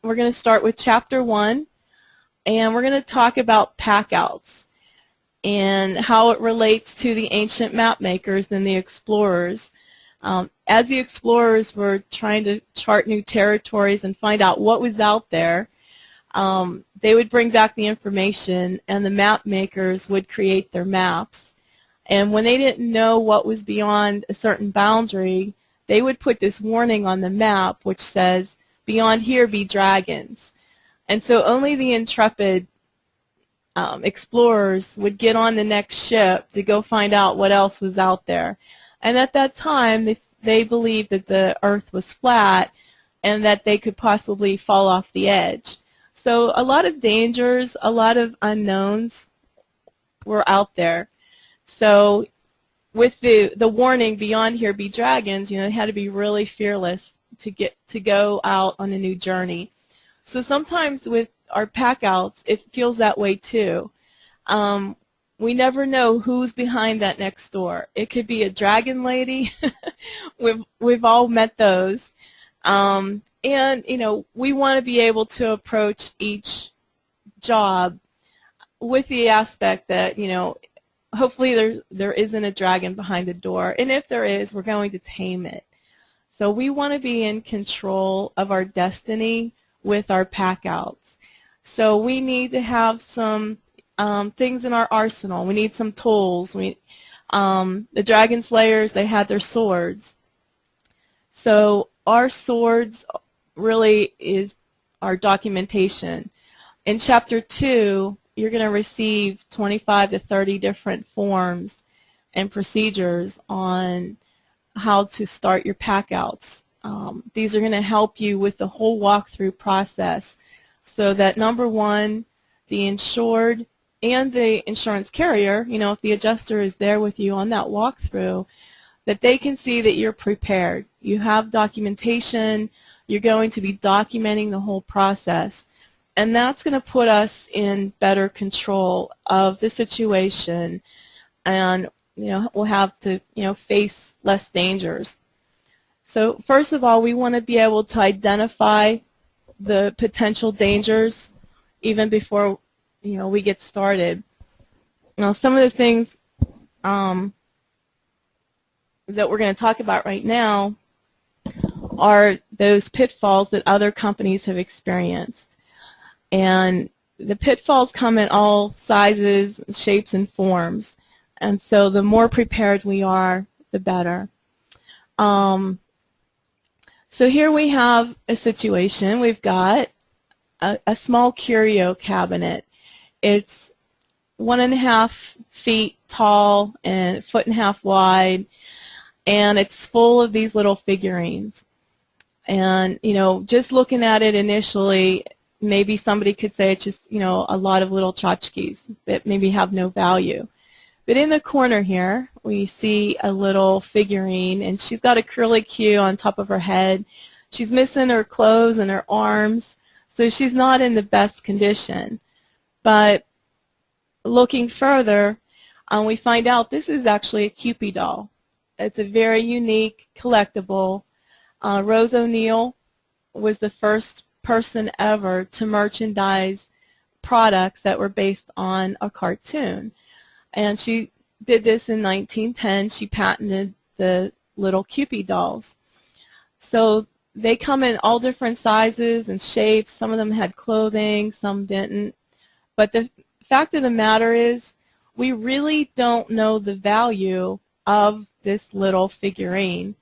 we're going to start with Chapter 1, and we're going to talk about packouts and how it relates to the ancient map makers and the explorers. As the explorers were trying to chart new territories and find out what was out there, they would bring back the information, and the map makers would create their maps. And when they didn't know what was beyond a certain boundary, they would put this warning on the map which says, "Beyond here be dragons." And so only the intrepid explorers would get on the next ship to go find out what else was out there. And at that time, they believed that the earth was flat and that they could possibly fall off the edge. So a lot of dangers, a lot of unknowns were out there. So with the warning, "Beyond here be dragons," they had to be really fearless to go out on a new journey. So sometimes with our packouts, it feels that way too. We never know who's behind that next door. It could be a dragon lady. We've all met those. And we want to be able to approach each job with the aspect that hopefully there isn't a dragon behind the door, and if there is, we're going to tame it. So we want to be in control of our destiny with our packouts. So we need to have some things in our arsenal. We need some tools. The dragon slayers, they had their swords. So our swords really is our documentation. In Chapter 2, you're going to receive 25 to 30 different forms and procedures on how to start your packouts. These are going to help you with the whole walkthrough process so that, number one, the insured and the insurance carrier, if the adjuster is there with you on that walkthrough, that they can see that you're prepared. You have documentation. You're going to be documenting the whole process. And that's going to put us in better control of the situation, and we'll have to face less dangers. So first of all, we want to be able to identify the potential dangers even before we get started. Now, some of the things that we're going to talk about right now are those pitfalls that other companies have experienced. And the pitfalls come in all sizes, shapes, and forms. And so the more prepared we are, the better. So here we have a situation. We've got a small curio cabinet. It's 1.5 feet tall and 1.5 feet wide, and it's full of these little figurines. And just looking at it initially, maybe somebody could say it's just, a lot of little tchotchkes that maybe have no value. But in the corner here, we see a little figurine, and she's got a curly Q on top of her head. She's missing her clothes and her arms, so she's not in the best condition. But looking further, we find out this is actually a Kewpie doll. It's a very unique collectible. Rose O'Neal was the first person ever to merchandise products that were based on a cartoon. And she did this in 1910. She patented the little Kewpie dolls. So they come in all different sizes and shapes. Some of them had clothing, some didn't. But the fact of the matter is, we really don't know the value of this little figurine.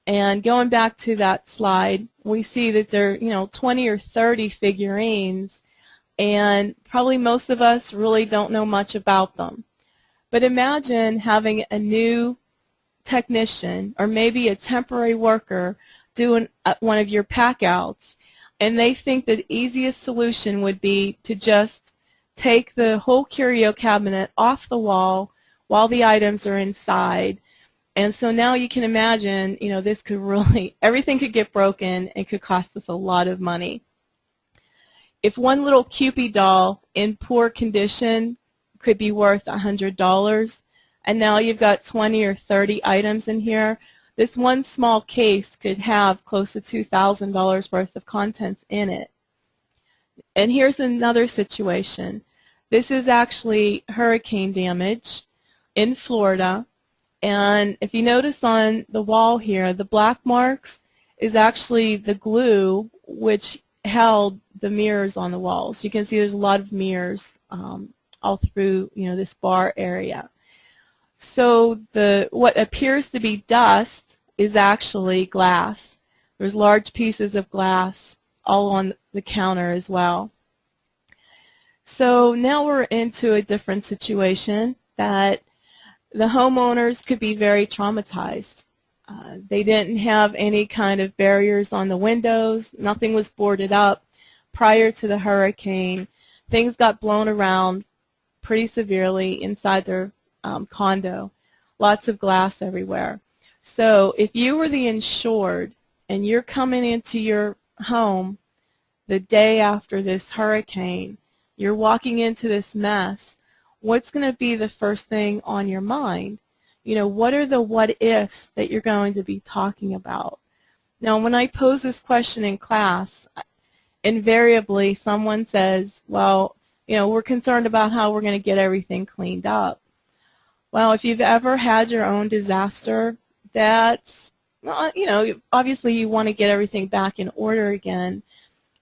And going back to that slide, we see that there are 20 or 30 figurines, and probably most of us really don't know much about them. But imagine having a new technician or maybe a temporary worker doing one of your packouts, and they think the easiest solution would be to just take the whole curio cabinet off the wall while the items are inside. And so now you can imagine, this could really, everything could get broken and could cost us a lot of money. If one little Kewpie doll in poor condition could be worth $100, and now you've got 20 or 30 items in here, this one small case could have close to $2,000 worth of contents in it. And here's another situation. This is actually hurricane damage in Florida. And if you notice on the wall here, the black marks is actually the glue which held the mirrors on the walls. You can see there's a lot of mirrors all through, this bar area. So what appears to be dust is actually glass. There's large pieces of glass all on the counter as well. So now we're into a different situation that the homeowners could be very traumatized. They didn't have any kind of barriers on the windows. Nothing was boarded up prior to the hurricane. Things got blown around pretty severely inside their condo. Lots of glass everywhere. So if you were the insured and you're coming into your home the day after this hurricane, you're walking into this mess, what's going to be the first thing on your mind? What are the what-ifs that you're going to be talking about? Now, when I pose this question in class, invariably someone says, well, we're concerned about how we're going to get everything cleaned up. Well, if you've ever had your own disaster, that's, obviously you want to get everything back in order again.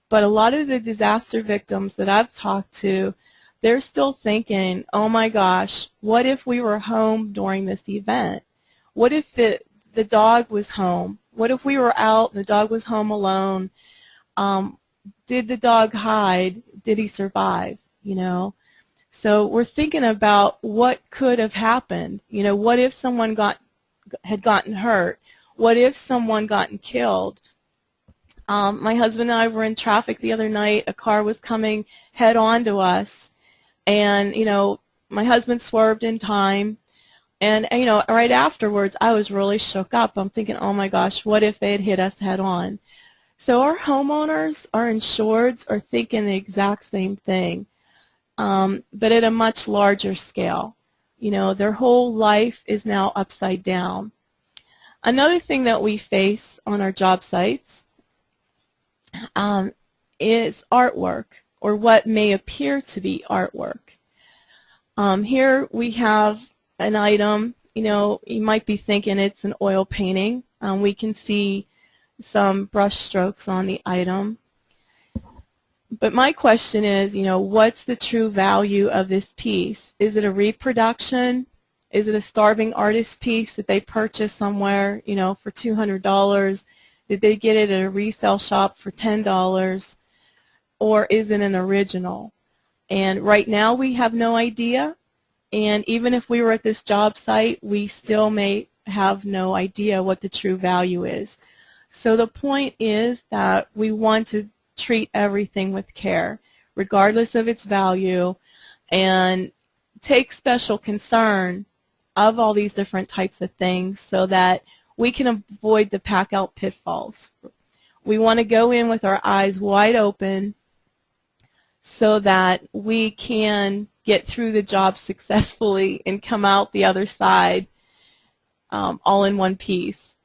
But a lot of the disaster victims that I've talked to, they're still thinking, oh my gosh, what if we were home during this event? What if the dog was home? What if we were out and the dog was home alone? Did the dog hide? Did he survive? So we're thinking about what could have happened. What if someone had gotten hurt? What if someone gotten killed? My husband and I were in traffic the other night. A car was coming head on to us, and my husband swerved in time, and right afterwards I was really shook up. I'm thinking, oh my gosh, what if they had hit us head on? So our homeowners, our insureds, are thinking the exact same thing, but at a much larger scale. Their whole life is now upside down. Another thing that we face on our job sites is artwork, or what may appear to be artwork. Here we have an item. You might be thinking it's an oil painting. We can see some brush strokes on the item. But my question is, what's the true value of this piece? Is it a reproduction? Is it a starving artist piece that they purchased somewhere, for $200? Did they get it at a resale shop for $10? Or is it an original? And right now we have no idea. And even if we were at this job site, we still may have no idea what the true value is. So the point is that we want to treat everything with care, regardless of its value, and take special concern of all these different types of things so that we can avoid the pack-out pitfalls. We want to go in with our eyes wide open so that we can get through the job successfully and come out the other side all in one piece.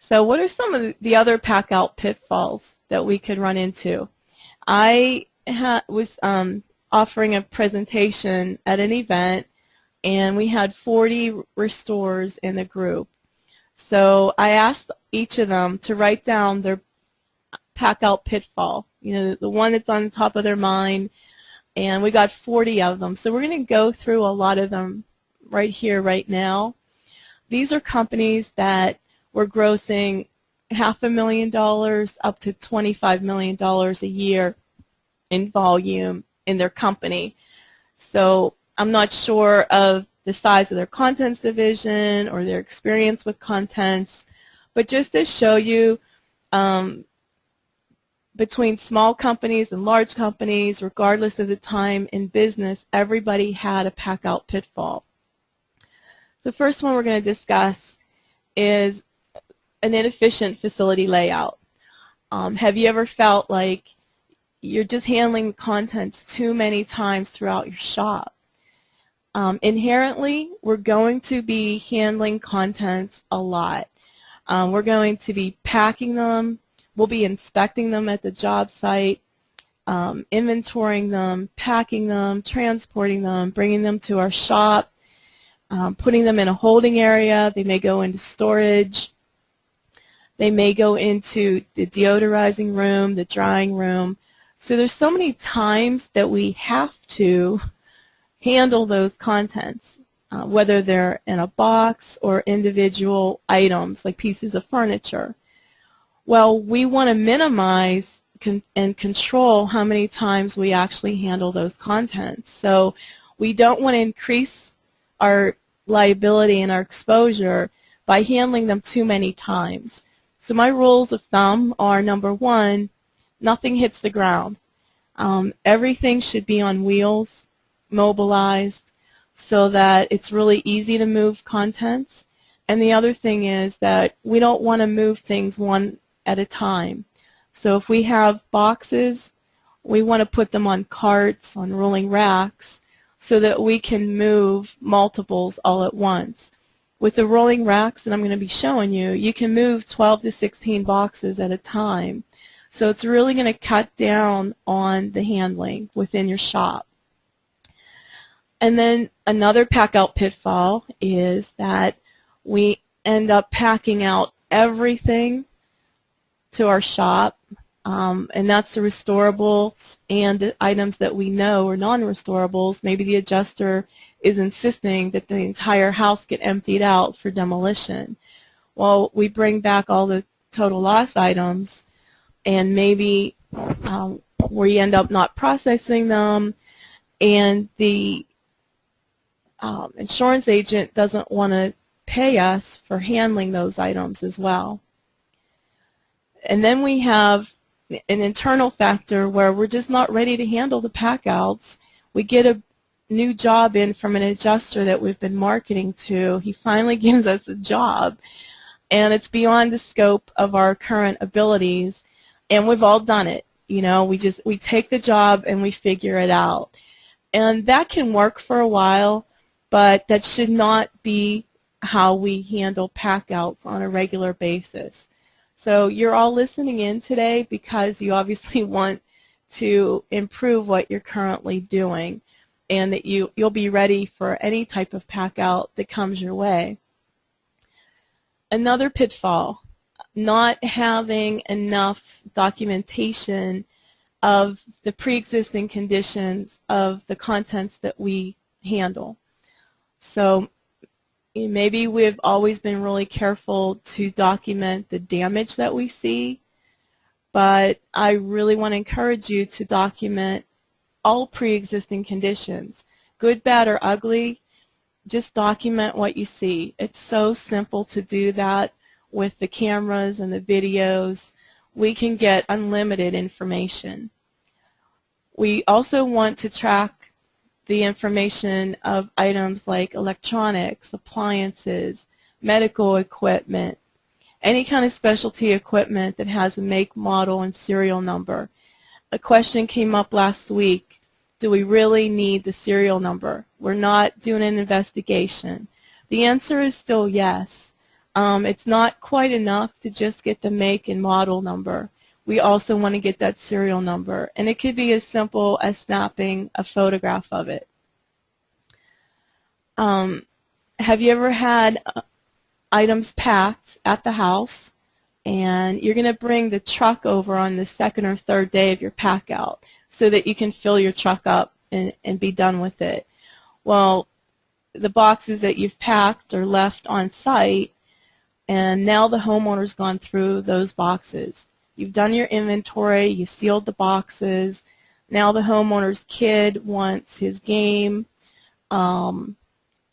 So what are some of the other pack-out pitfalls that we could run into? I was offering a presentation at an event, and we had 40 restorers in the group. So I asked each of them to write down their pack-out pitfall, the one that's on the top of their mind, and we got 40 of them. So we're going to go through a lot of them right here, right now. These are companies that were grossing $500,000 up to $25 million a year in volume in their company. So I'm not sure of the size of their contents division or their experience with contents, but just to show you between small companies and large companies, regardless of the time in business, everybody had a pack-out pitfall. The first one we're going to discuss is an inefficient facility layout. Have you ever felt like you're just handling contents too many times throughout your shop? Inherently, we're going to be handling contents a lot. We're going to be packing them. We'll be inspecting them at the job site. inventorying them, packing them, transporting them, bringing them to our shop, putting them in a holding area. They may go into storage. They may go into the deodorizing room, the drying room. So there's so many times that we have to handle those contents, whether they're in a box or individual items like pieces of furniture. Well, we want to minimize and control how many times we actually handle those contents. So we don't want to increase our liability and our exposure by handling them too many times. So my rules of thumb are, number one, nothing hits the ground. Everything should be on wheels, mobilized, so that it's really easy to move contents. And the other thing is that we don't want to move things one at a time. So if we have boxes, we want to put them on carts, on rolling racks, so that we can move multiples all at once. With the rolling racks that I'm going to be showing you, you can move 12 to 16 boxes at a time. So it's really going to cut down on the handling within your shop. And then another pack-out pitfall is that we end up packing out everything to our shop, and that's the restorables and the items that we know are non-restorables. Maybe the adjuster is insisting that the entire house get emptied out for demolition. Well, we bring back all the total loss items, and maybe we end up not processing them, and the insurance agent doesn't want to pay us for handling those items as well. And then we have an internal factor where we're just not ready to handle the pack-outs. We get a new job in from an adjuster that we've been marketing to. He finally gives us a job, and it's beyond the scope of our current abilities, and we've all done it. You know, we take the job and we figure it out. And that can work for a while, but that should not be how we handle pack-outs on a regular basis. So you're all listening in today because you obviously want to improve what you're currently doing, and that you'll be ready for any type of pack-out that comes your way. Another pitfall, not having enough documentation of the pre-existing conditions of the contents that we handle. So maybe we've always been really careful to document the damage that we see, but I really want to encourage you to document all pre-existing conditions, good, bad, or ugly. Just document what you see. It's so simple to do that with the cameras and the videos. We can get unlimited information. We also want to track the information of items like electronics, appliances, medical equipment, any kind of specialty equipment that has a make, model, and serial number. A question came up last week, do we really need the serial number? We're not doing an investigation. The answer is still yes. It's not quite enough to just get the make and model number. We also want to get that serial number, and it could be as simple as snapping a photograph of it. Have you ever had items packed at the house, and you're going to bring the truck over on the second or third day of your pack out so that you can fill your truck up and be done with it? Well, the boxes that you've packed are left on site, and now the homeowner's gone through those boxes. You've done your inventory, you sealed the boxes. Now the homeowner's kid wants his game.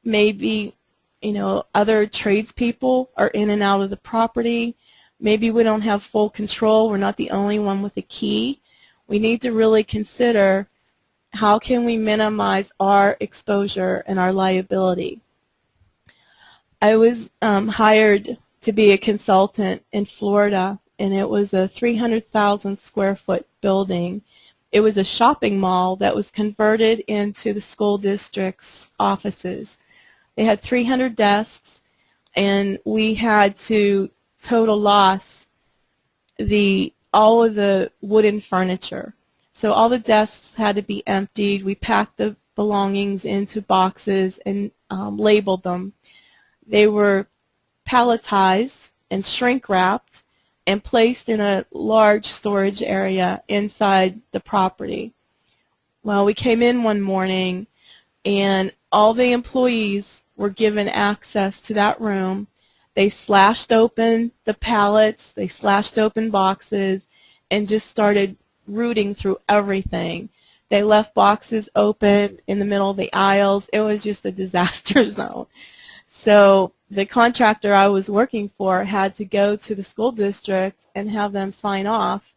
Maybe, you know, other tradespeople are in and out of the property. Maybe we don't have full control. We're not the only one with a key. We need to really consider how can we minimize our exposure and our liability. I was hired to be a consultant in Florida, and it was a 300,000 square foot building. It was a shopping mall that was converted into the school district's offices. They had 300 desks, and we had to total loss all of the wooden furniture. So all the desks had to be emptied. We packed the belongings into boxes and labeled them. They were palletized and shrink wrapped and placed in a large storage area inside the property. Well, we came in one morning and all the employees were given access to that room. They slashed open the pallets, they slashed open boxes, and just started rooting through everything. They left boxes open in the middle of the aisles. It was just a disaster zone. So the contractor I was working for had to go to the school district and have them sign off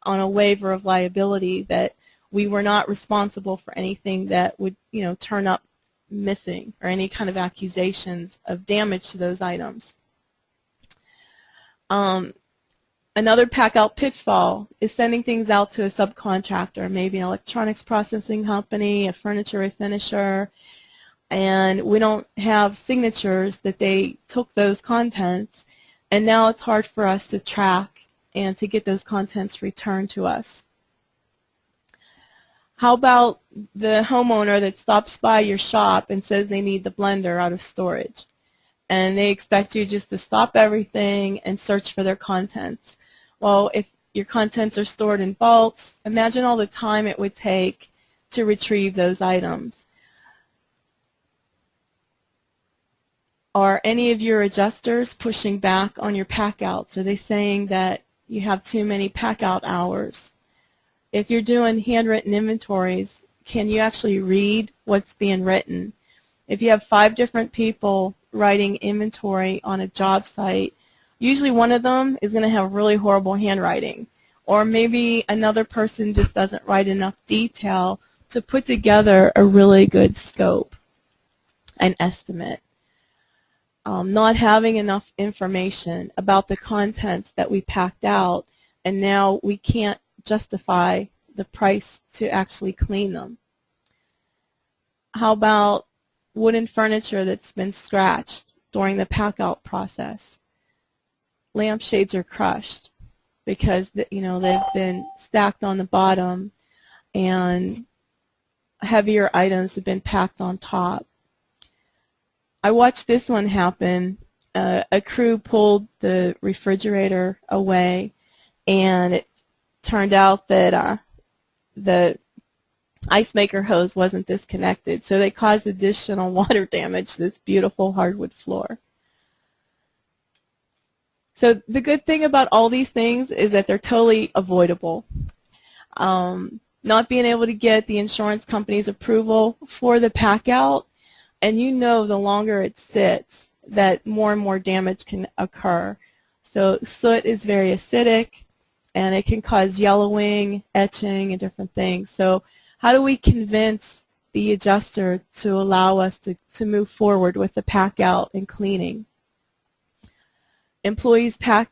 on a waiver of liability that we were not responsible for anything that would, turn up missing or any kind of accusations of damage to those items. Another pack-out pitfall is sending things out to a subcontractor, maybe an electronics processing company, a furniture refinisher, and we don't have signatures that they took those contents, and now it's hard for us to track and to get those contents returned to us. How about the homeowner that stops by your shop and says they need the blender out of storage, and they expect you just to stop everything and search for their contents? Well, if your contents are stored in vaults, imagine all the time it would take to retrieve those items. Are any of your adjusters pushing back on your pack-outs? Are they saying that you have too many pack-out hours? If you're doing handwritten inventories, can you actually read what's being written? If you have 5 different people writing inventory on a job site, usually one of them is going to have really horrible handwriting, or maybe another person just doesn't write enough detail to put together a really good scope and estimate. Not having enough information about the contents that we packed out, and now we can't justify the price to actually clean them. How about wooden furniture that's been scratched during the pack-out process? Lampshades are crushed because they've been stacked on the bottom and heavier items have been packed on top. I watched this one happen. A crew pulled the refrigerator away, and it turned out that the ice maker hose wasn't disconnected, so they caused additional water damage to this beautiful hardwood floor. So the good thing about all these things is that they're totally avoidable. Not being able to get the insurance company's approval for the pack out, and the longer it sits, that more and more damage can occur. So soot is very acidic, and it can cause yellowing, etching, and different things. So how do we convince the adjuster to allow us to move forward with the pack out and cleaning? Employees pack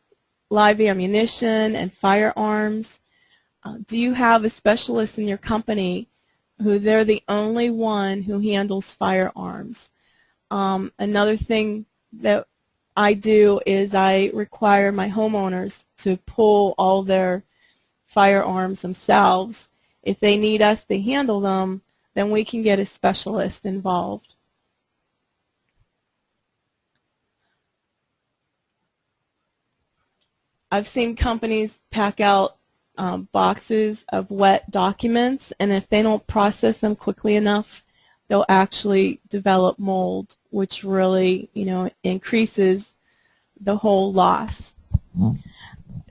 live ammunition and firearms. Do you have a specialist in your company who they're the only one who handles firearms? Another thing that I do is I require my homeowners to pull all their firearms themselves. If they need us to handle them, then we can get a specialist involved. I've seen companies pack out boxes of wet documents, and if they don't process them quickly enough, they'll actually develop mold, which really, increases the whole loss.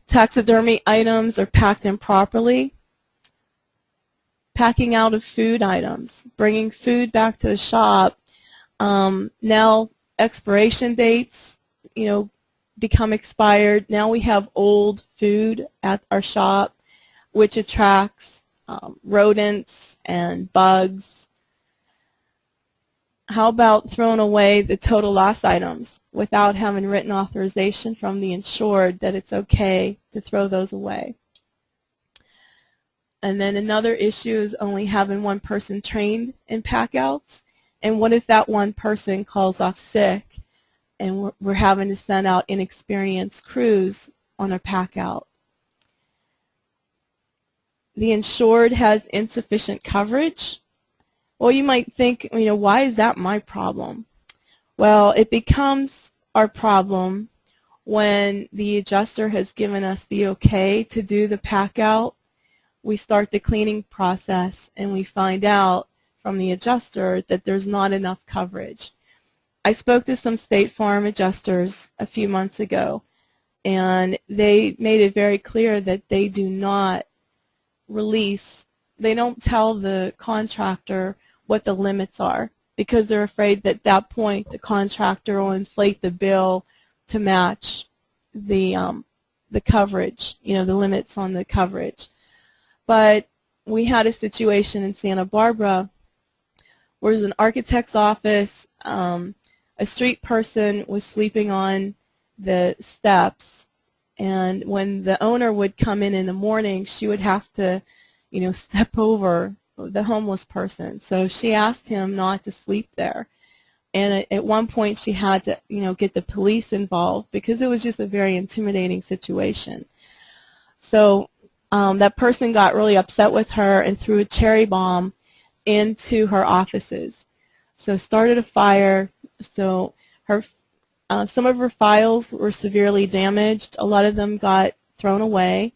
Taxidermy items are packed improperly. Packing out of food items, bringing food back to the shop. Now expiration dates, become expired. Now we have old food at our shop, which attracts rodents and bugs. How about throwing away the total loss items without having written authorization from the insured that it's okay to throw those away? And then another issue is only having one person trained in pack-outs. And what if that one person calls off sick and we're having to send out inexperienced crews on a pack-out? the insured has insufficient coverage. Well, you might think, why is that my problem? Well, it becomes our problem when the adjuster has given us the okay to do the pack out. We start the cleaning process and we find out from the adjuster that there's not enough coverage. I spoke to some State Farm adjusters a few months ago, and they made it very clear that they do not they don't tell the contractor what the limits are, because they're afraid that at that point the contractor will inflate the bill to match the coverage, the limits on the coverage. But we had a situation in Santa Barbara where there's an architect's office, a street person was sleeping on the steps, and when the owner would come in the morning, she would have to, step over the homeless person. So she asked him not to sleep there. And at one point she had to, get the police involved because it was just a very intimidating situation. So that person got really upset with her and threw a cherry bomb into her offices. So started a fire. So some of her files were severely damaged. A lot of them got thrown away.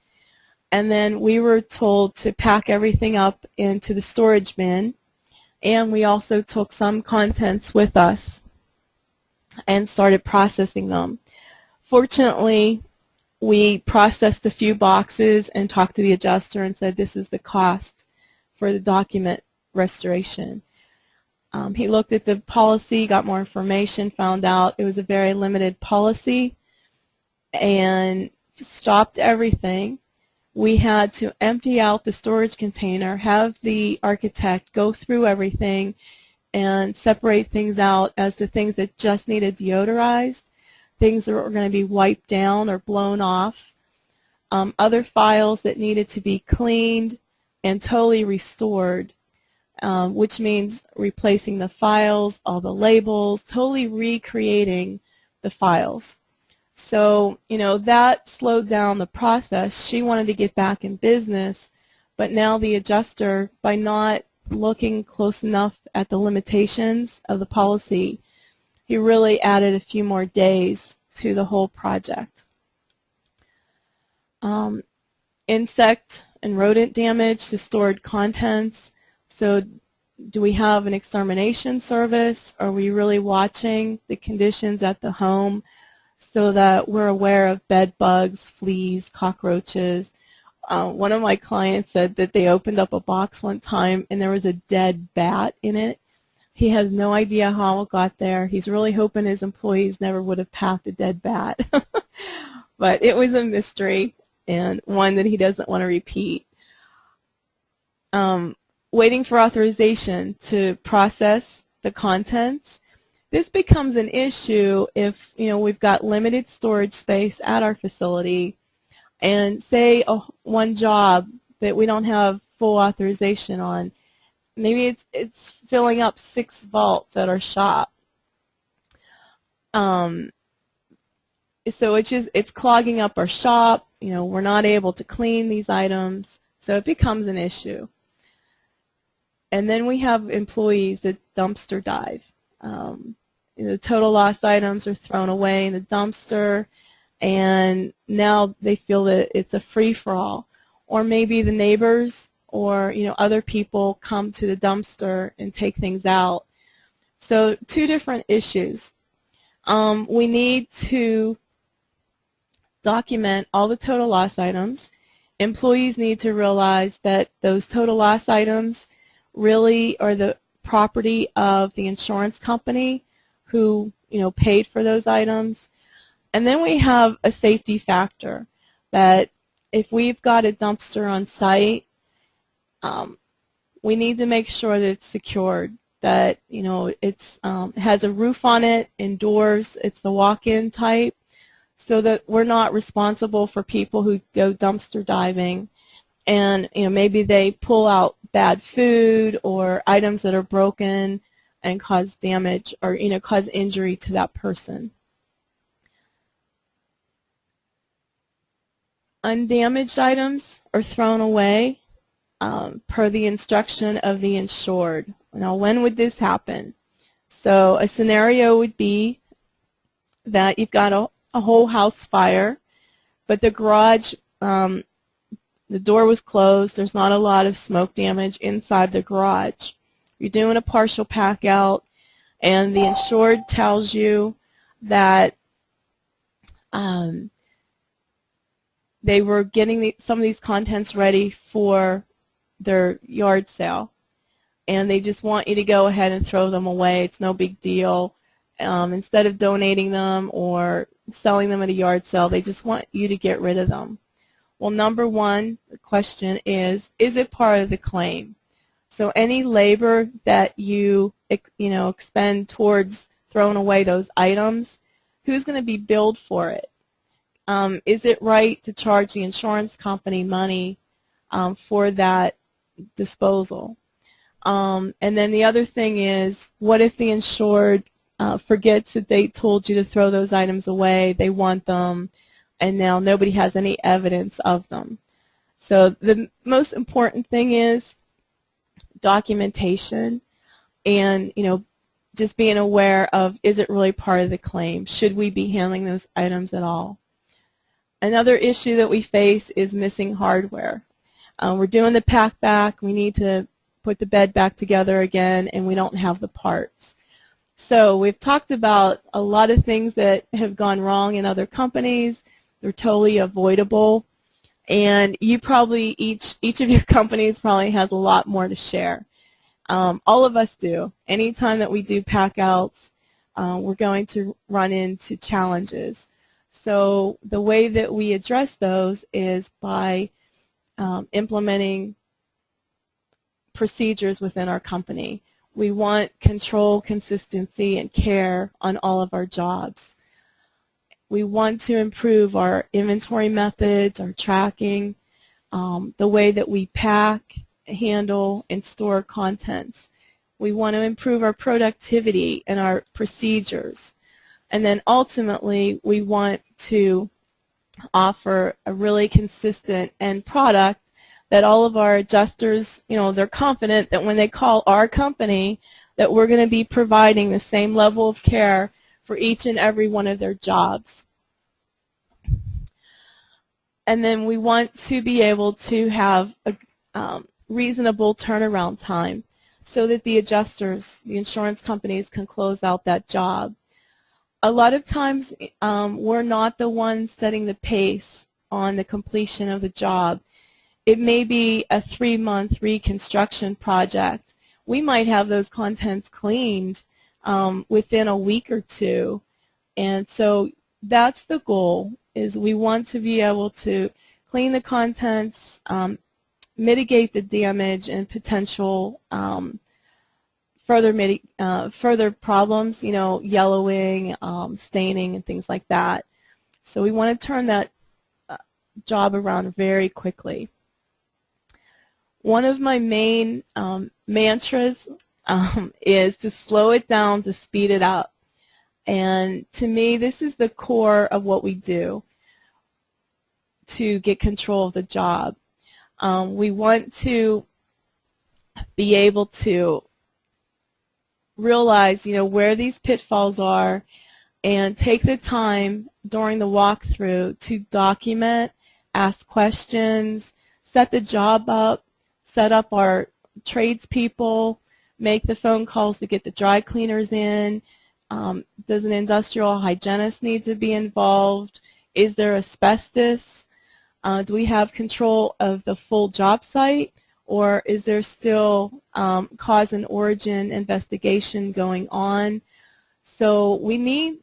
And then we were told to pack everything up into the storage bin. And we also took some contents with us and started processing them. Fortunately, we processed a few boxes and talked to the adjuster and said this is the cost for the document restoration. He looked at the policy, got more information, found out it was a very limited policy, and stopped everything. We had to empty out the storage container, have the architect go through everything and separate things out as to things that just needed deodorized, things that were going to be wiped down or blown off, other files that needed to be cleaned and totally restored, which means replacing the files, all the labels, totally recreating the files. So, that slowed down the process. She wanted to get back in business, but now the adjuster, by not looking close enough at the limitations of the policy, he really added a few more days to the whole project. Insect and rodent damage to stored contents. So do we have an extermination service? Are we really watching the conditions at the home so that we're aware of bed bugs, fleas, cockroaches? One of my clients said that they opened up a box one time and there was a dead bat in it. He has no idea how it got there. He's really hoping his employees never would have packed a dead bat. But it was a mystery and one that he doesn't want to repeat. Waiting for authorization to process the contents. This becomes an issue if we've got limited storage space at our facility, and say one job that we don't have full authorization on. Maybe it's filling up 6 vaults at our shop. So it's clogging up our shop. We're not able to clean these items, so it becomes an issue. And then we have employees that dumpster dive. Total loss items are thrown away in the dumpster, and now they feel that it's a free-for-all. Or maybe the neighbors or other people come to the dumpster and take things out. So 2 different issues. We need to document all the total loss items. Employees need to realize that those total loss items really are the property of the insurance company who paid for those items. And then we have a safety factor that if we've got a dumpster on site, we need to make sure that it's secured, that it's has a roof on it and doors. It's the walk-in type, so that we're not responsible for people who go dumpster diving and maybe they pull out bad food or items that are broken and cause damage or cause injury to that person. Undamaged items are thrown away. per the instruction of the insured. Now, when would this happen? So a scenario would be that you've got a whole house fire, but the garage, the door was closed. There's not a lot of smoke damage inside the garage. You're doing a partial pack out, and the insured tells you that they were getting some of these contents ready for their yard sale, and they just want you to go ahead and throw them away. It's no big deal. Instead of donating them or selling them at a yard sale, they just want you to get rid of them. Well, number one, the question is it part of the claim? So any labor that you expend towards throwing away those items, who's going to be billed for it? Is it right to charge the insurance company money for that disposal? And then the other thing is, what if the insured forgets that they told you to throw those items away, they want them, and now nobody has any evidence of them? So the most important thing is documentation, and just being aware of, is it really part of the claim? Should we be handling those items at all? Another issue that we face is missing hardware. We're doing the pack back, we need to put the bed back together again, and we don't have the parts. So we've talked about a lot of things that have gone wrong in other companies. They're totally avoidable, and you probably, each of your companies probably has a lot more to share. All of us do. Anytime that we do pack outs, we're going to run into challenges. So the way that we address those is by implementing procedures within our company. We want control, consistency, and care on all of our jobs. We want to improve our inventory methods, our tracking, the way that we pack, handle, and store contents. We want to improve our productivity and our procedures. And then ultimately, we want to offer a really consistent end product that all of our adjusters, they're confident that when they call our company, that we're going to be providing the same level of care for each and every one of their jobs. And then we want to be able to have a reasonable turnaround time so that the adjusters, the insurance companies, can close out that job. A lot of times we're not the ones setting the pace on the completion of the job. It may be a 3-month reconstruction project. We might have those contents cleaned within a week or two. And so that's the goal, is we want to be able to clean the contents, mitigate the damage and potential further problems, yellowing, staining, and things like that. So we want to turn that job around very quickly. One of my main mantras is to slow it down, to speed it up. And to me, this is the core of what we do to get control of the job. We want to be able to realize, where these pitfalls are, and take the time during the walkthrough to document, ask questions, set the job up, set up our tradespeople, make the phone calls to get the dry cleaners in. Does an industrial hygienist need to be involved? Is there asbestos? Do we have control of the full job site, or is there still cause and origin investigation going on? So we need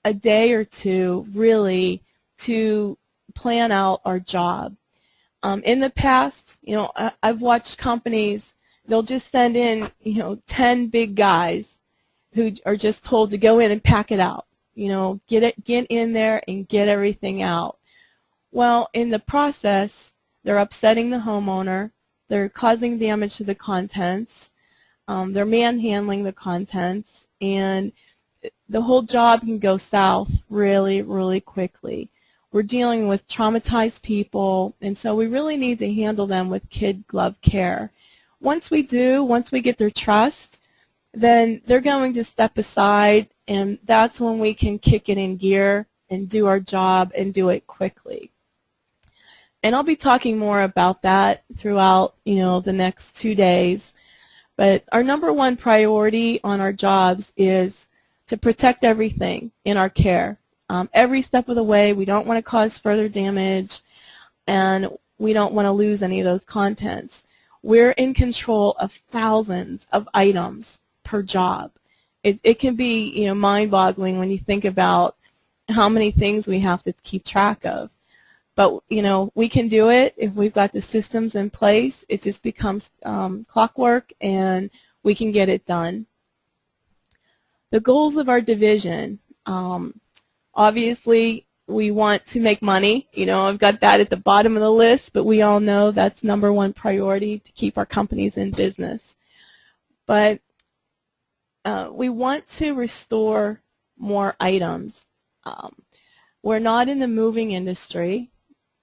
a day or two really to plan out our job. In the past, I've watched companies, they'll just send in, 10 big guys who are just told to go in and pack it out. Get in there and get everything out. Well, in the process, they're upsetting the homeowner, they're causing damage to the contents, they're manhandling the contents, and the whole job can go south really, really quickly. We're dealing with traumatized people, and so we really need to handle them with kid glove care. Once we get their trust, then they're going to step aside, and that's when we can kick it in gear and do our job and do it quickly. And I'll be talking more about that throughout, the next 2 days. But our number one priority on our jobs is to protect everything in our care. Every step of the way, we don't want to cause further damage, and we don't want to lose any of those contents. We're in control of thousands of items per job. It can be, mind-boggling when you think about how many things we have to keep track of. But, we can do it if we've got the systems in place. It just becomes clockwork, and we can get it done. The goals of our division, obviously, we want to make money. I've got that at the bottom of the list, but we all know that's number one priority, to keep our companies in business. But we want to restore more items. We're not in the moving industry.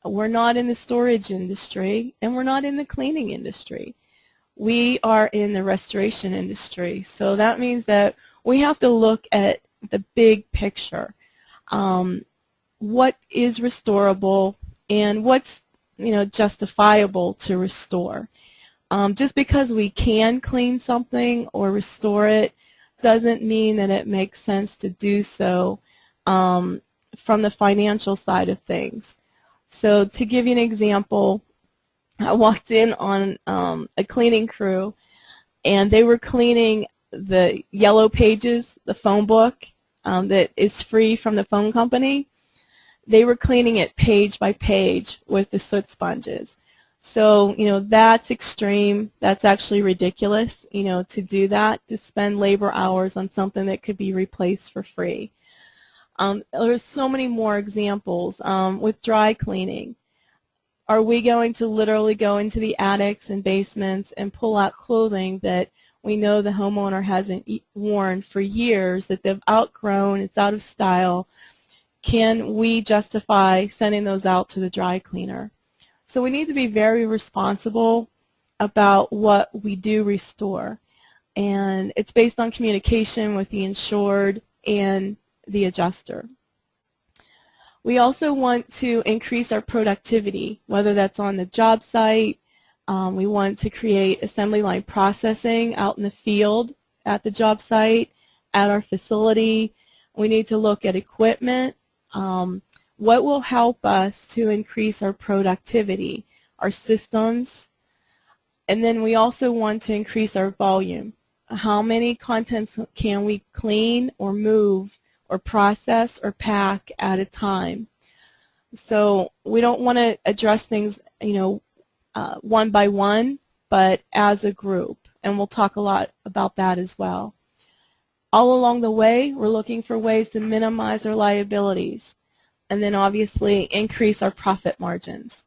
We're not in the storage industry, and we're not in the cleaning industry. We are in the restoration industry. So that means that we have to look at the big picture. What is restorable and what's justifiable to restore. Just because we can clean something or restore it doesn't mean that it makes sense to do so from the financial side of things. So to give you an example, I walked in on a cleaning crew, and they were cleaning the Yellow Pages, the phone book that is free from the phone company. They were cleaning it page by page with the soot sponges. So, that's extreme. That's actually ridiculous, to do that, to spend labor hours on something that could be replaced for free. There's so many more examples with dry cleaning. Are we going to literally go into the attics and basements and pull out clothing that we know the homeowner hasn't worn for years, that they've outgrown, it's out of style? Can we justify sending those out to the dry cleaner? So we need to be very responsible about what we do restore. And it's based on communication with the insured and the adjuster. We also want to increase our productivity, whether that's on the job site. We want to create assembly line processing out in the field, at the job site, at our facility. We need to look at equipment. What will help us to increase our productivity, our systems, and then we also want to increase our volume. How many contents can we clean or move or process or pack at a time? So we don't want to address things, one by one, but as a group, and we'll talk a lot about that as well. All along the way, we're looking for ways to minimize our liabilities, and then obviously increase our profit margins.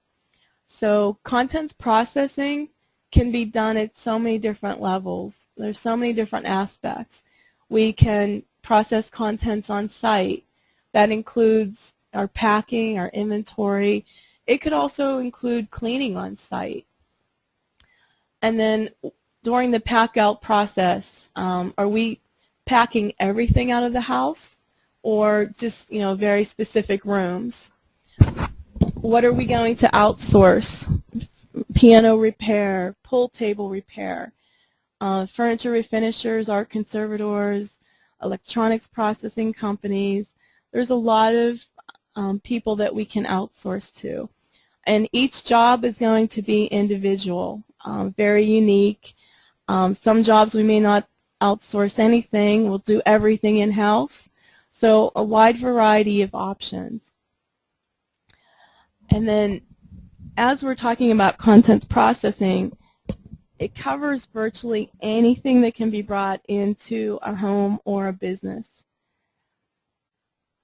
So contents processing can be done at so many different levels. There's so many different aspects. We can process contents on site. That includes our packing, our inventory. It could also include cleaning on site. And then during the pack out process, are we packing everything out of the house, or just very specific rooms? What are we going to outsource? Piano repair, pool table repair, furniture refinishers, art conservators, electronics processing companies. There's a lot of people that we can outsource to. And each job is going to be individual, very unique. Some jobs we may not outsource anything. We'll do everything in-house. So a wide variety of options. And then as we're talking about contents processing, it covers virtually anything that can be brought into a home or a business.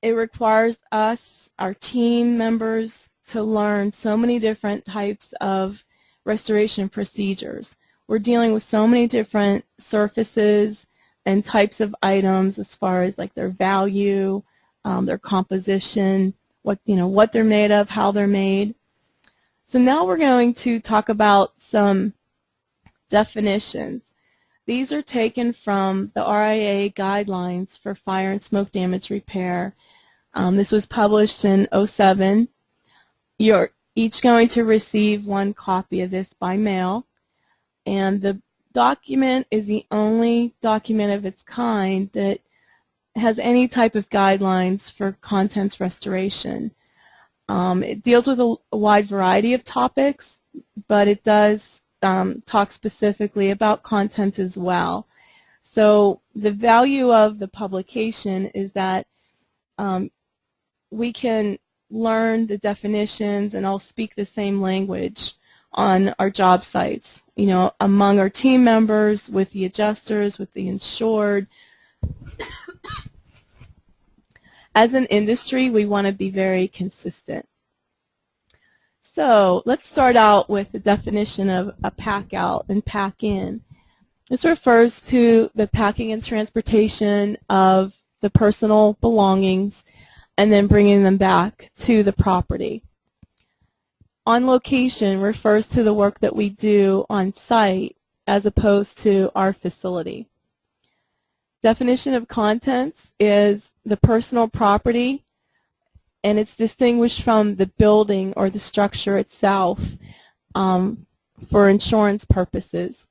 It requires us, our team members, to learn so many different types of restoration procedures. We're dealing with so many different surfaces and types of items as far as like their value, their composition, what they're made of, how they're made. So now we're going to talk about some definitions. These are taken from the RIA guidelines for fire and smoke damage repair. This was published in '07. You're each going to receive one copy of this by mail, and the document is the only document of its kind that has any type of guidelines for contents restoration. It deals with a wide variety of topics, but it does talk specifically about contents as well. So the value of the publication is that we can learn the definitions and all speak the same language on our job sites, among our team members, with the adjusters, with the insured. As an industry, we want to be very consistent. So let's start out with the definition of a pack out and pack in. This refers to the packing and transportation of the personal belongings and then bringing them back to the property. On location refers to the work that we do on site as opposed to our facility. Definition of contents is the personal property, and it's distinguished from the building or the structure itself for insurance purposes.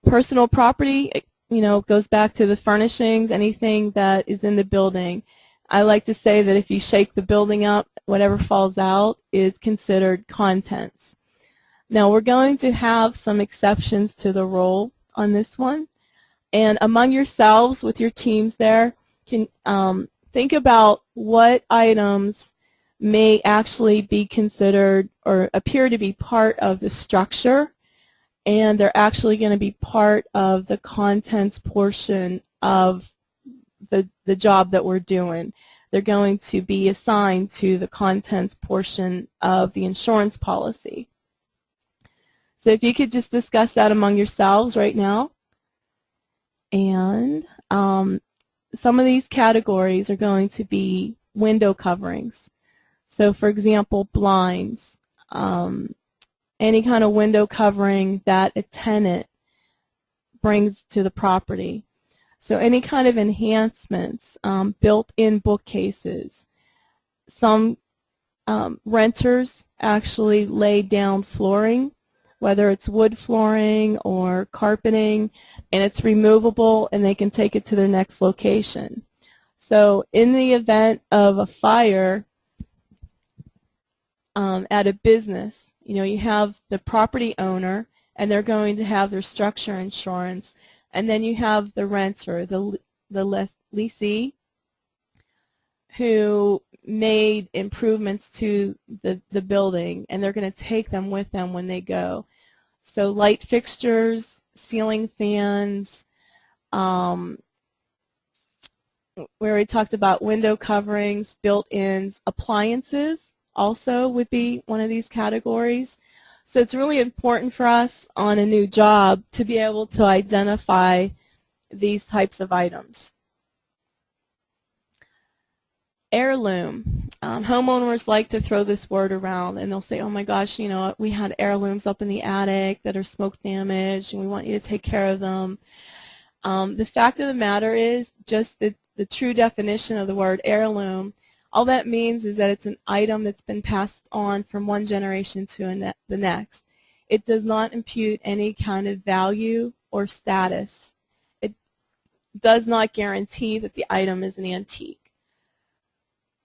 Personal property, goes back to the furnishings, anything that is in the building. I like to say that if you shake the building up, whatever falls out is considered contents. Now we're going to have some exceptions to the rule on this one. And among yourselves, with your teams there, can think about what items may actually be considered or appear to be part of the structure, and they're actually going to be part of the contents portion of the job that we're doing. They're going to be assigned to the contents portion of the insurance policy. So if you could just discuss that among yourselves right now. And some of these categories are going to be window coverings. So for example, blinds, any kind of window covering that a tenant brings to the property. So any kind of enhancements, built-in bookcases. Some renters actually lay down flooring, whether it's wood flooring or carpeting, and it's removable and they can take it to their next location. So in the event of a fire at a business, you have the property owner and they're going to have their structure insurance, and then you have the renter, the lessee, who made improvements to the building, and they're going to take them with them when they go. So light fixtures, ceiling fans, we already talked about window coverings, built-ins, appliances also would be one of these categories. So it's really important for us on a new job to be able to identify these types of items. Heirloom. Homeowners like to throw this word around, and they'll say, oh my gosh, we had heirlooms up in the attic that are smoke damaged, and we want you to take care of them. The fact of the matter is, just the true definition of the word heirloom, all that means is that it's an item that's been passed on from one generation to the next. It does not impute any kind of value or status. It does not guarantee that the item is an antique.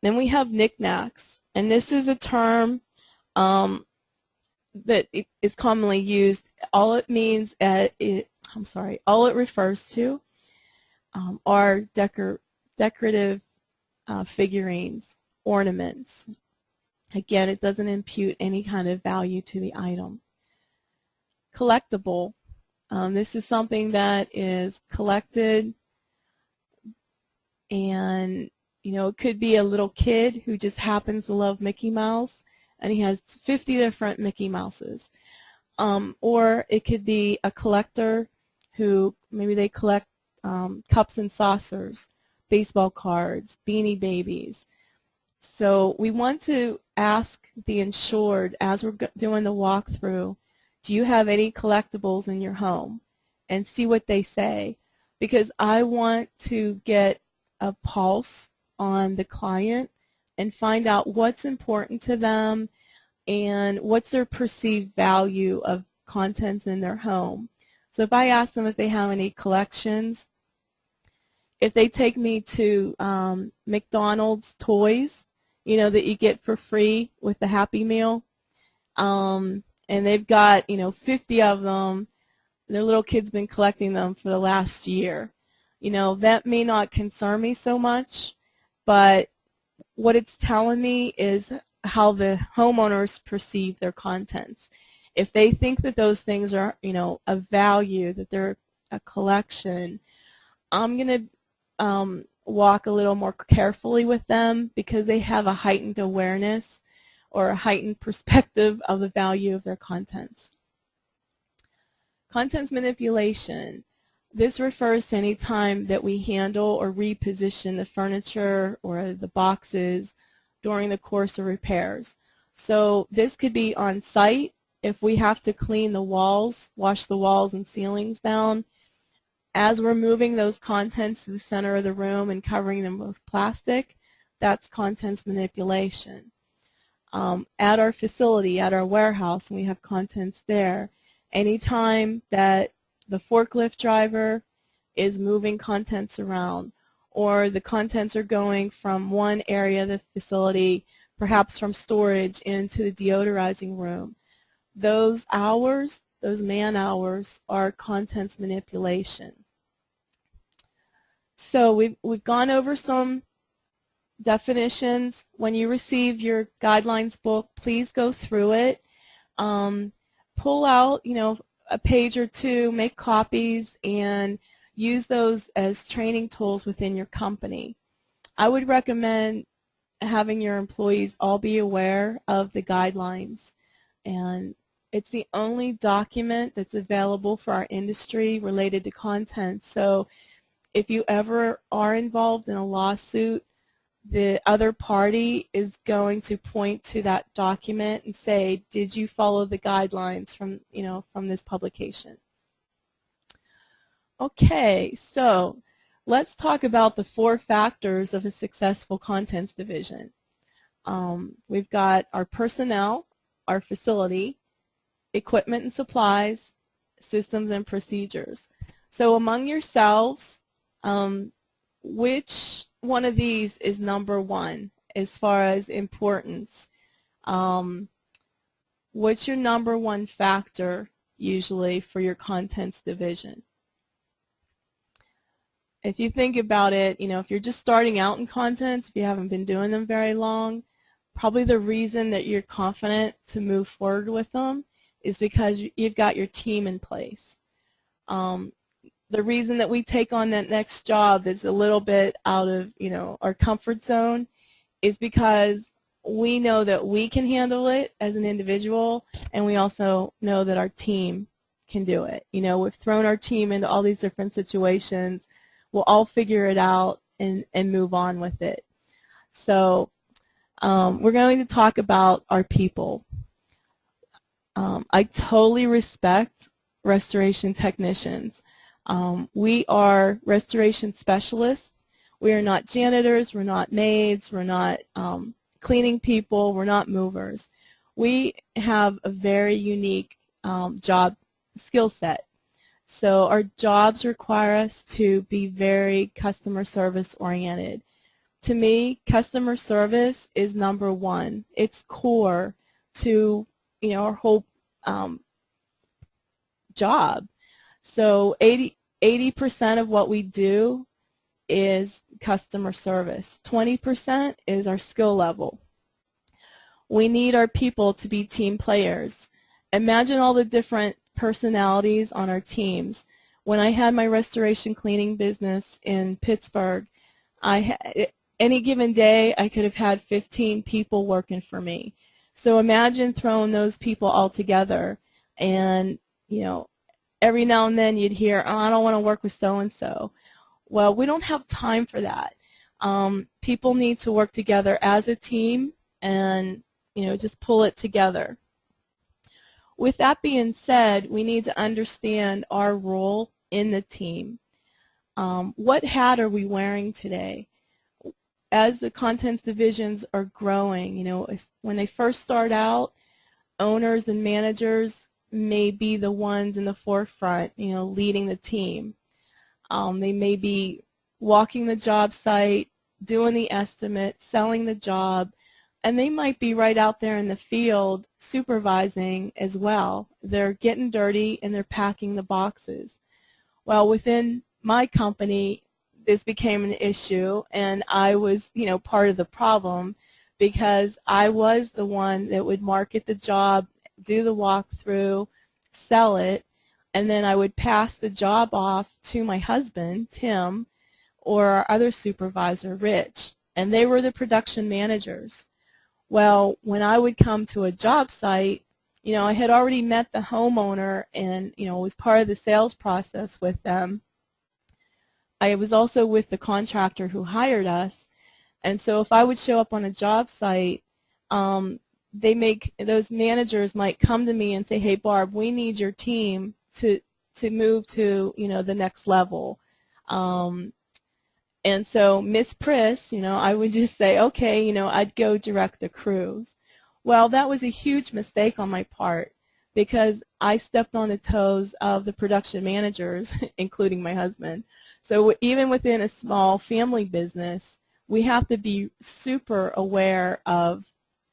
Then we have knickknacks, and this is a term that is commonly used. All it means, all it refers to are decorative figurines, ornaments. Again, it doesn't impute any kind of value to the item. Collectible. This is something that is collected, and it could be a little kid who just happens to love Mickey Mouse, and he has 50 different Mickey Mouses. Or it could be a collector who maybe they collect cups and saucers, baseball cards, Beanie Babies. So we want to ask the insured, as we're doing the walkthrough, do you have any collectibles in your home? And see what they say. Because I want to get a pulse on the client and find out what's important to them and what's their perceived value of contents in their home. So if I ask them if they have any collections, if they take me to McDonald's toys, you know, that you get for free with the Happy Meal, and they've got, you know, 50 of them, their little kid's been collecting them for the last year. You know, that may not concern me so much, but what it's telling me is how the homeowners perceive their contents. If they think that those things are, you know, of value, that they're a collection, I'm going to walk a little more carefully with them because they have a heightened awareness or a heightened perspective of the value of their contents. Contents manipulation. This refers to any time that we handle or reposition the furniture or the boxes during the course of repairs. So this could be on site if we have to clean the walls, wash the walls and ceilings down. As we're moving those contents to the center of the room and covering them with plastic, that's contents manipulation. At our facility, at our warehouse, and we have contents there, anytime that the forklift driver is moving contents around or the contents are going from one area of the facility, perhaps from storage, into the deodorizing room, those hours, those man hours, are contents manipulation. So we've gone over some definitions. When you receive your guidelines book, please go through it. Pull out, you know, a page or two, make copies, and use those as training tools within your company. I would recommend having your employees all be aware of the guidelines, and it's the only document that's available for our industry related to content. So if you ever are involved in a lawsuit, the other party is going to point to that document and say, did you follow the guidelines from, you know, from this publication? Okay, so let's talk about the 4 factors of a successful contents division. We've got our personnel, our facility, equipment and supplies, systems and procedures. So among yourselves, which one of these is number 1 as far as importance? What's your number 1 factor usually for your contents division? If you think about it, you know, if you're just starting out in contents, if you haven't been doing them very long, probably the reason that you're confident to move forward with them is because you've got your team in place. The reason that we take on that next job that's a little bit out of, you know, our comfort zone is because we know that we can handle it as an individual, and we also know that our team can do it. You know, we've thrown our team into all these different situations. We'll all figure it out and move on with it. So we're going to talk about our people. I totally respect restoration technicians. We are restoration specialists. We are not janitors, we're not maids, we're not cleaning people, we're not movers. We have a very unique job skill set. So our jobs require us to be very customer service oriented. To me, customer service is number 1. It's core to, you know, our whole job. So 80% of what we do is customer service. 20% is our skill level. We need our people to be team players. Imagine all the different personalities on our teams. When I had my restoration cleaning business in Pittsburgh, any given day I could have had 15 people working for me. So imagine throwing those people all together, and, you know, every now and then you'd hear, oh, I don't want to work with so-and-so. Well, we don't have time for that. People need to work together as a team and, just pull it together. With that being said, we need to understand our role in the team. What hat are we wearing today? As the contents divisions are growing, when they first start out, owners and managers may be the ones in the forefront, leading the team. They may be walking the job site, doing the estimate, selling the job, and they might be right out there in the field supervising as well. They're getting dirty and they're packing the boxes. Well, within my company, this became an issue, and I was, part of the problem, because I was the one that would market the job, do the walkthrough, sell it, and then I would pass the job off to my husband, Tim, or our other supervisor, Rich, and they were the production managers. Well, when I would come to a job site, I had already met the homeowner and, was part of the sales process with them. I was also with the contractor who hired us, and so if I would show up on a job site, those managers might come to me and say, "Hey, Barb, we need your team to move to the next level." And so Miss Priss, I would just say, "Okay, I'd go direct the crews." Well, that was a huge mistake on my part, because I stepped on the toes of the production managers, including my husband. So even within a small family business, we have to be super aware of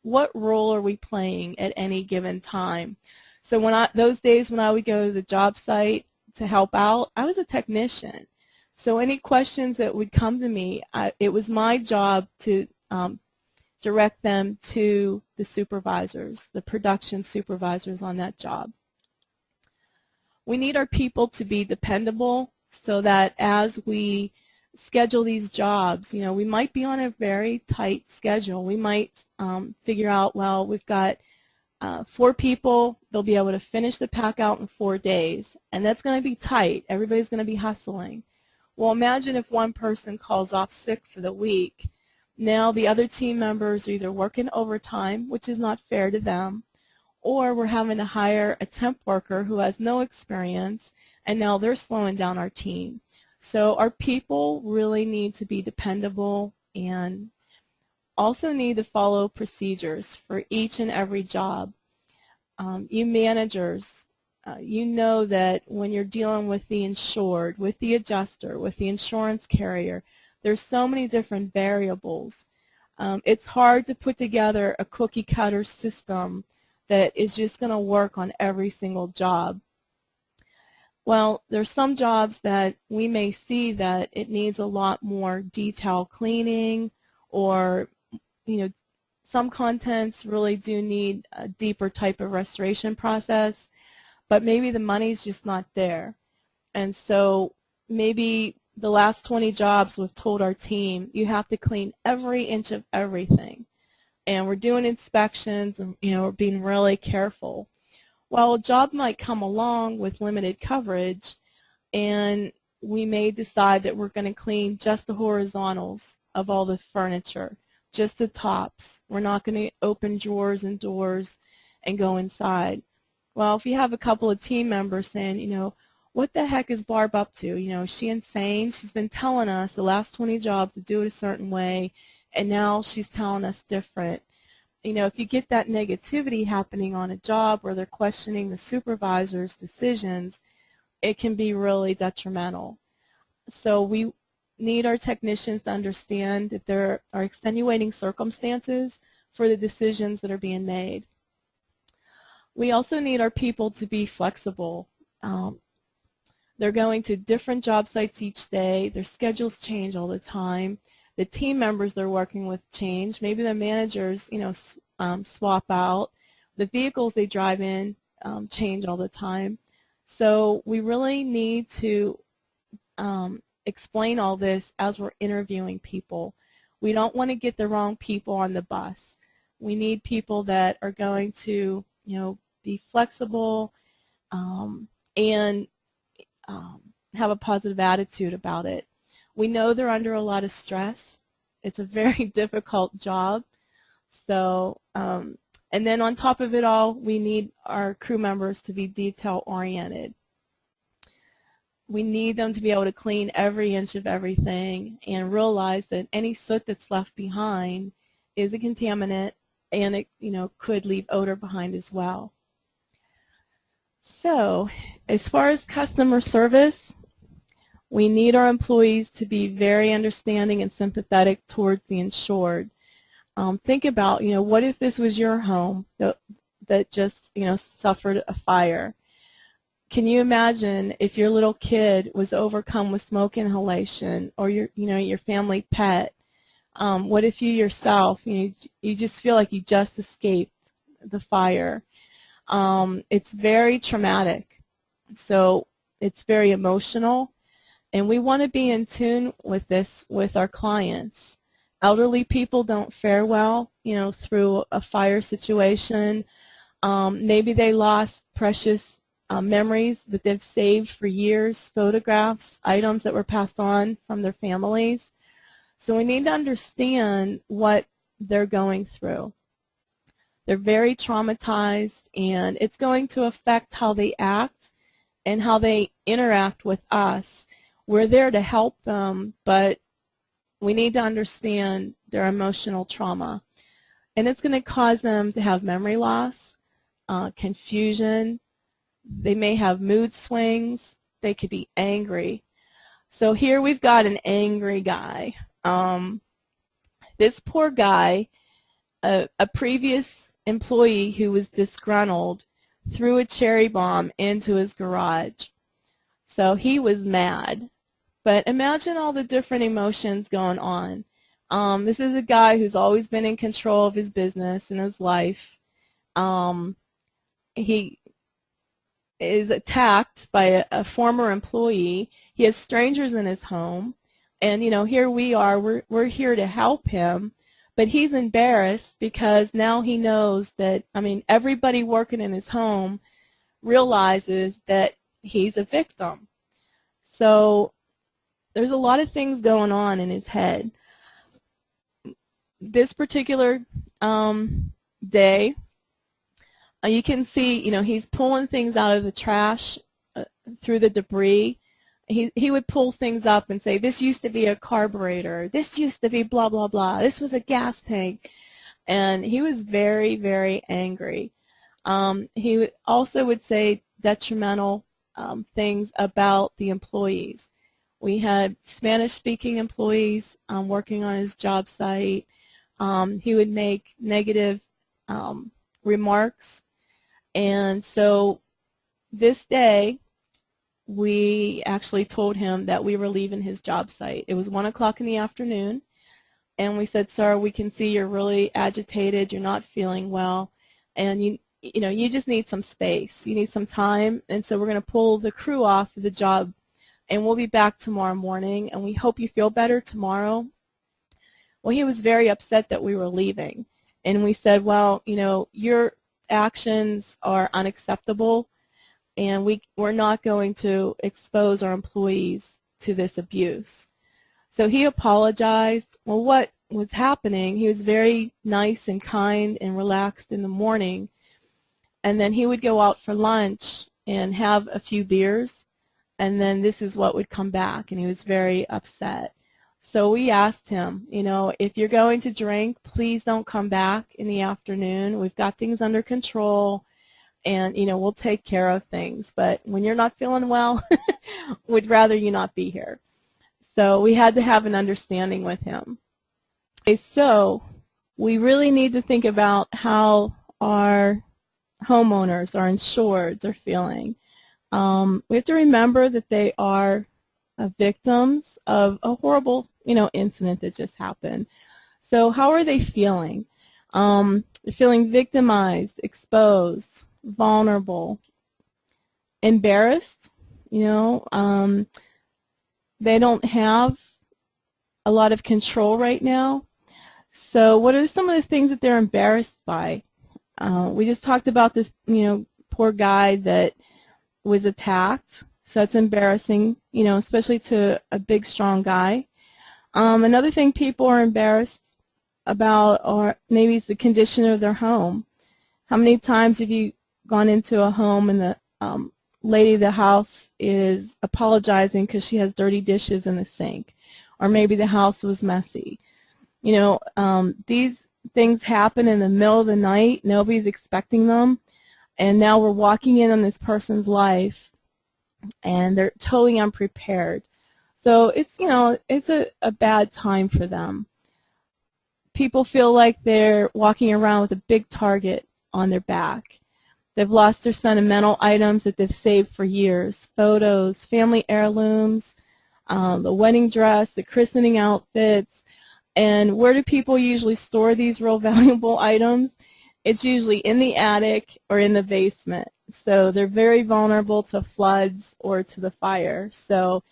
what role are we playing at any given time. So those days when I would go to the job site to help out, I was a technician. So any questions that would come to me, it was my job to direct them to the supervisors, the production supervisors on that job. We need our people to be dependable, so that as we schedule these jobs, we might be on a very tight schedule. We might figure out, well, we've got 4 people, they'll be able to finish the pack out in 4 days, and that's going to be tight. Everybody's going to be hustling. Well, imagine if one person calls off sick for the week. Now the other team members are either working overtime, which is not fair to them, or we're having to hire a temp worker who has no experience, and now they're slowing down our team. So our people really need to be dependable and also need to follow procedures for each and every job. You managers, you know that when you're dealing with the insured, with the adjuster, with the insurance carrier, there's so many different variables. It's hard to put together a cookie cutter system that is just going to work on every single job. Well, there's some jobs that we may see that it needs a lot more detail cleaning, or some contents really do need a deeper type of restoration process, but maybe the money's just not there. And so maybe the last 20 jobs we've told our team, you have to clean every inch of everything. And we're doing inspections, and we're being really careful. Well, a job might come along with limited coverage, and we may decide that we're going to clean just the horizontals of all the furniture, just the tops. We're not going to open drawers and doors and go inside. Well, if you have a couple of team members saying, what the heck is Barb up to? Is she insane? She's been telling us the last 20 jobs to do it a certain way, and now she's telling us different. If you get that negativity happening on a job where they're questioning the supervisor's decisions, it can be really detrimental. So we need our technicians to understand that there are extenuating circumstances for the decisions that are being made. We also need our people to be flexible. They're going to different job sites each day. Their schedules change all the time. The team members they're working with change. Maybe the managers, swap out. The vehicles they drive in change all the time. So we really need to explain all this as we're interviewing people. We don't want to get the wrong people on the bus. We need people that are going to, be flexible and have a positive attitude about it. We know they're under a lot of stress. it's a very difficult job. So, and then on top of it all, we need our crew members to be detail-oriented. We need them to be able to clean every inch of everything and realize that any soot that's left behind is a contaminant, and it, could leave odor behind as well. So, as far as customer service, we need our employees to be very understanding and sympathetic towards the insured. Think about, what if this was your home that just, suffered a fire? Can you imagine if your little kid was overcome with smoke inhalation, or your family pet? What if you yourself, you just feel like you just escaped the fire? It's very traumatic. So it's very emotional, and we want to be in tune with this with our clients. Elderly people don't fare well, through a fire situation. Maybe they lost precious memories that they've saved for years, photographs, items that were passed on from their families. So we need to understand what they're going through. They're very traumatized, and it's going to affect how they act and how they interact with us. We're there to help them, but we need to understand their emotional trauma. And it's going to cause them to have memory loss, confusion. They may have mood swings. They could be angry. So here we've got an angry guy. This poor guy, a previous employee who was disgruntled, threw a cherry bomb into his garage. So he was mad. But imagine all the different emotions going on. This is a guy who's always been in control of his business and his life. He is attacked by a former employee. He has strangers in his home. And, here we are. We're here to help him. But he's embarrassed because now he knows that, everybody working in his home realizes that he's a victim. So there's a lot of things going on in his head. This particular day, you can see, he's pulling things out of the trash through the debris. He would pull things up and say, this used to be a carburetor. This used to be blah, blah, blah. This was a gas tank. And he was very, very angry. He also would say detrimental things about the employees. We had Spanish-speaking employees working on his job site. He would make negative remarks. And so this day, we actually told him that we were leaving his job site. It was 1 o'clock in the afternoon, and we said, sir, we can see you're really agitated, you're not feeling well, and you just need some space. You need some time, and so we're going to pull the crew off of the job, and we'll be back tomorrow morning, and we hope you feel better tomorrow. Well, he was very upset that we were leaving, and we said, well, your actions are unacceptable, and we're not going to expose our employees to this abuse. So he apologized. Well, what was happening, he was very nice and kind and relaxed in the morning, and then he would go out for lunch and have a few beers, and then this is what would come back, and he was very upset. So we asked him, if you're going to drink, please don't come back in the afternoon. We've got things under control, and, we'll take care of things. But when you're not feeling well, we'd rather you not be here. So we had to have an understanding with him. Okay, so we really need to think about how our homeowners, our insureds, are feeling. We have to remember that they are victims of a horrible, incident that just happened. So how are they feeling? They're feeling victimized, exposed, vulnerable, embarrassed. They don't have a lot of control right now. So what are some of the things that they're embarrassed by? We just talked about this, poor guy that was attacked. So it's embarrassing, especially to a big, strong guy. Another thing people are embarrassed about, or maybe it's the condition of their home. How many times have you gone into a home and the lady of the house is apologizing because she has dirty dishes in the sink, or maybe the house was messy? You know, these things happen in the middle of the night. Nobody's expecting them, and now we're walking in on this person's life, and they're totally unprepared. So it's, you know, it's a bad time for them. People feel like they're walking around with a big target on their back. They've lost their sentimental items that they've saved for years: photos, family heirlooms, the wedding dress, the christening outfits. And where do people usually store these real valuable items? It's usually in the attic or in the basement. So they're very vulnerable to floods or to the fire. So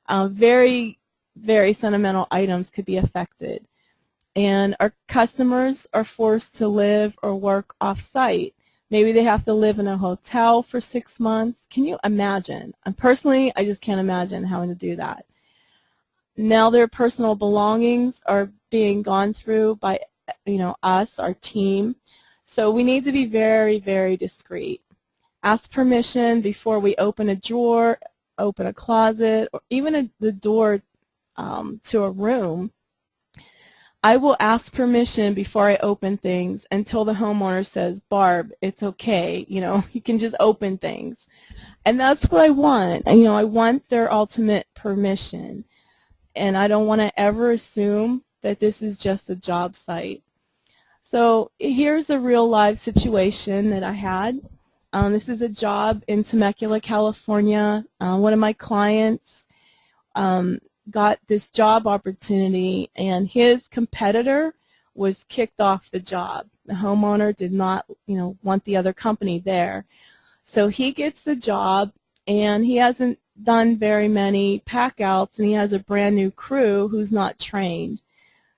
very, very sentimental items could be affected. And our customers are forced to live or work off-site. Maybe they have to live in a hotel for 6 months. Can you imagine? And personally, I just can't imagine having to do that. Now their personal belongings are being gone through by, you know, us, our team. So we need to be very, very discreet. Ask permission before we open a drawer, open a closet, or even the door to a room. I will ask permission before I open things until the homeowner says, "Barb, it's okay, you know, you can just open things." And that's what I want. You know, I want their ultimate permission. And I don't want to ever assume that this is just a job site. So here's a real live situation that I had. This is a job in Temecula, California. One of my clients got this job opportunity, and his competitor was kicked off the job. The homeowner did not, you know, want the other company there. So he gets the job, and he hasn't done very many pack outs, and he has a brand new crew who's not trained.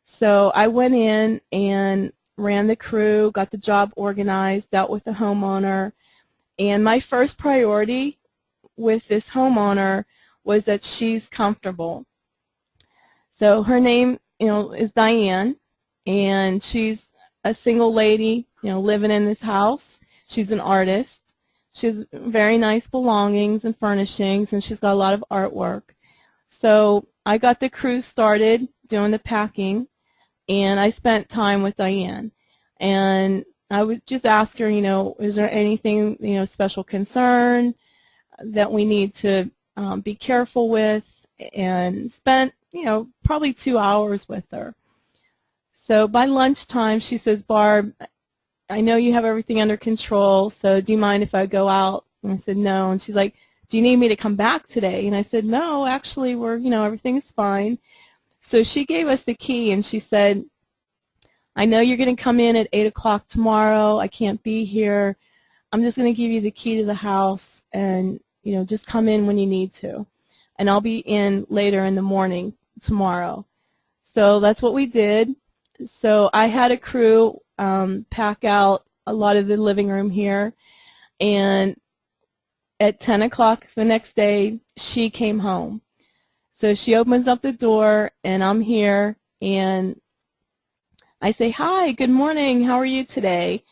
So I went in and ran the crew, got the job organized, dealt with the homeowner, and my first priority with this homeowner was that she's comfortable. So her name, you know, is Diane, and she's a single lady, you know, living in this house. She's an artist. She has very nice belongings and furnishings, and she's got a lot of artwork. So I got the crew started doing the packing, and I spent time with Diane. And I would just ask her, you know, is there anything, you know, special concern that we need to be careful with, and spent, you know, probably 2 hours with her. So by lunchtime, she says, "Barb, I know you have everything under control, so do you mind if I go out?" And I said, "No." And she's like, "Do you need me to come back today?" And I said, "No, actually, we're, you know, everything is fine." So she gave us the key, and she said, "I know you're going to come in at 8 o'clock tomorrow. I can't be here. I'm just going to give you the key to the house, and, you know, just come in when you need to. And I'll be in later in the morning tomorrow." So that's what we did. So I had a crew pack out a lot of the living room here, and at 10 o'clock the next day, she came home. So she opens up the door, and I'm here, and I say, "Hi, good morning, how are you today?"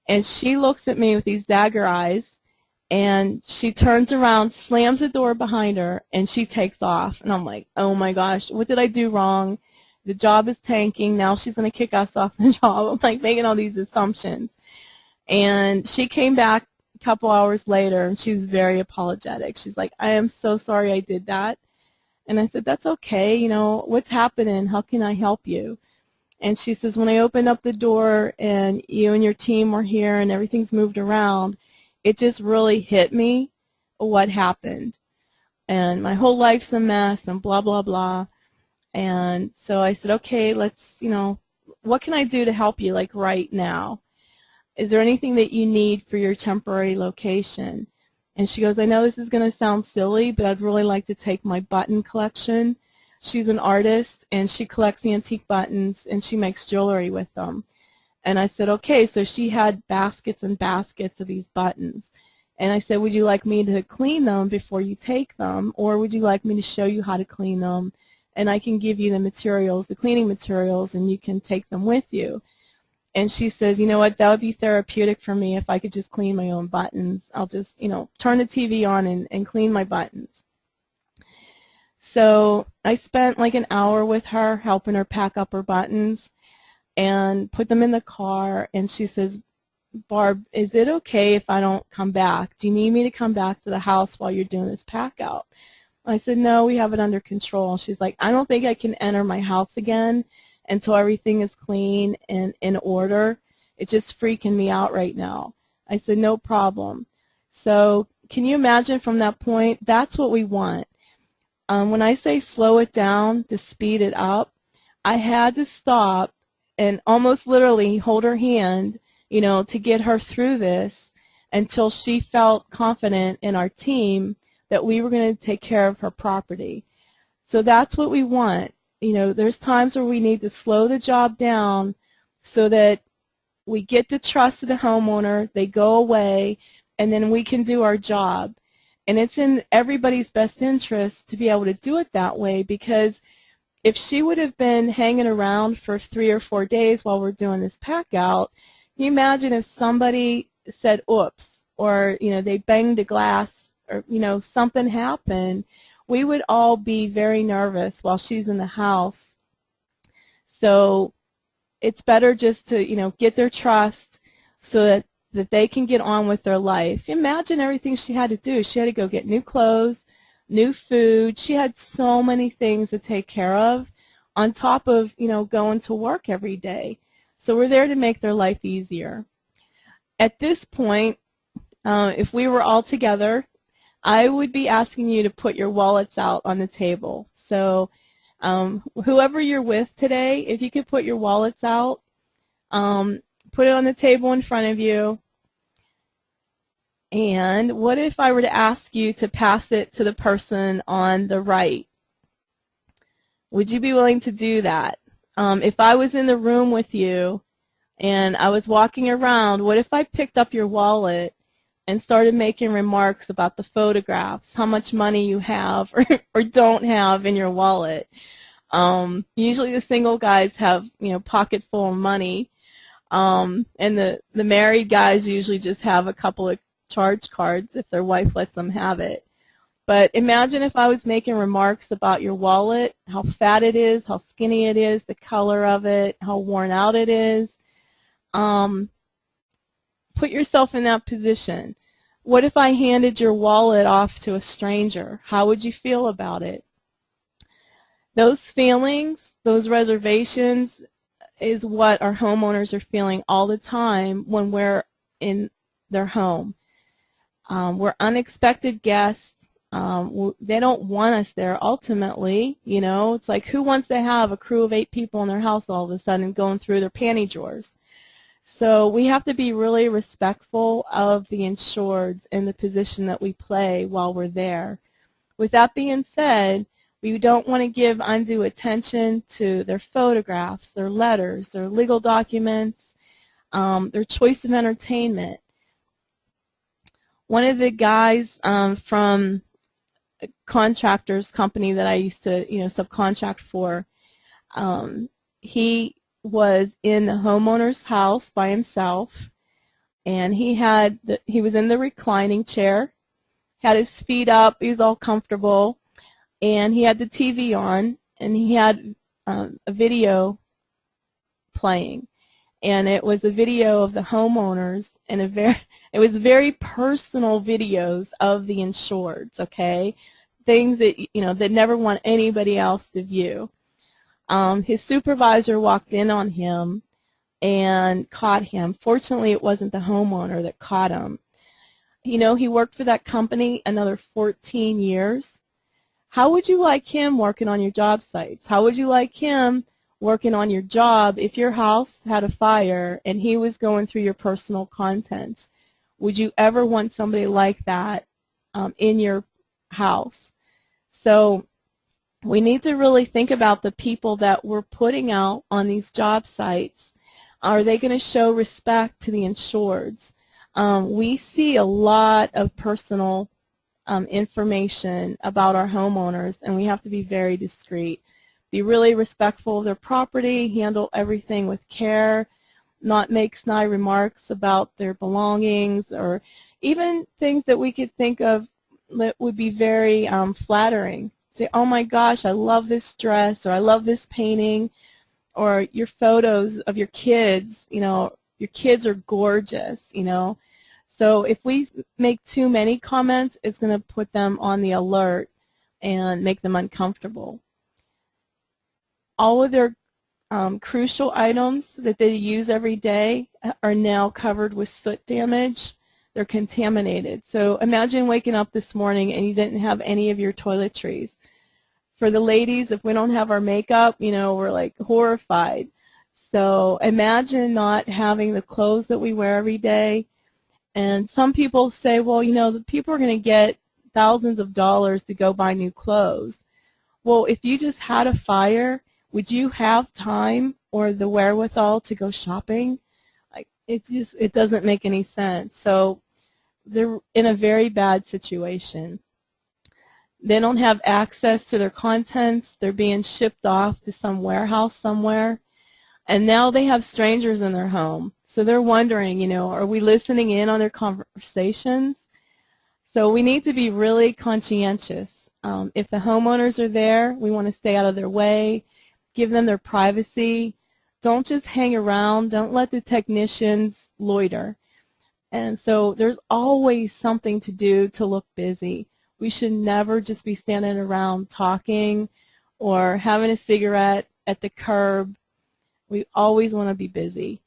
And she looks at me with these dagger eyes, and she turns around, slams the door behind her, and she takes off. And I'm like, oh my gosh, what did I do wrong? The job is tanking. Now she's going to kick us off the job. I'm like making all these assumptions. And she came back a couple hours later, and she was very apologetic. She's like, "I am so sorry I did that." And I said, "That's okay. You know, what's happening? How can I help you?" And she says, "When I opened up the door and you and your team were here and everything's moved around, it just really hit me what happened. And my whole life's a mess and blah, blah, blah." And so I said, "Okay, let's, you know, what can I do to help you, like, right now? Is there anything that you need for your temporary location?" And she goes, "I know this is going to sound silly, but I'd really like to take my button collection." She's an artist, and she collects antique buttons, and she makes jewelry with them. And I said, okay. So she had baskets and baskets of these buttons. And I said, "Would you like me to clean them before you take them, or would you like me to show you how to clean them and I can give you the materials, the cleaning materials, and you can take them with you. And she says, you know what, that would be therapeutic for me if I could just clean my own buttons. I'll just, turn the TV on and clean my buttons. So I spent like an hour with her, helping her pack up her buttons and put them in the car. And she says, Barb, is it okay if I don't come back? Do you need me to come back to the house while you're doing this pack out? I said, no, we have it under control. She's like, I don't think I can enter my house again until everything is clean and in order. It's just freaking me out right now. I said, no problem. So can you imagine from that point, that's what we want. When I say slow it down to speed it up, I had to stop and almost literally hold her hand, to get her through this until she felt confident in our team that we were going to take care of her property. So that's what we want. There's times where we need to slow the job down so that we get the trust of the homeowner, they go away, and then we can do our job. And it's in everybody's best interest to be able to do it that way, because if she would have been hanging around for 3 or 4 days while we're doing this pack out, can you imagine if somebody said oops, or they banged a glass, or something happened? We would all be very nervous while she's in the house. So it's better just to get their trust so that they can get on with their life. Imagine everything she had to do. She had to go get new clothes, new food. She had so many things to take care of on top of going to work every day. So we're there to make their life easier. At this point, if we were all together, I would be asking you to put your wallets out on the table. So whoever you're with today, if you could put your wallets out, put it on the table in front of you. And what if I were to ask you to pass it to the person on the right? Would you be willing to do that? If I was in the room with you and I was walking around, what if I picked up your wallet and started making remarks about the photographs, how much money you have or don't have in your wallet? Usually the single guys have, pocket full of money, and the married guys usually just have a couple of charge cards if their wife lets them have it. But imagine if I was making remarks about your wallet, how fat it is, how skinny it is, the color of it, how worn out it is. Put yourself in that position. What if I handed your wallet off to a stranger? How would you feel about it? Those feelings, those reservations is what our homeowners are feeling all the time when we're in their home. We're unexpected guests. They don't want us there ultimately. It's like, who wants to have a crew of 8 people in their house all of a sudden going through their panty drawers? So we have to be really respectful of the insureds and the position that we play while we're there. With that being said, we don't want to give undue attention to their photographs, their letters, their legal documents, their choice of entertainment. One of the guys from a contractor's company that I used to subcontract for, he was in the homeowner's house by himself, and he was in the reclining chair, had his feet up, he was all comfortable, and he had the TV on, and he had a video playing, and it was a video of the homeowners, and it was very personal videos of the insureds, okay, things that that never want anybody else to view. His supervisor walked in on him and caught him. Fortunately, it wasn't the homeowner that caught him. He worked for that company another 14 years. How would you like him working on your job sites? How would you like him working on your job if your house had a fire and he was going through your personal contents? Would you ever want somebody like that in your house? So we need to really think about the people that we're putting out on these job sites. Are they going to show respect to the insureds? We see a lot of personal information about our homeowners, and we have to be very discreet. be really respectful of their property, handle everything with care, not make snide remarks about their belongings, or even things that we could think of that would be very flattering. Say, oh my gosh, I love this dress, or I love this painting, or your photos of your kids, your kids are gorgeous, So if we make too many comments, it's going to put them on the alert and make them uncomfortable. All of their crucial items that they use every day are now covered with soot damage. They're contaminated. So imagine waking up this morning and you didn't have any of your toiletries. For the ladies, if we don't have our makeup, we're like horrified. So imagine not having the clothes that we wear every day. And some people say, well, the people are going to get thousands of dollars to go buy new clothes. Well, if you just had a fire, would you have time or the wherewithal to go shopping? It doesn't make any sense. So they're in a very bad situation. They don't have access to their contents. They're being shipped off to some warehouse somewhere. And now they have strangers in their home. So they're wondering, are we listening in on their conversations? So we need to be really conscientious. If the homeowners are there, we want to stay out of their way, give them their privacy. Don't just hang around. Don't let the technicians loiter. And so there's always something to do to look busy. We should never just be standing around talking or having a cigarette at the curb. We always want to be busy.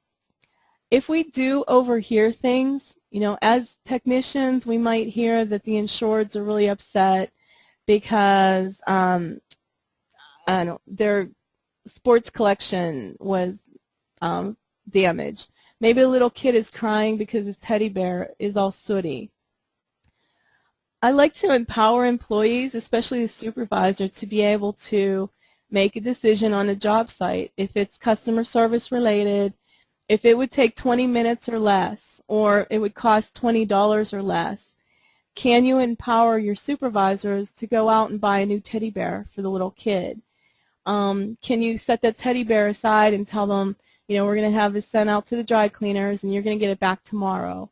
If we do overhear things, as technicians, we might hear that the insureds are really upset because their sports collection was damaged. Maybe a little kid is crying because his teddy bear is all sooty. I like to empower employees, especially the supervisor, to be able to make a decision on a job site. If it's customer service related, if it would take 20 minutes or less, or it would cost $20 or less, can you empower your supervisors to go out and buy a new teddy bear for the little kid? Can you set that teddy bear aside and tell them, we're going to have this sent out to the dry cleaners and you're going to get it back tomorrow?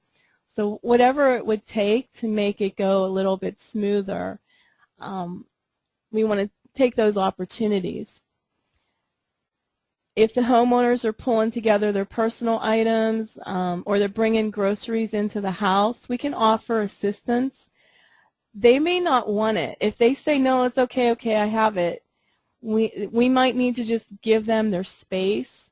So whatever it would take to make it go a little bit smoother, we want to take those opportunities. If the homeowners are pulling together their personal items or they're bringing groceries into the house, we can offer assistance. They may not want it. If they say, no, it's okay, I have it, we might need to just give them their space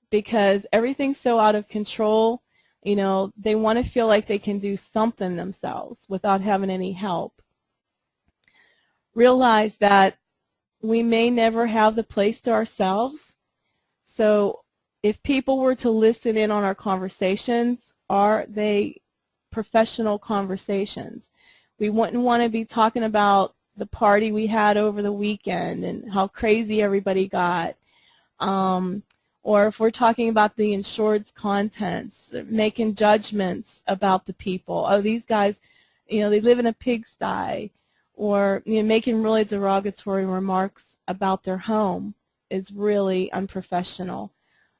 because everything's so out of control. They want to feel like they can do something themselves without having any help. Realize that we may never have the place to ourselves. So if people were to listen in on our conversations, are they professional conversations? We wouldn't want to be talking about the party we had over the weekend and how crazy everybody got. Or if we're talking about the insured's contents, making judgments about the people. Oh, these guys, they live in a pigsty. Or making really derogatory remarks about their home is really unprofessional.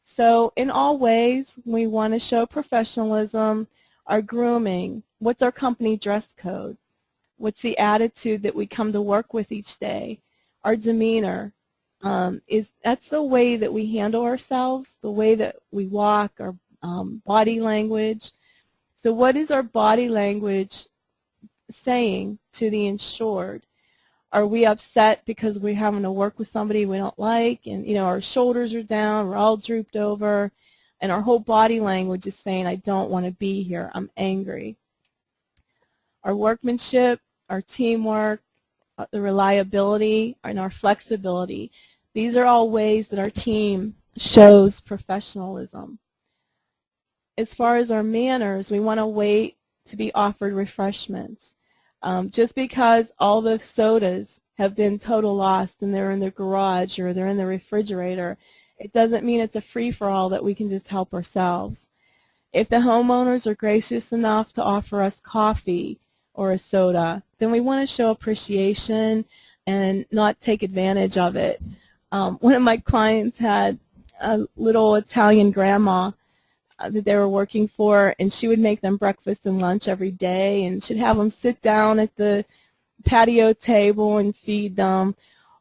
So in all ways, we want to show professionalism, our grooming. What's our company dress code? What's the attitude that we come to work with each day? Our demeanor. That's the way that we handle ourselves, the way that we walk, our body language. So what is our body language saying to the insured? Are we upset because we're having to work with somebody we don't like and our shoulders are down, we're all drooped over, and our whole body language is saying, I don't want to be here, I'm angry. Our workmanship, our teamwork, the reliability, and our flexibility. These are all ways that our team shows professionalism. As far as our manners, we want to wait to be offered refreshments. Just because all the sodas have been total lost and they're in the garage or they're in the refrigerator, it doesn't mean it's a free-for-all that we can just help ourselves. If the homeowners are gracious enough to offer us coffee or a soda, then we want to show appreciation and not take advantage of it. One of my clients had a little Italian grandma that they were working for, and she would make them breakfast and lunch every day, and she'd have them sit down at the patio table and feed them.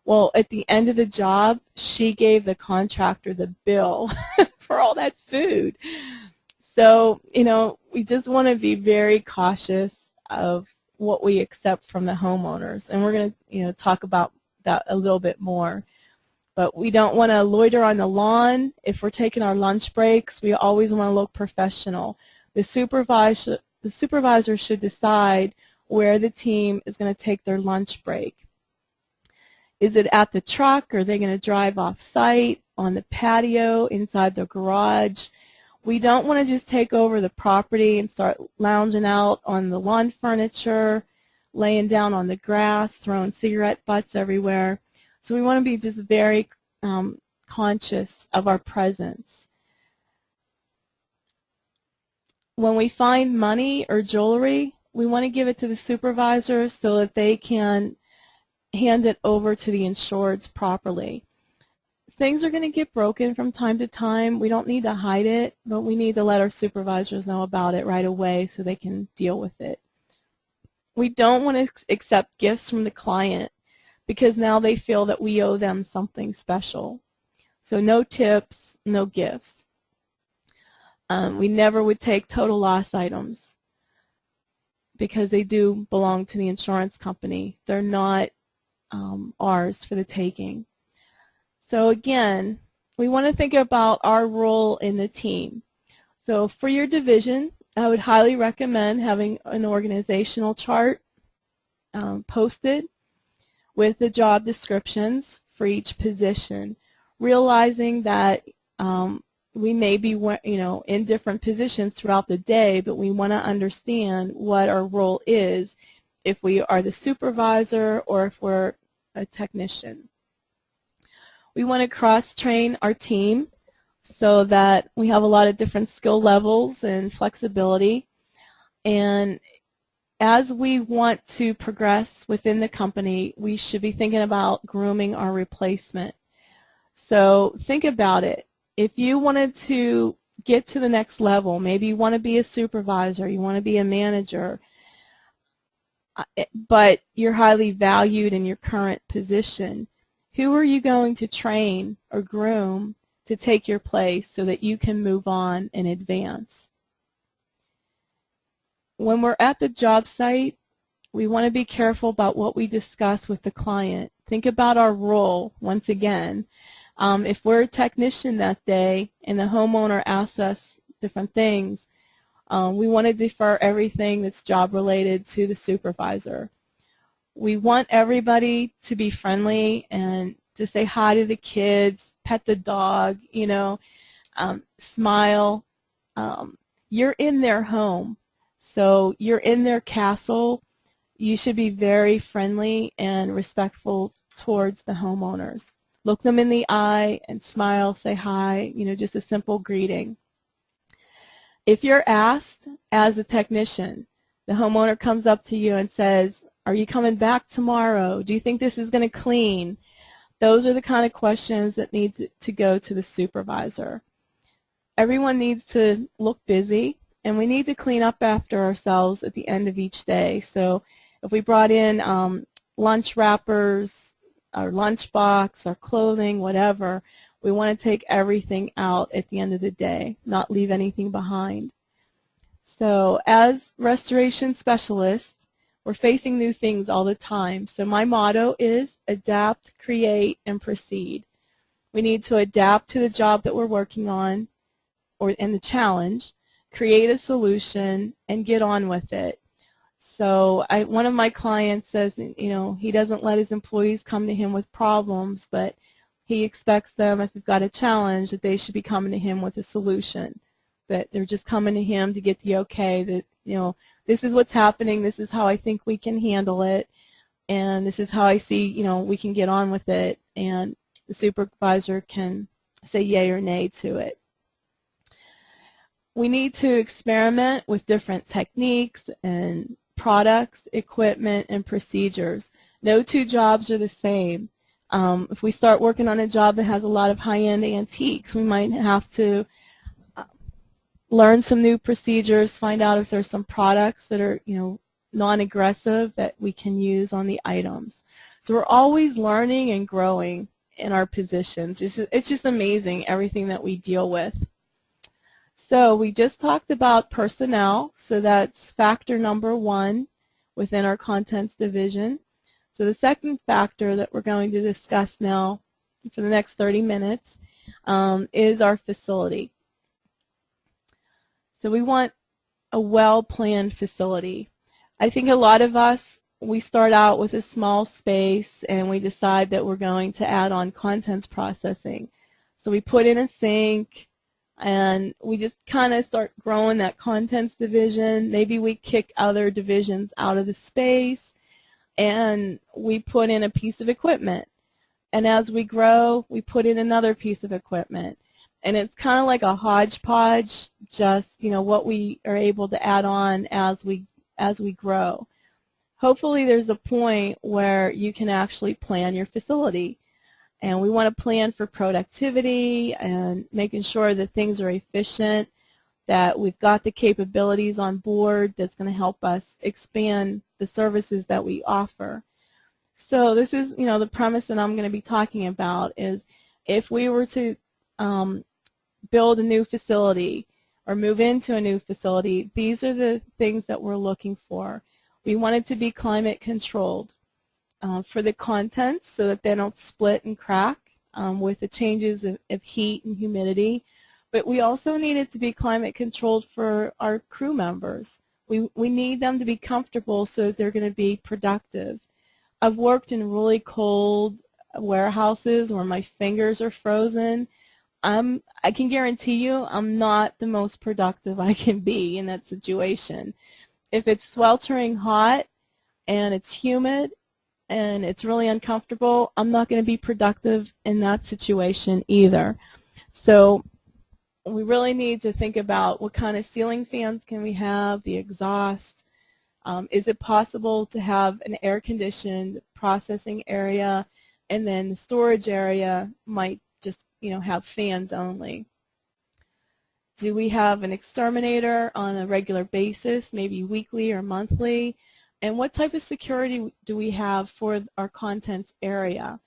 Well, at the end of the job, she gave the contractor the bill for all that food. So, we just want to be very cautious of what we accept from the homeowners, and we're going to, talk about that a little bit more. But we don't want to loiter on the lawn. If we're taking our lunch breaks, we always want to look professional. The supervisor should decide where the team is going to take their lunch break. Is it at the truck? Are they going to drive off-site, on the patio, inside the garage? We don't want to just take over the property and start lounging out on the lawn furniture, laying down on the grass, throwing cigarette butts everywhere. So we want to be just very conscious of our presence. When we find money or jewelry, we want to give it to the supervisor so that they can hand it over to the insureds properly. Things are going to get broken from time to time. We don't need to hide it, but we need to let our supervisors know about it right away so they can deal with it. We don't want to accept gifts from the client because now they feel that we owe them something special. So no tips, no gifts. We never would take total loss items because they do belong to the insurance company. They're not ours for the taking. So again, we want to think about our role in the team. So for your division, I would highly recommend having an organizational chart posted with the job descriptions for each position, realizing that we may be in different positions throughout the day, but we want to understand what our role is if we are the supervisor or if we're a technician. We want to cross-train our team so that we have a lot of different skill levels and flexibility. And as we want to progress within the company, we should be thinking about grooming our replacement. So think about it. If you wanted to get to the next level, maybe you want to be a supervisor, you want to be a manager, but you're highly valued in your current position, who are you going to train or groom to take your place so that you can move on and advance? When we're at the job site, we want to be careful about what we discuss with the client. Think about our role once again. If we're a technician that day and the homeowner asks us different things, we want to defer everything that's job related to the supervisor. We want everybody to be friendly and to say hi to the kids, pet the dog, smile. You're in their home, so you're in their castle. You should be very friendly and respectful towards the homeowners. Look them in the eye and smile, say hi, just a simple greeting. If you're asked as a technician, the homeowner comes up to you and says, are you coming back tomorrow? Do you think this is going to clean? Those are the kind of questions that need to go to the supervisor. Everyone needs to look busy, and we need to clean up after ourselves at the end of each day. So if we brought in lunch wrappers, our lunchbox, our clothing, whatever, we want to take everything out at the end of the day, not leave anything behind. So as restoration specialists, we're facing new things all the time. So my motto is adapt, create, and proceed. We need to adapt to the job that we're working on and the challenge, create a solution, and get on with it. So one of my clients says, he doesn't let his employees come to him with problems, but he expects them, if they've got a challenge, that they should be coming to him with a solution, that they're just coming to him to get the okay, that, this is what's happening, this is how I think we can handle it, and this is how I see, we can get on with it, and the supervisor can say yay or nay to it. We need to experiment with different techniques and products, equipment, and procedures. No two jobs are the same. If we start working on a job that has a lot of high-end antiques, we might have to learn some new procedures, find out if there's some products that are, non-aggressive that we can use on the items. So we're always learning and growing in our positions. It's just amazing everything that we deal with. So we just talked about personnel, so that's factor number 1 within our contents division. So the second factor that we're going to discuss now for the next 30 minutes is our facility. So we want a well-planned facility. I think a lot of us, we start out with a small space and we decide that we're going to add on contents processing. So we put in a sink and we just kind of start growing that contents division. Maybe we kick other divisions out of the space and we put in a piece of equipment. And as we grow, we put in another piece of equipment. And it's kind of like a hodgepodge, just what we are able to add on as we grow. Hopefully there's a point where you can actually plan your facility. And we want to plan for productivity and making sure that things are efficient, that we've got the capabilities on board that's going to help us expand the services that we offer. So this is, the premise that I'm going to be talking about is if we were to build a new facility or move into a new facility, these are the things that we're looking for. We want it to be climate controlled for the contents so that they don't split and crack with the changes of heat and humidity. But we also need it to be climate controlled for our crew members. We need them to be comfortable so that they're going to be productive. I've worked in really cold warehouses where my fingers are frozen. I can guarantee you I'm not the most productive I can be in that situation. If it's sweltering hot and it's humid and it's really uncomfortable, I'm not going to be productive in that situation either. So we really need to think about what kind of ceiling fans can we have, the exhaust. Is it possible to have an air-conditioned processing area, and then the storage area might just have fans only? Do we have an exterminator on a regular basis, maybe weekly or monthly? And what type of security do we have for our contents area?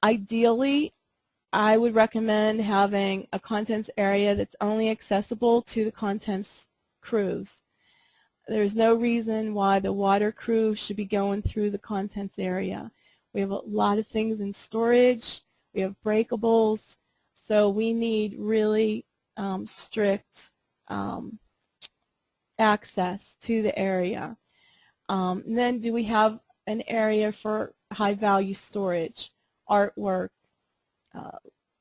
Ideally, I would recommend having a contents area that's only accessible to the contents crews. There's no reason why the water crew should be going through the contents area. We have a lot of things in storage. We have breakables. So we need really strict access to the area. And then do we have an area for high-value storage, artwork,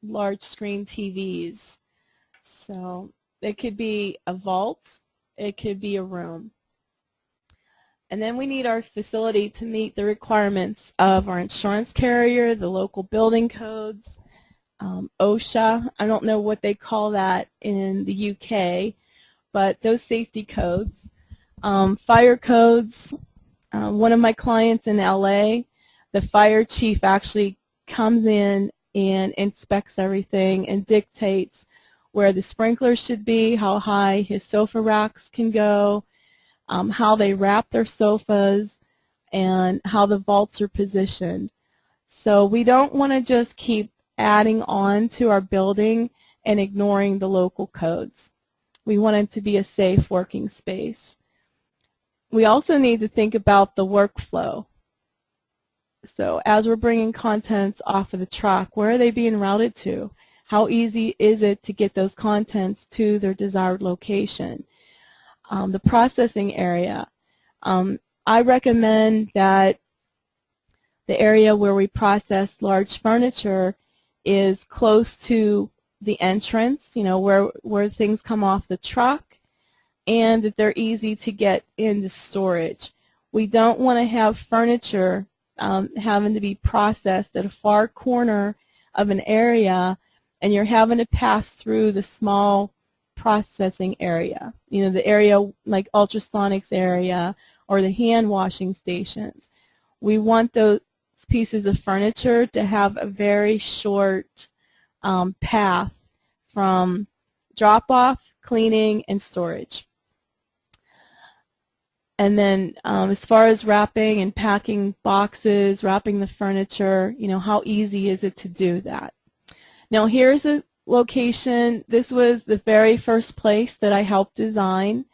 large screen TVs? So it could be a vault, it could be a room. And then we need our facility to meet the requirements of our insurance carrier, the local building codes, OSHA. I don't know what they call that in the UK, but those safety codes. Fire codes. One of my clients in LA, the fire chief actually comes in and inspects everything and dictates where the sprinklers should be, how high his sofa racks can go, how they wrap their sofas, and how the vaults are positioned. So we don't want to just keep adding on to our building and ignoring the local codes. We want it to be a safe working space. We also need to think about the workflow. So as we're bringing contents off of the truck, where are they being routed to? How easy is it to get those contents to their desired location? The processing area. I recommend that the area where we process large furniture is close to the entrance, where things come off the truck, and that they're easy to get into storage. We don't want to have furniture having to be processed at a far corner of an area, and you're having to pass through the small processing area, the area like ultrasonics area or the hand washing stations. We want those pieces of furniture to have a very short path from drop-off, cleaning, and storage. And then as far as wrapping and packing boxes, wrapping the furniture, how easy is it to do that? Now here's a location. This was the very first place that I helped design.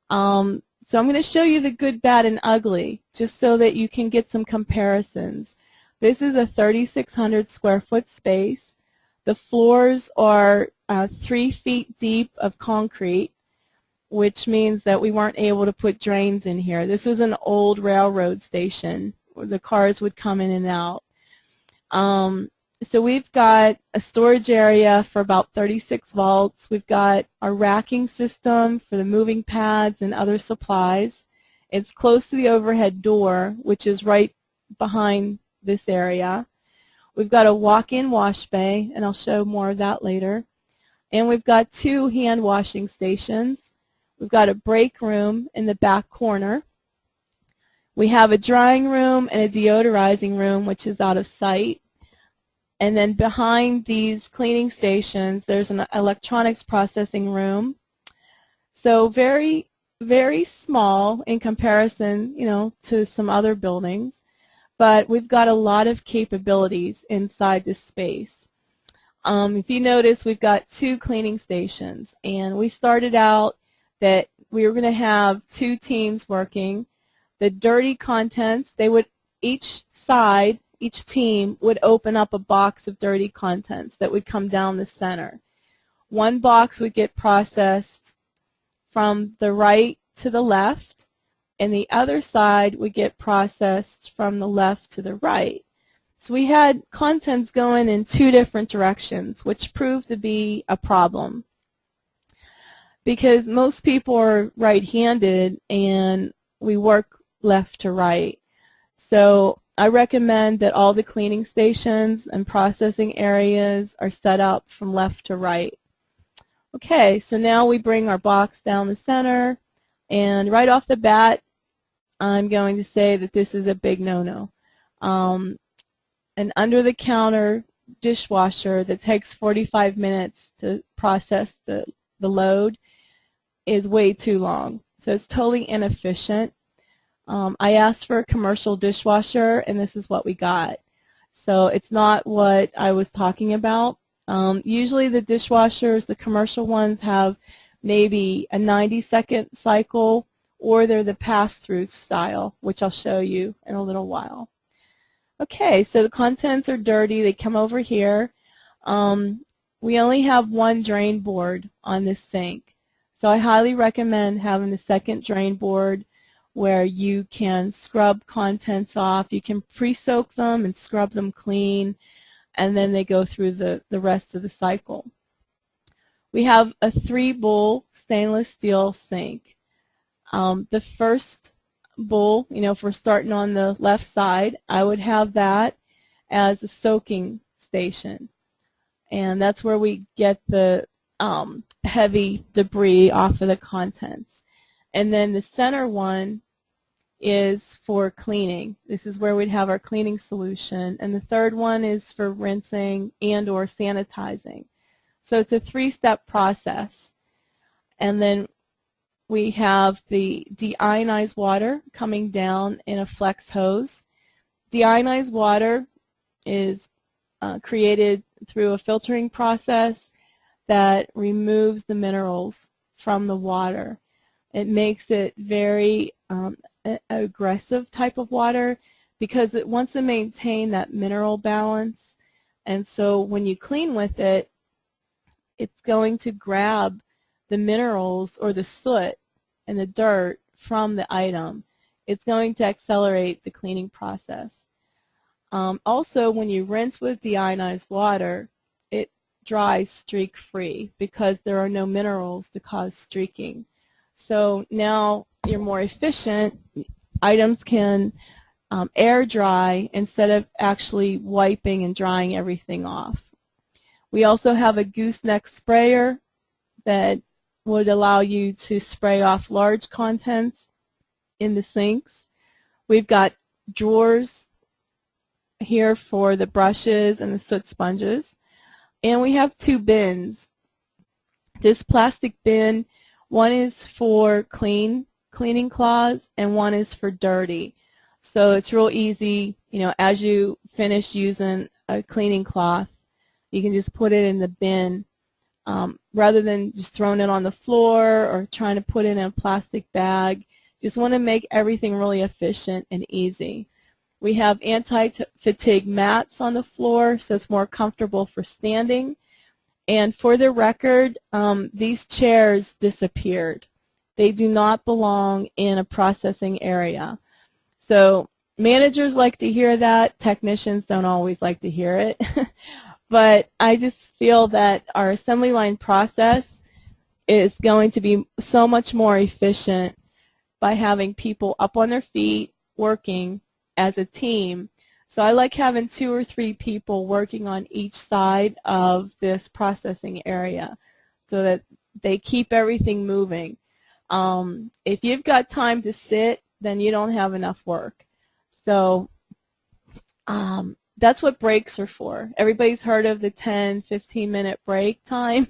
So I'm going to show you the good, bad, and ugly just so that you can get some comparisons. This is a 3,600 square foot space. The floors are 3 feet deep of concrete, which means that we weren't able to put drains in here. This was an old railroad station where the cars would come in and out. So we've got a storage area for about 36 vaults. We've got our racking system for the moving pads and other supplies. It's close to the overhead door, which is right behind this area. We've got a walk-in wash bay, and I'll show more of that later. And we've got 2 hand washing stations. We've got a break room in the back corner. We have a drying room and a deodorizing room, which is out of sight. And then behind these cleaning stations, there's an electronics processing room. So very, very small in comparison, to some other buildings. But we've got a lot of capabilities inside this space. If you notice, we've got 2 cleaning stations. And we started out that we were going to have 2 teams working. The dirty contents, they would each team would open up a box of dirty contents that would come down the center. One box would get processed from the right to the left, and the other side would get processed from the left to the right. So we had contents going in 2 different directions, which proved to be a problem because most people are right-handed and we work left to right. So I recommend that all the cleaning stations and processing areas are set up from left to right. Okay, so now we bring our box down the center, and right off the bat, I'm going to say that this is a big no-no. An under-the-counter dishwasher that takes 45 minutes to process the load is way too long. So it's totally inefficient. I asked for a commercial dishwasher, and this is what we got. So it's not what I was talking about. Usually the dishwashers, the commercial ones, have maybe a 90-second cycle, or they're the pass-through style, which I'll show you in a little while. Okay, so the contents are dirty. They come over here. We only have 1 drain board on this sink. So I highly recommend having the second drain board where you can scrub contents off. You can pre-soak them and scrub them clean, and then they go through the rest of the cycle. We have a 3-bowl stainless steel sink. The first bowl, if we're starting on the left side, I would have that as a soaking station. And that's where we get the heavy debris off of the contents. And then the center one is for cleaning. This is where we'd have our cleaning solution. And the third one is for rinsing and or sanitizing. So it's a 3-step process. And then we have the deionized water coming down in a flex hose. Deionized water is created through a filtering process that removes the minerals from the water. It makes it very aggressive type of water because it wants to maintain that mineral balance. And so when you clean with it, it's going to grab the minerals or the soot and the dirt from the item. It's going to accelerate the cleaning process. Also, when you rinse with deionized water, it dries streak-free because there are no minerals to cause streaking. So now you're more efficient. Items can air dry instead of actually wiping and drying everything off. We also have a gooseneck sprayer that would allow you to spray off large contents in the sinks. We've got drawers here for the brushes and the soot sponges. And we have 2 bins. This plastic bin, one is for cleaning cloths and one is for dirty. So it's real easy, as you finish using a cleaning cloth, you can just put it in the bin rather than just throwing it on the floor or trying to put it in a plastic bag. Just want to make everything really efficient and easy. We have anti-fatigue mats on the floor, so it's more comfortable for standing. And for the record, these chairs disappeared. They do not belong in a processing area. So managers like to hear that. Technicians don't always like to hear it. But I just feel that our assembly line process is going to be so much more efficient by having people up on their feet working as a team. So I like having 2 or 3 people working on each side of this processing area so that they keep everything moving. If you've got time to sit, then you don't have enough work. So that's what breaks are for. Everybody's heard of the 10, 15-minute break time.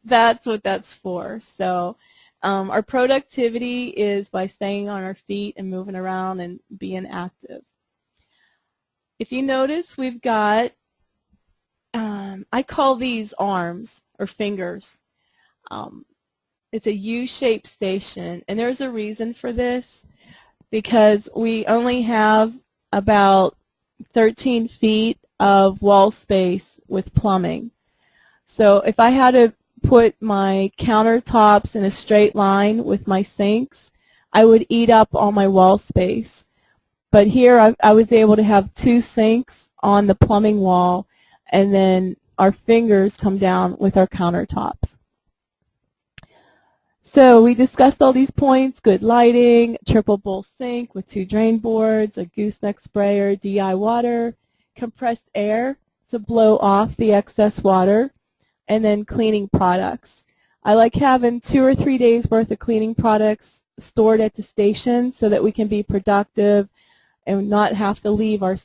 That's what that's for. So our productivity is by staying on our feet and moving around and being active. If you notice, we've got, I call these arms or fingers. It's a U-shaped station, and there's a reason for this because we only have about 13 feet of wall space with plumbing. So if I had to put my countertops in a straight line with my sinks, I would eat up all my wall space. But here I was able to have 2 sinks on the plumbing wall, and then our fingers come down with our countertops. So we discussed all these points: good lighting, triple bowl sink with 2 drain boards, a gooseneck sprayer, DI water, compressed air to blow off the excess water, and then cleaning products. I like having 2 or 3 days worth of cleaning products stored at the station so that we can be productive and not have to leave our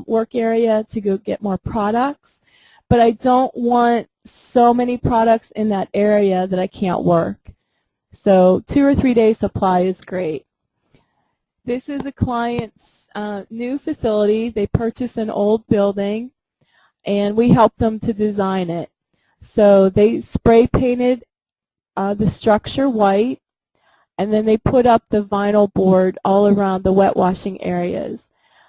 work area to go get more products. But I don't want so many products in that area that I can't work. So 2 or 3 days supply is great. This is a client's new facility. They purchased an old building, and we helped them to design it. So they spray painted the structure white, and then they put up the vinyl board all around the wet washing areas.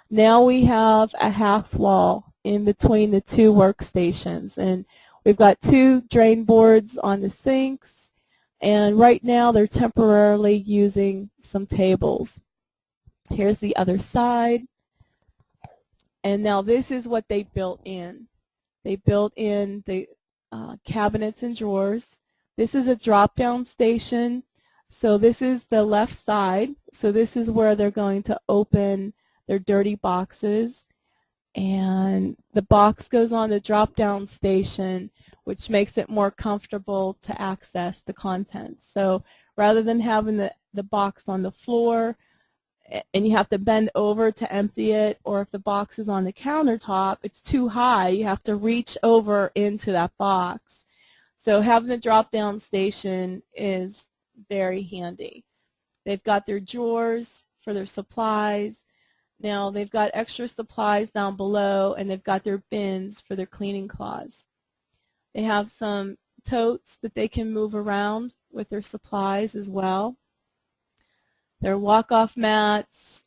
Now we have a half wall in between the 2 workstations, and we've got 2 drain boards on the sinks, and right now they're temporarily using some tables. Here's the other side, and now this is what they built in. They built in the cabinets and drawers. This is a drop-down station. So this is the left side. So this is where they're going to open their dirty boxes. And the box goes on the drop-down station, which makes it more comfortable to access the contents. So rather than having the box on the floor and you have to bend over to empty it, or if the box is on the countertop, it's too high, you have to reach over into that box. So having the drop-down station is very handy. They've got their drawers for their supplies. Now they've got extra supplies down below, and they've got their bins for their cleaning cloths. They have some totes that they can move around with their supplies as well. Their walk-off mats.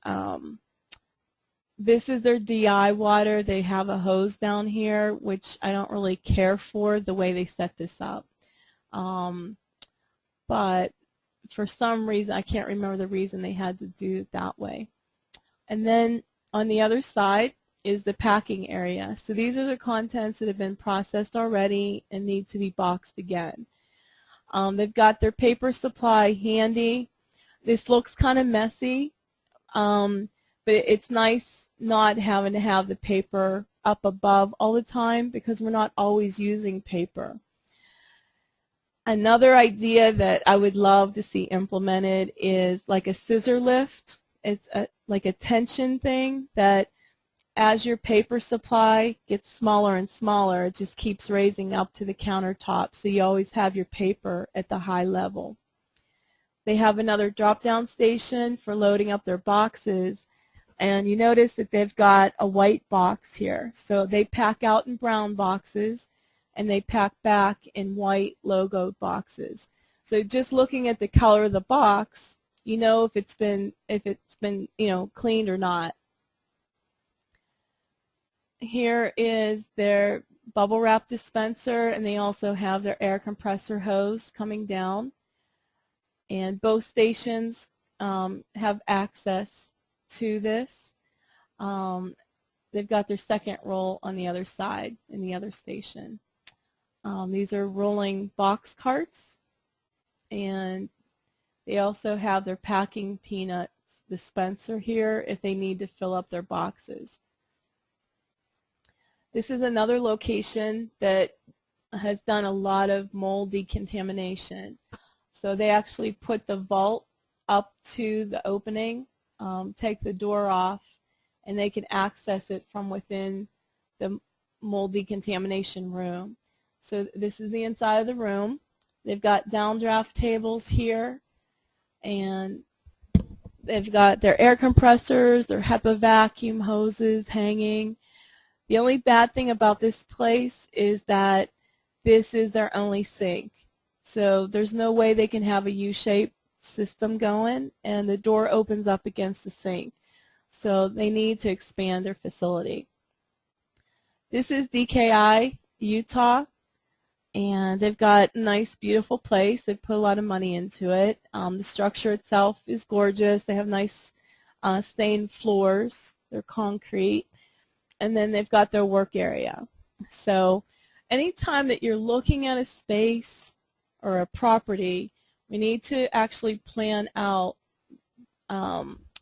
This is their DI water. They have a hose down here, which I don't really care for the way they set this up. But for some reason, I can't remember the reason they had to do it that way. And then on the other side is the packing area. So these are the contents that have been processed already and need to be boxed again. They've got their paper supply handy. This looks kind of messy, but it's nice not having to have the paper up above all the time because we're not always using paper. Another idea that I would love to see implemented is like a scissor lift. It's like a tension thing that as your paper supply gets smaller and smaller, it just keeps raising up to the countertop, so you always have your paper at the high level. They have another drop-down station for loading up their boxes, and you notice that they've got a white box here. So they pack out in brown boxes, and they pack back in white logoed boxes. So just looking at the color of the box, you know if it's been cleaned or not. Here is their bubble wrap dispenser, and they also have their air compressor hose coming down. And both stations have access to this. They've got their second roll on the other side in the other station. These are rolling box carts, and they also have their packing peanuts dispenser here if they need to fill up their boxes. This is another location that has done a lot of mold decontamination. So they actually put the vault up to the opening, take the door off, and they can access it from within the mold decontamination room. So this is the inside of the room. They've got downdraft tables here, and they've got their air compressors, their HEPA vacuum hoses hanging. The only bad thing about this place is that this is their only sink. So there's no way they can have a U-shaped system going, and the door opens up against the sink. So they need to expand their facility. This is DKI, Utah, and they've got a nice, beautiful place. They've put a lot of money into it. The structure itself is gorgeous. They have nice stained floors. They're concrete. And then they've got their work area. So anytime that you're looking at a space or a property, we need to actually plan out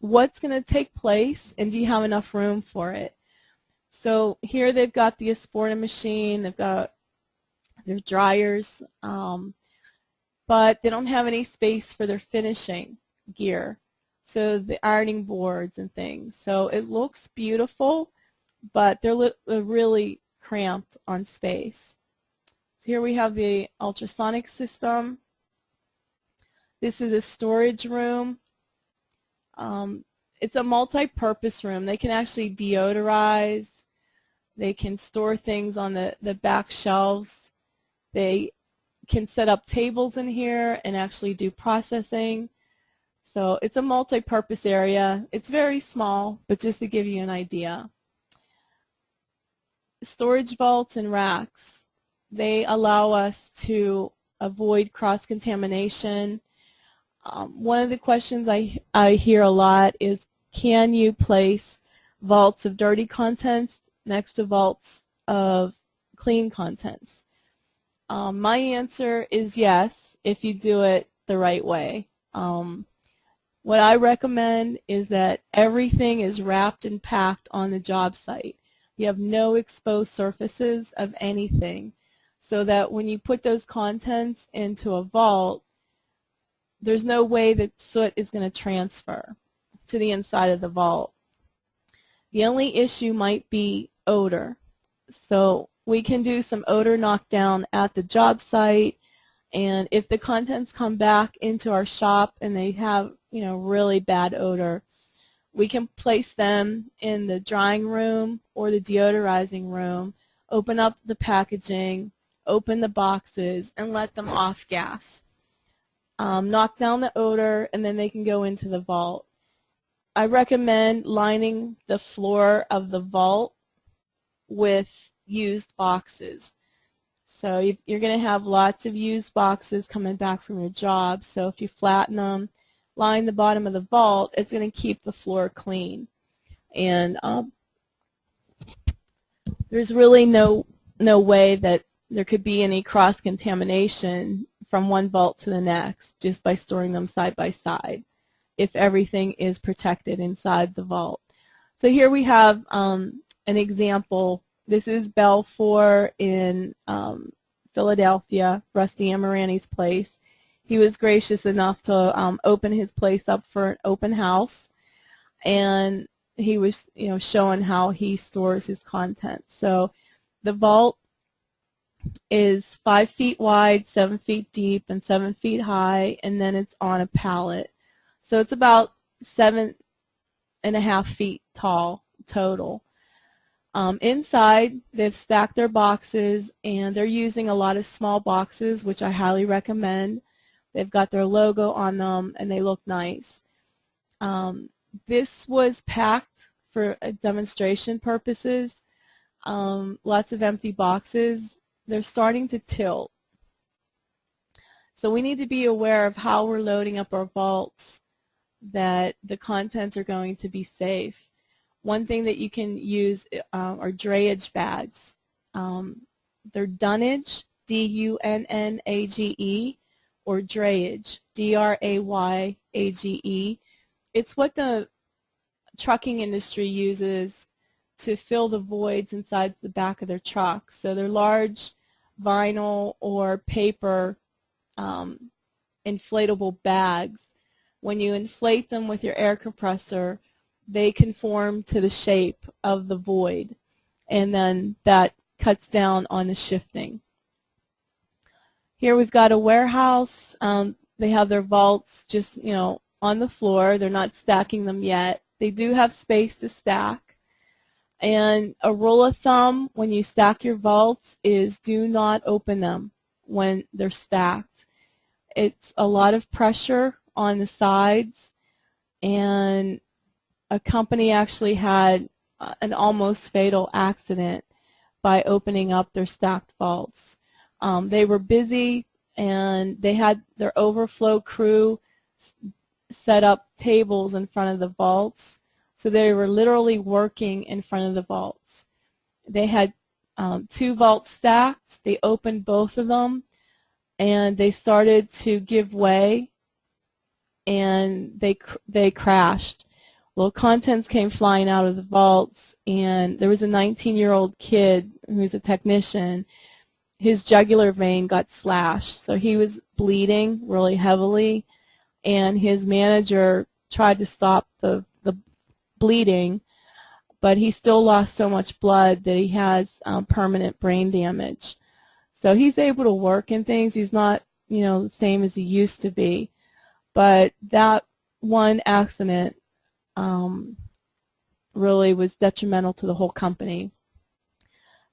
what's going to take place, and do you have enough room for it. So here they've got the Asporta machine, they've got their dryers, but they don't have any space for their finishing gear, so the ironing boards and things. So it looks beautiful, but they're really cramped on space. So here we have the ultrasonic system. This is a storage room. It's a multi-purpose room. They can actually deodorize. They can store things on the back shelves. They can set up tables in here and actually do processing. So it's a multi-purpose area. It's very small, but just to give you an idea. Storage vaults and racks, they allow us to avoid cross-contamination. One of the questions I hear a lot is, can you place vaults of dirty contents next to vaults of clean contents? My answer is yes, if you do it the right way. What I recommend is that everything is wrapped and packed on the job site. You have no exposed surfaces of anything, so that when you put those contents into a vault, there's no way that soot is going to transfer to the inside of the vault. The only issue might be odor. So we can do some odor knockdown at the job site, and if the contents come back into our shop and they have, really bad odor, we can place them in the drying room or the deodorizing room, open up the packaging, open the boxes, and let them off gas. Knock down the odor, and then they can go into the vault. I recommend lining the floor of the vault with used boxes. So you're going to have lots of used boxes coming back from your job. So if you flatten them, line the bottom of the vault, it's going to keep the floor clean. And there's really no way that there could be any cross-contamination from one vault to the next just by storing them side by side if everything is protected inside the vault. So here we have an example. This is Balfour in Philadelphia, Rusty Amirani's place. He was gracious enough to open his place up for an open house, and he was, showing how he stores his content. So the vault is 5 feet wide, 7 feet deep, and 7 feet high, and then it's on a pallet. So it's about 7.5 feet tall total. Inside, they've stacked their boxes, and they're using a lot of small boxes, which I highly recommend. They've got their logo on them, and they look nice. This was packed for demonstration purposes. Lots of empty boxes. They're starting to tilt. So we need to be aware of how we're loading up our vaults, that the contents are going to be safe. One thing that you can use are drayage bags. They're dunnage, D-U-N-N-A-G-E, or drayage, D-R-A-Y-A-G-E. It's what the trucking industry uses to fill the voids inside the back of their trucks. So they're large vinyl or paper inflatable bags. When you inflate them with your air compressor, they conform to the shape of the void, and then that cuts down on the shifting. Here we've got a warehouse. They have their vaults just, on the floor. They're not stacking them yet. They do have space to stack. And a rule of thumb when you stack your vaults is do not open them when they're stacked. It's a lot of pressure on the sides, and a company actually had an almost fatal accident by opening up their stacked vaults. They were busy, and they had their overflow crew set up tables in front of the vaults, so they were literally working in front of the vaults. They had 2 vaults stacked. They opened both of them, and they started to give way, and they crashed. Well, contents came flying out of the vaults, and there was a 19-year-old kid who's a technician. His jugular vein got slashed, so he was bleeding really heavily, and his manager tried to stop the bleeding, but he still lost so much blood that he has permanent brain damage. So he's able to work and things. He's not, the same as he used to be. But that one accident really was detrimental to the whole company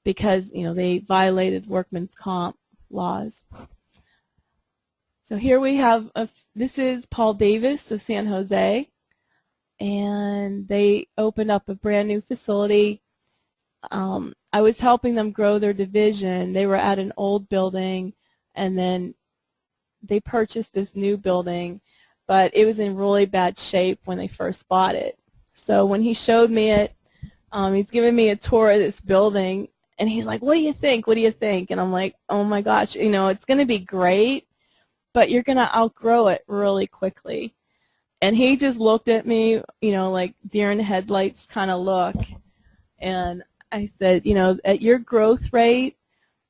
because, they violated workman's comp laws. So here we have, this is Paul Davis of San Jose, and they opened up a brand new facility. I was helping them grow their division. They were at an old building, and then they purchased this new building, but it was in really bad shape when they first bought it. So when he showed me it, he's giving me a tour of this building, and he's like, what do you think? What do you think? And I'm like, oh my gosh, it's going to be great, but you're going to outgrow it really quickly. And he just looked at me, like deer in the headlights kind of look. And I said, at your growth rate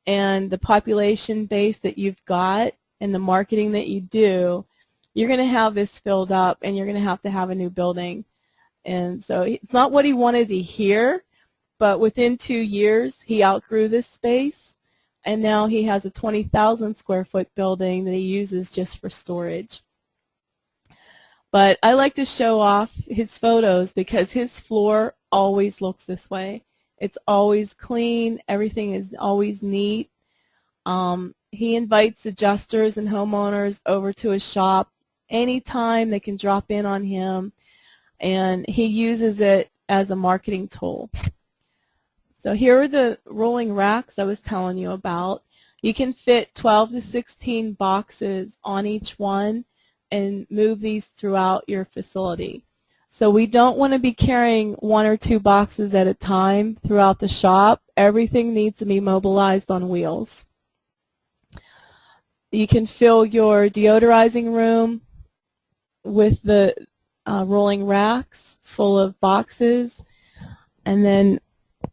and the population base that you've got and the marketing that you do, you're going to have this filled up, and you're going to have a new building. And so it's not what he wanted to hear, but within 2 years, he outgrew this space, and now he has a 20,000 square foot building that he uses just for storage. But I like to show off his photos because his floor always looks this way. It's always clean. Everything is always neat. He invites adjusters and homeowners over to his shop anytime. They can drop in on him, and he uses it as a marketing tool. So here are the rolling racks I was telling you about. You can fit 12 to 16 boxes on each one and move these throughout your facility. So we don't want to be carrying 1 or 2 boxes at a time throughout the shop. Everything needs to be mobilized on wheels. You can fill your deodorizing room with the rolling racks full of boxes, and then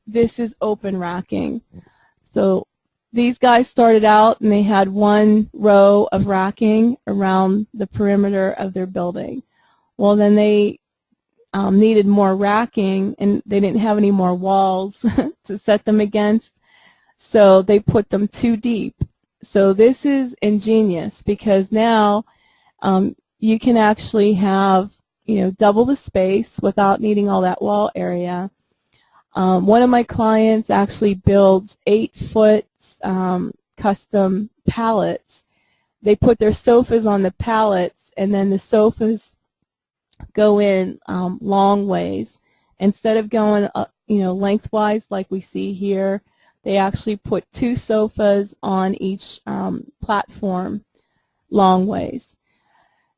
this is open racking. So these guys started out and they had 1 row of racking around the perimeter of their building. Well, then they needed more racking, and they didn't have any more walls to set them against, so they put them too deep. So this is ingenious, because now you can actually have, double the space without needing all that wall area. One of my clients actually builds 8-foot custom pallets. They put their sofas on the pallets, and then the sofas go in long ways. Instead of going lengthwise like we see here, they actually put 2 sofas on each platform long ways.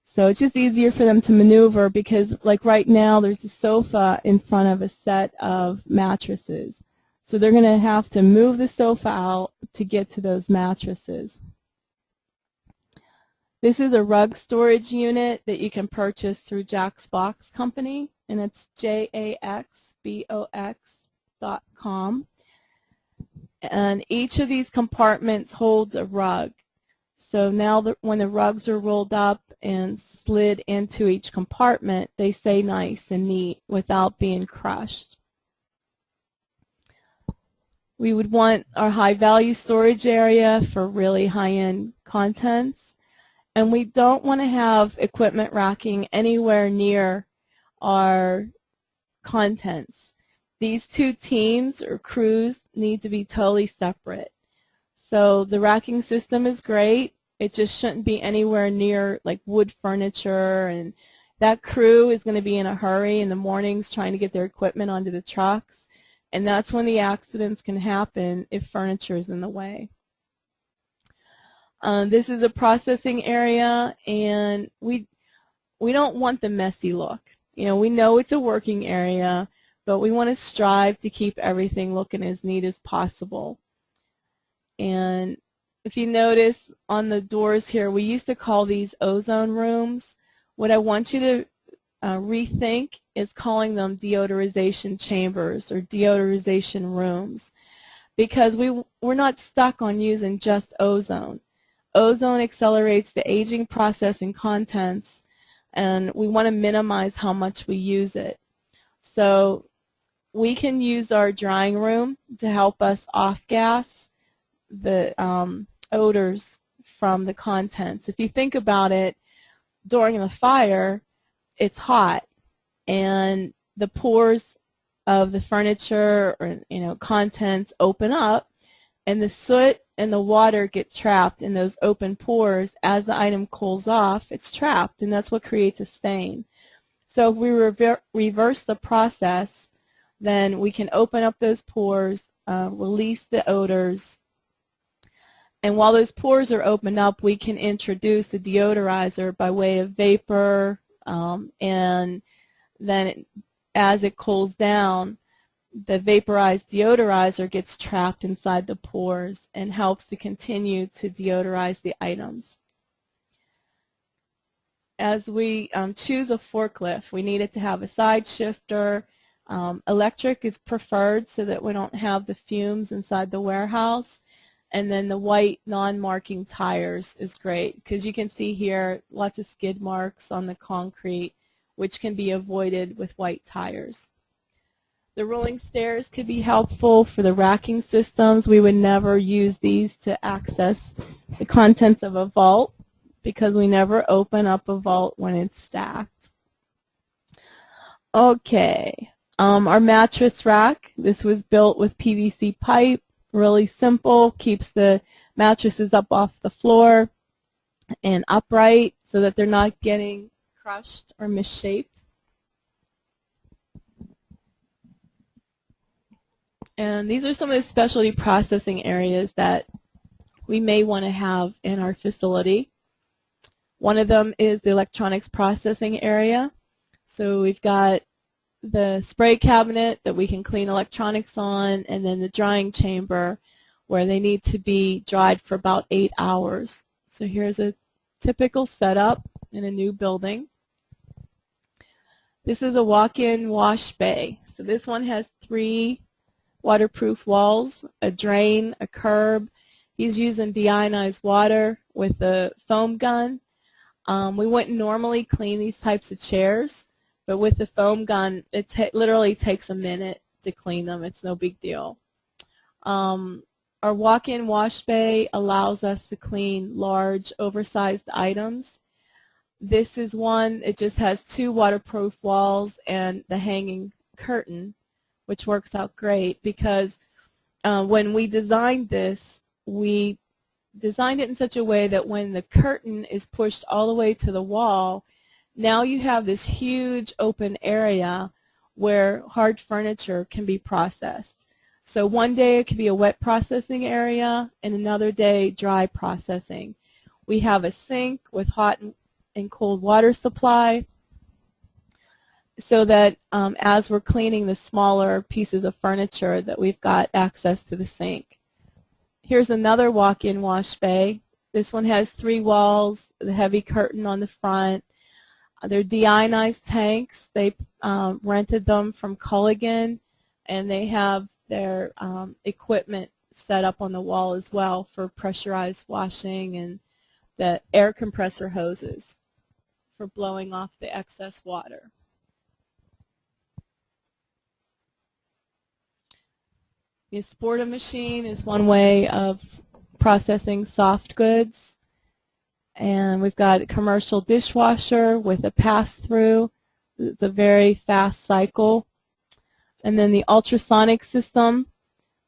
So it's just easier for them to maneuver, because like right now there's a sofa in front of a set of mattresses. So they're going to have to move the sofa out to get to those mattresses. This is a rug storage unit that you can purchase through Jack's Box Company, and it's jaxbox.com. And each of these compartments holds a rug. So now when the rugs are rolled up and slid into each compartment, they stay nice and neat without being crushed. We would want our high-value storage area for really high-end contents. And we don't want to have equipment racking anywhere near our contents. These 2 teams or crews need to be totally separate. So the racking system is great. It just shouldn't be anywhere near like wood furniture, and that crew is going to be in a hurry in the mornings trying to get their equipment onto the trucks, and that's when the accidents can happen if furniture is in the way. This is a processing area, and we don't want the messy look. We know it's a working area, but we want to strive to keep everything looking as neat as possible. And if you notice on the doors here, we used to call these ozone rooms. What I want you to rethink is calling them deodorization chambers or deodorization rooms, because we're not stuck on using just ozone. Ozone accelerates the aging process in contents, and we want to minimize how much we use it. So we can use our drying room to help us off-gas the odors from the contents. If you think about it, during the fire, it's hot, and the pores of the furniture or contents open up, and the soot and the water get trapped in those open pores. As the item cools off, it's trapped, and that's what creates a stain. So if we reverse the process, then we can open up those pores, release the odors, and while those pores are opened up, we can introduce a deodorizer by way of vapor, and then as it cools down, the vaporized deodorizer gets trapped inside the pores and helps to continue to deodorize the items. As we choose a forklift, we need it to have a side shifter. Electric is preferred so that we don't have the fumes inside the warehouse. And then the white non-marking tires is great, because you can see here lots of skid marks on the concrete, which can be avoided with white tires. The rolling stairs could be helpful for the racking systems. We would never use these to access the contents of a vault, because we never open up a vault when it's stacked. Okay, our mattress rack. This was built with PVC pipe. Really simple, keeps the mattresses up off the floor and upright so that they're not getting crushed or misshaped. And these are some of the specialty processing areas that we may want to have in our facility. One of them is the electronics processing area. So we've got the spray cabinet that we can clean electronics on, and then the drying chamber where they need to be dried for about 8 hours. So here's a typical setup in a new building. This is a walk-in wash bay. So this one has 3 waterproof walls, a drain, a curb. He's using deionized water with a foam gun. We wouldn't normally clean these types of chairs, But with the foam gun, it literally takes a minute to clean them. It's no big deal. Our walk-in wash bay allows us to clean large, oversized items. This is one, it just has 2 waterproof walls and the hanging curtain, which works out great because when we designed this, we designed it in such a way that when the curtain is pushed all the way to the wall, now you have this huge open area where hard furniture can be processed. So one day it could be a wet processing area and another day dry processing. We have a sink with hot and cold water supply so that as we're cleaning the smaller pieces of furniture that we've got access to the sink. Here's another walk-in wash bay. This one has 3 walls, the heavy curtain on the front. They're deionized tanks. They rented them from Culligan, and they have their equipment set up on the wall as well for pressurized washing and the air compressor hoses for blowing off the excess water. The Sporta machine is one way of processing soft goods. And we've got a commercial dishwasher with a pass-through. It's a very fast cycle. And then the ultrasonic system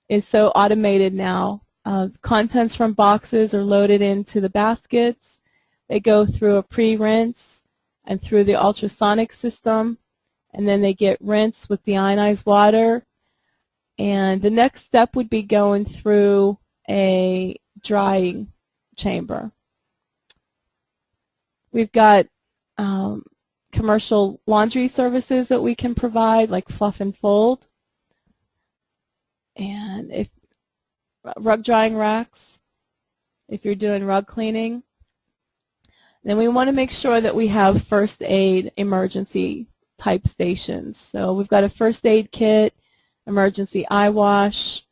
is so automated now. Contents from boxes are loaded into the baskets. They go through a pre-rinse and through the ultrasonic system, and then they get rinsed with deionized water. And the next step would be going through a drying chamber. We've got commercial laundry services that we can provide, like Fluff and Fold, and if rug drying racks, if you're doing rug cleaning. Then we want to make sure that we have first aid emergency type stations. So we've got a first aid kit, emergency eye wash,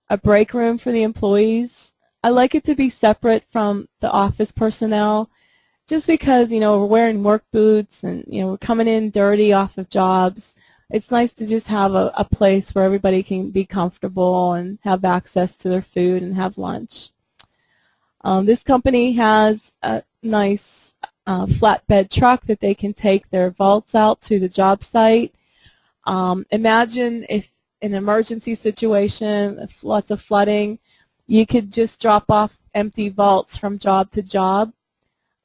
a break room for the employees. I like it to be separate from the office personnel, just because, you know, we're wearing work boots and, you know, we're coming in dirty off of jobs. It's nice to just have a place where everybody can be comfortable and have access to their food and have lunch. This company has a nice flatbed truck that they can take their vaults out to the job site. Imagine if in an emergency situation, if lots of flooding, you could just drop off empty vaults from job to job,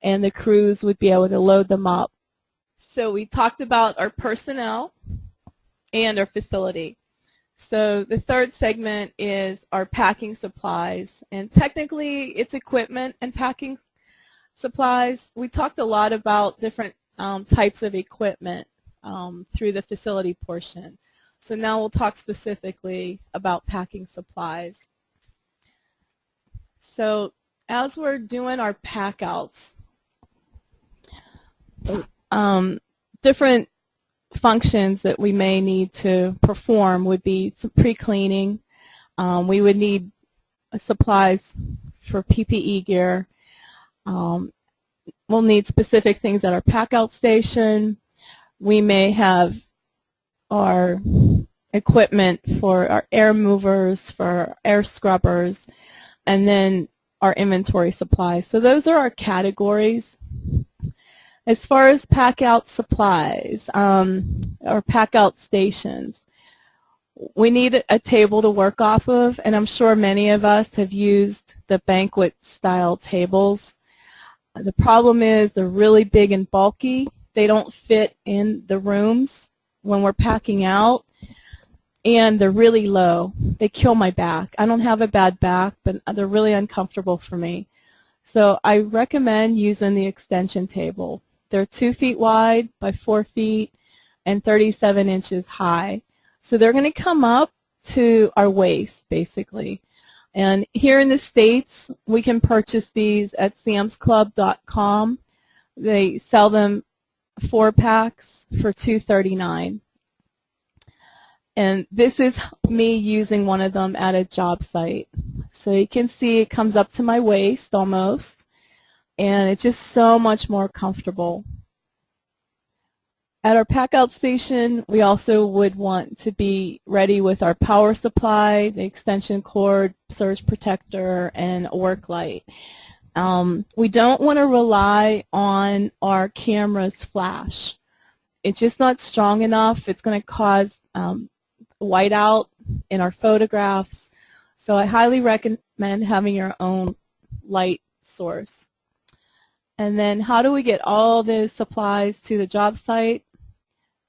and the crews would be able to load them up. So we talked about our personnel and our facility. So the third segment is our packing supplies, and technically it's equipment and packing supplies. We talked a lot about different types of equipment through the facility portion. So now we'll talk specifically about packing supplies. So as we're doing our pack outs, different functions that we may need to perform would be some pre-cleaning. We would need supplies for PPE gear. We'll need specific things at our pack-out station. We may have our equipment for our air movers, for our air scrubbers, and then our inventory supplies. So those are our categories. As far as pack-out supplies or pack-out stations, we need a table to work off of, and I'm sure many of us have used the banquet-style tables. The problem is they're really big and bulky. They don't fit in the rooms when we're packing out, and they're really low. They kill my back. I don't have a bad back, but they're really uncomfortable for me. So I recommend using the extension table. They're 2 feet wide by 4 feet and 37 inches high. So they're going to come up to our waist, basically. And here in the States, we can purchase these at samsclub.com. They sell them 4-packs for $2.39. And this is me using one of them at a job site. So you can see it comes up to my waist almost, and it's just so much more comfortable. At our pack-out station, we also would want to be ready with our power supply, the extension cord, surge protector, and a work light. We don't want to rely on our camera's flash. It's just not strong enough. It's going to cause whiteout in our photographs. So I highly recommend having your own light source. And then how do we get all those supplies to the job site?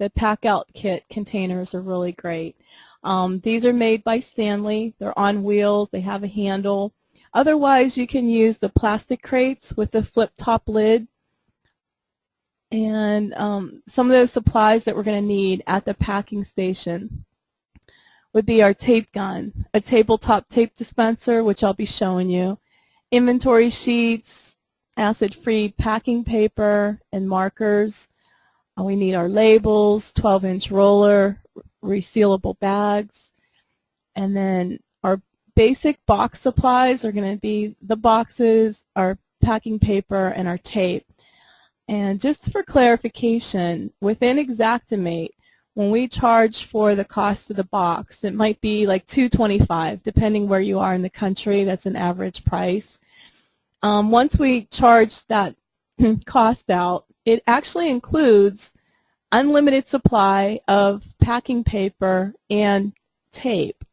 The pack-out kit containers are really great. These are made by Stanley. They're on wheels. They have a handle. Otherwise, you can use the plastic crates with the flip-top lid. And some of those supplies that we're going to need at the packing station would be our tape gun, a tabletop tape dispenser, which I'll be showing you, inventory sheets, acid-free packing paper, and markers. We need our labels, 12-inch roller, resealable bags, and then our basic box supplies are going to be the boxes, our packing paper, and our tape. And just for clarification, within Xactimate, when we charge for the cost of the box, it might be like $2.25, depending where you are in the country. That's an average price. Once we charge that cost out, it actually includes unlimited supply of packing paper and tape.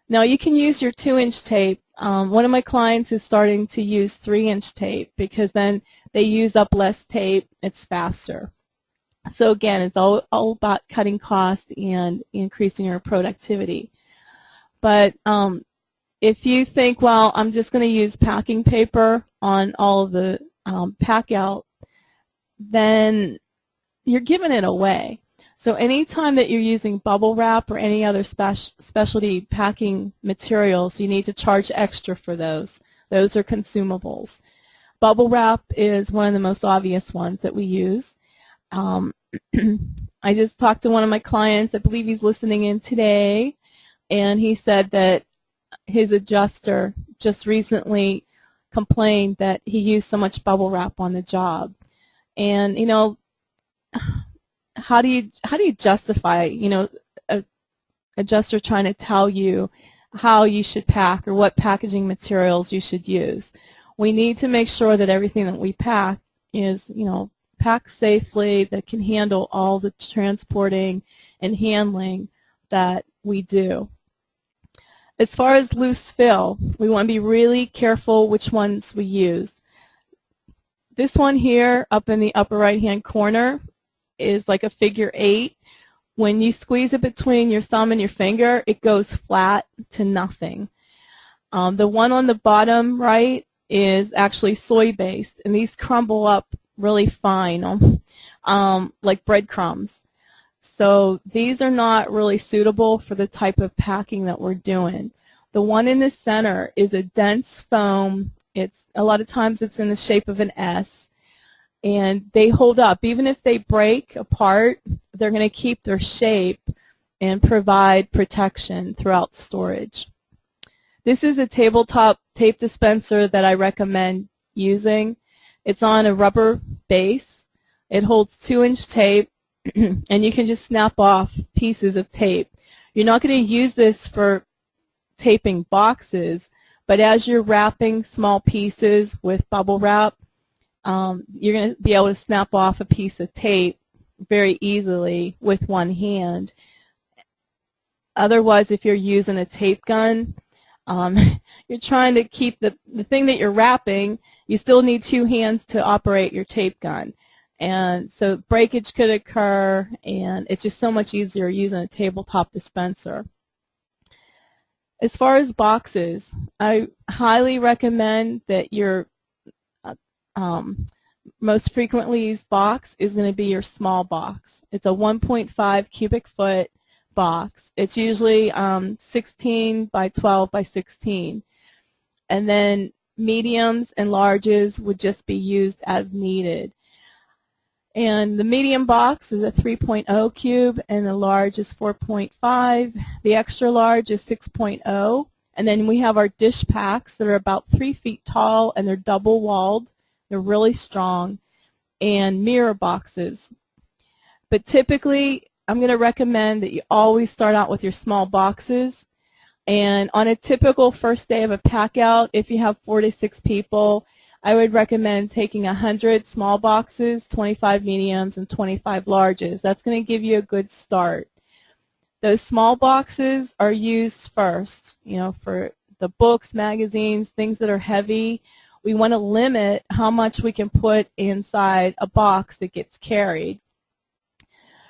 Now you can use your 2-inch tape. One of my clients is starting to use 3-inch tape because then they use up less tape. It's faster. So again, it's all about cutting costs and increasing your productivity. But if you think, well, I'm just going to use packing paper on all of the pack out, then you're giving it away. So anytime that you're using bubble wrap or any other specialty packing materials, you need to charge extra for those. Those are consumables. Bubble wrap is one of the most obvious ones that we use. I just talked to one of my clients, I believe he's listening in today, and he said that his adjuster just recently complained that he used so much bubble wrap on the job. And you know, how do you justify, you know, a adjuster trying to tell you how you should pack or what packaging materials you should use? We need to make sure that everything that we pack is, you know, packed safely, that can handle all the transporting and handling that we do. As far as loose fill, we want to be really careful which ones we use. This one here up in the upper right-hand corner is like a figure 8. When you squeeze it between your thumb and your finger, it goes flat to nothing. The one on the bottom right is actually soy-based, and these crumble up really fine, like breadcrumbs. So these are not really suitable for the type of packing that we're doing. The one in the center is a dense foam. It's a lot of times it's in the shape of an S, and they hold up. Even if they break apart, they're going to keep their shape and provide protection throughout storage. This is a tabletop tape dispenser that I recommend using. It's on a rubber base. It holds 2-inch tape, and you can just snap off pieces of tape. You're not going to use this for taping boxes, but as you're wrapping small pieces with bubble wrap, you're going to be able to snap off a piece of tape very easily with one hand. Otherwise, if you're using a tape gun, you're trying to keep the thing that you're wrapping, you still need 2 hands to operate your tape gun. And so breakage could occur, and it's just so much easier using a tabletop dispenser. As far as boxes, I highly recommend that your most frequently used box is going to be your small box. It's a 1.5 cubic foot box. It's usually 16 by 12 by 16. And then mediums and larges would just be used as needed. And the medium box is a 3.0 cube, and the large is 4.5. The extra large is 6.0. And then we have our dish packs that are about 3 feet tall, and they're double walled. They're really strong. And mirror boxes. But typically, I'm going to recommend that you always start out with your small boxes. And on a typical first day of a pack out, if you have 4 to 6 people, I would recommend taking 100 small boxes, 25 mediums, and 25 larges. That's going to give you a good start. Those small boxes are used first, for the books, magazines, things that are heavy. We want to limit how much we can put inside a box that gets carried.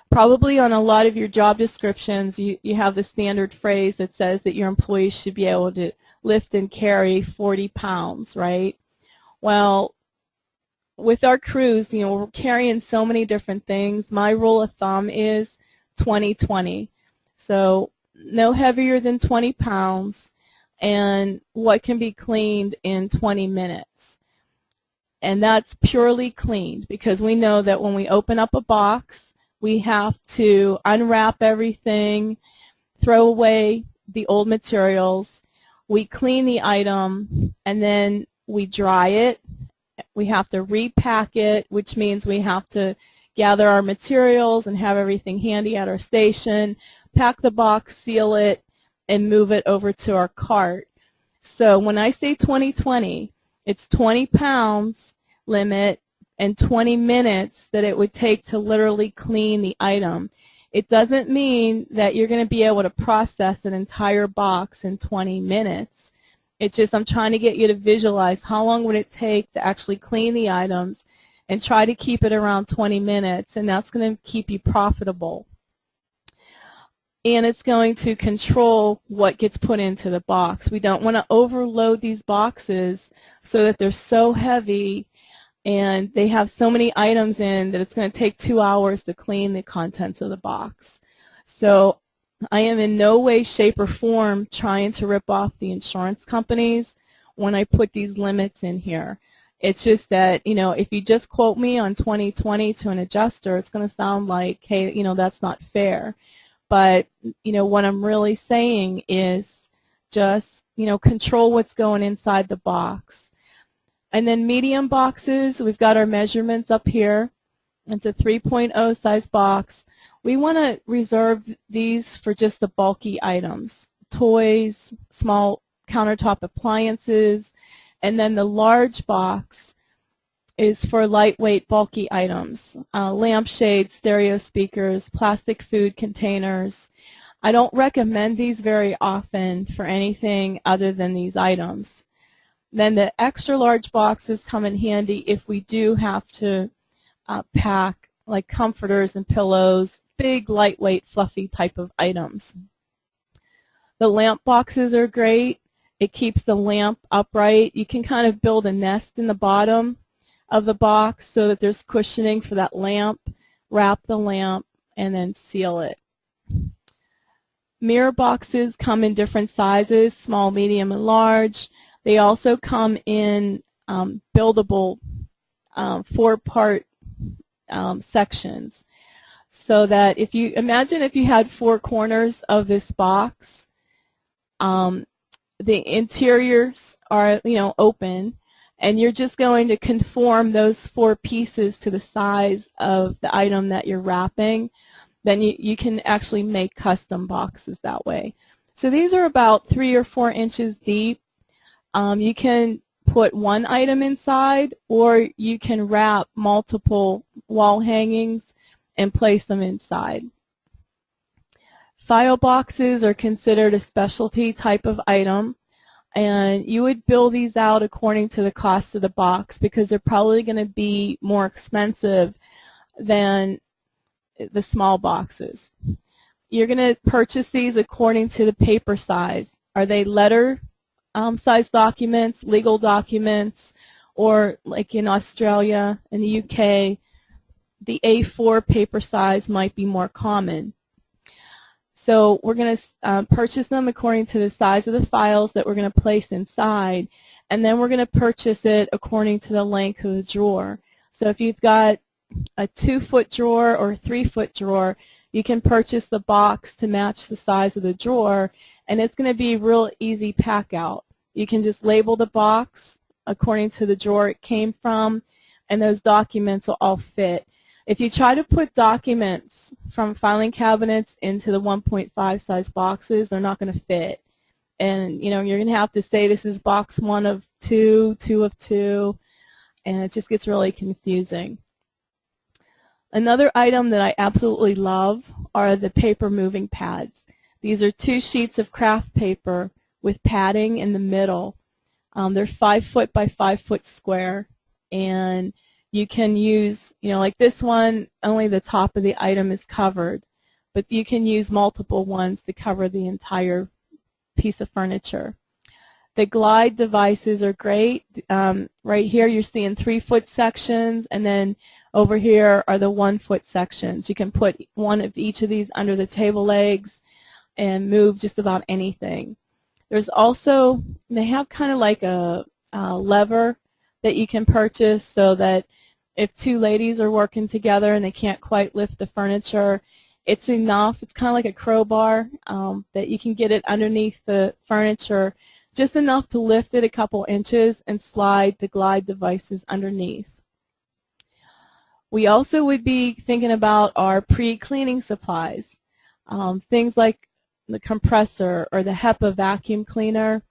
Probably on a lot of your job descriptions, you have the standard phrase that says that your employees should be able to lift and carry 40 pounds, right? Well, with our crews, we're carrying so many different things. My rule of thumb is 20-20. So no heavier than 20 pounds, and what can be cleaned in 20 minutes. And that's purely cleaned, because we know that when we open up a box, we have to unwrap everything, throw away the old materials. We clean the item, and then we dry it. We have to repack it, which means we have to gather our materials and have everything handy at our station, pack the box, seal it, and move it over to our cart. So when I say 20-20, it's 20 pounds limit and 20 minutes that it would take to literally clean the item. It doesn't mean that you're going to be able to process an entire box in 20 minutes. It's just I'm trying to get you to visualize how long would it take to actually clean the items, and try to keep it around 20 minutes, and that's going to keep you profitable. And it's going to control what gets put into the box. We don't want to overload these boxes so that they're so heavy and they have so many items in that it's going to take 2 hours to clean the contents of the box. So I am in no way, shape, or form trying to rip off the insurance companies when I put these limits in here. It's just that, if you just quote me on 20-20 to an adjuster, it's going to sound like, hey, that's not fair. But, what I'm really saying is just, control what's going inside the box. And then medium boxes, we've got our measurements up here. It's a 3.0 size box. We want to reserve these for just the bulky items, toys, small countertop appliances, and then the large box is for lightweight, bulky items, lampshades, stereo speakers, plastic food containers. I don't recommend these very often for anything other than these items. Then the extra large boxes come in handy if we do have to pack like comforters and pillows, big, lightweight, fluffy type of items. The lamp boxes are great. It keeps the lamp upright. You can kind of build a nest in the bottom of the box so that there's cushioning for that lamp. Wrap the lamp and then seal it. Mirror boxes come in different sizes, small, medium, and large. They also come in buildable 4-part sections, so that if you imagine if you had 4 corners of this box, the interiors are open, and you're just going to conform those 4 pieces to the size of the item that you're wrapping. Then you can actually make custom boxes that way. So these are about 3 or 4 inches deep. You can put one item inside, or you can wrap multiple wall hangings and place them inside. File boxes are considered a specialty type of item, and you would bill these out according to the cost of the box, because they're probably going to be more expensive than the small boxes. You're going to purchase these according to the paper size. Are they letter size documents, legal documents, or like in Australia and the UK, the A4 paper size might be more common. So we're going to purchase them according to the size of the files that we're going to place inside, and then we're going to purchase it according to the length of the drawer. So if you've got a 2-foot drawer or a 3-foot drawer, you can purchase the box to match the size of the drawer, and it's going to be real easy pack out. You can just label the box according to the drawer it came from, and those documents will all fit. If you try to put documents from filing cabinets into the 1.5 size boxes, they're not going to fit. And you're going to have to say this is box 1 of 2, 2 of 2, and it just gets really confusing. Another item that I absolutely love are the paper moving pads. These are 2 sheets of craft paper with padding in the middle. They're 5 foot by 5 foot square, and you can use, like this one, only the top of the item is covered, but you can use multiple ones to cover the entire piece of furniture. The glide devices are great. Right here you're seeing 3-foot sections, and then over here are the 1-foot sections. You can put one of each of these under the table legs and move just about anything. There's also, they have kind of like a lever that you can purchase so that if 2 ladies are working together and they can't quite lift the furniture, it's enough, it's kind of like a crowbar, that you can get it underneath the furniture, just enough to lift it a couple inches and slide the glide devices underneath. We also would be thinking about our pre-cleaning supplies, things like the compressor or the HEPA vacuum cleaner.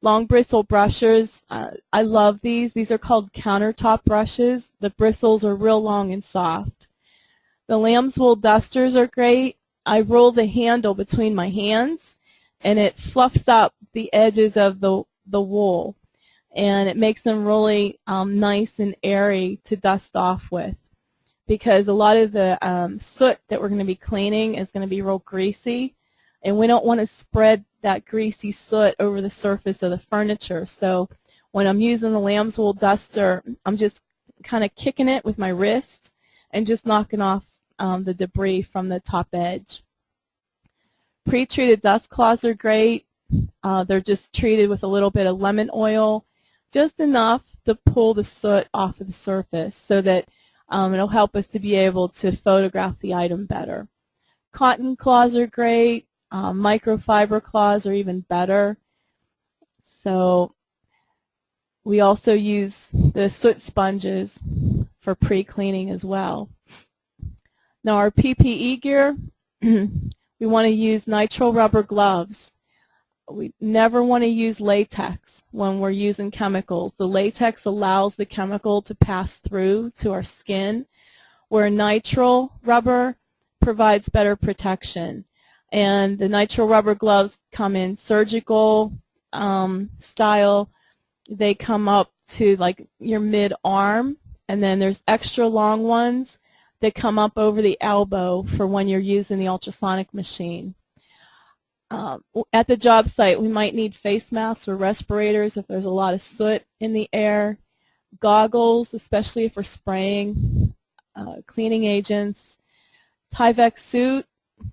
Long bristle brushes, I love these. These are called countertop brushes. The bristles are real long and soft. The lamb's wool dusters are great. I roll the handle between my hands, and it fluffs up the edges of the wool, and it makes them really nice and airy to dust off with, because a lot of the soot that we're going to be cleaning is going to be real greasy, and we don't want to spread that greasy soot over the surface of the furniture. So when I'm using the lamb's wool duster, I'm just kind of kicking it with my wrist and just knocking off the debris from the top edge. Pre-treated dust cloths are great. They're just treated with a little bit of lemon oil, just enough to pull the soot off of the surface so that it'll help us to be able to photograph the item better. Cotton cloths are great. Microfiber cloths are even better. So we also use the soot sponges for pre-cleaning as well. Now our PPE gear, we want to use nitrile rubber gloves. We never want to use latex when we're using chemicals. The latex allows the chemical to pass through to our skin, where nitrile rubber provides better protection. And the nitrile rubber gloves come in surgical style. They come up to like your mid-arm, and then there's extra long ones that come up over the elbow for when you're using the ultrasonic machine. At the job site, we might need face masks or respirators if there's a lot of soot in the air, goggles, especially if we're spraying cleaning agents, Tyvek suit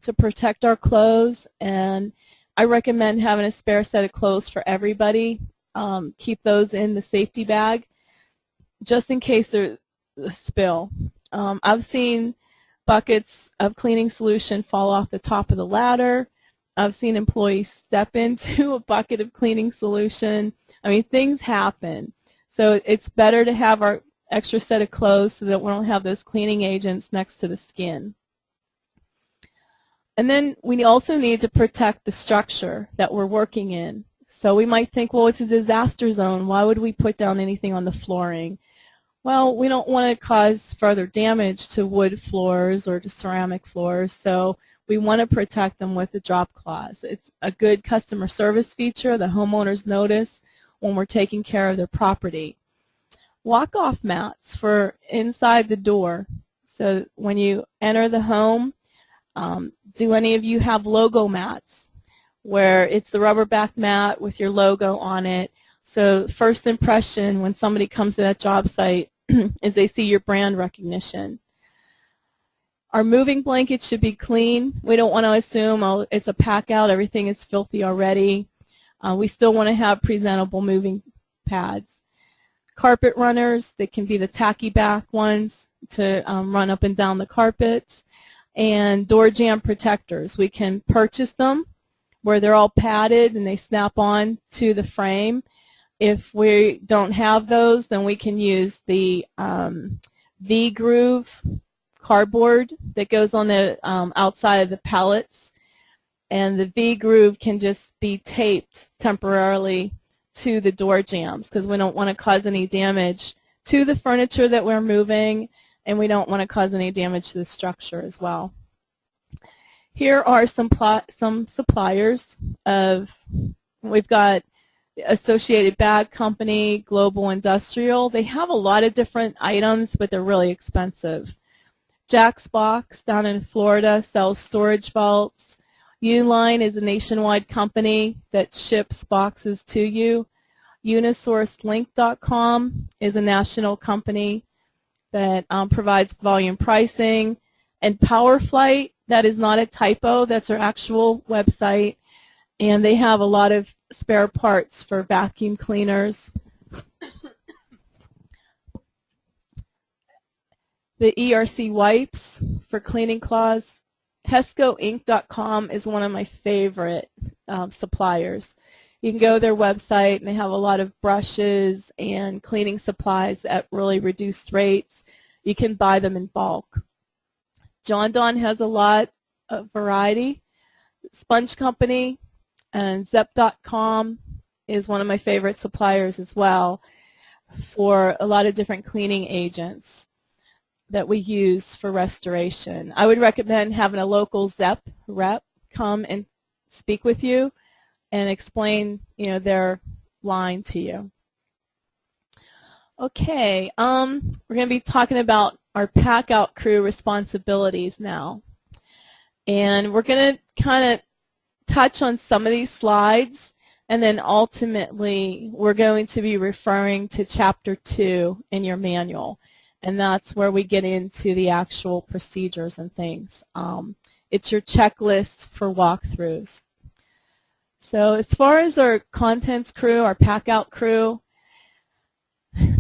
to protect our clothes, and I recommend having a spare set of clothes for everybody. Keep those in the safety bag just in case there's a spill. I've seen buckets of cleaning solution fall off the top of the ladder. I've seen employees step into a bucket of cleaning solution. I mean, things happen. So it's better to have our extra set of clothes so that we don't have those cleaning agents next to the skin. And then we also need to protect the structure that we're working in. So we might think, well, it's a disaster zone. Why would we put down anything on the flooring? Well, we don't want to cause further damage to wood floors or to ceramic floors, so we want to protect them with the drop cloths. It's a good customer service feature the homeowners notice when we're taking care of their property. Walk-off mats for inside the door. So when you enter the home, do any of you have logo mats where it's the rubber back mat with your logo on it? So first impression when somebody comes to that job site is they see your brand recognition. Our moving blankets should be clean. We don't want to assume, oh, it's a pack out, everything is filthy already. We still want to have presentable moving pads. Carpet runners, they can be the tacky back ones to run up and down the carpets. And door jamb protectors. We can purchase them where they're all padded and they snap on to the frame. If we don't have those, then we can use the V-groove cardboard that goes on the outside of the pallets, and the V-groove can just be taped temporarily to the door jambs because we don't want to cause any damage to the furniture that we're moving, and we don't want to cause any damage to the structure as well. Here are some suppliers of, we've got Associated Bag Company, Global Industrial. They have a lot of different items, but they're really expensive. Jack's Box down in Florida sells storage vaults. Uline is a nationwide company that ships boxes to you. UnisourceLink.com is a national company that provides volume pricing. And PowerFlight, that is not a typo, that's our actual website. And they have a lot of spare parts for vacuum cleaners. The ERC wipes for cleaning cloths. HESCOInc.com is one of my favorite suppliers. You can go to their website, and they have a lot of brushes and cleaning supplies at really reduced rates. You can buy them in bulk. Jon-Don has a lot of variety. Sponge Company and Zep.com is one of my favorite suppliers as well for a lot of different cleaning agents that we use for restoration. I would recommend having a local Zep rep come and speak with you and explain, their line to you. Okay, we're going to be talking about our pack-out crew responsibilities now. And we're going to kind of touch on some of these slides, and then ultimately we're going to be referring to Chapter 2 in your manual. And that's where we get into the actual procedures and things. It's your checklist for walkthroughs. So as far as our contents crew, our pack-out crew,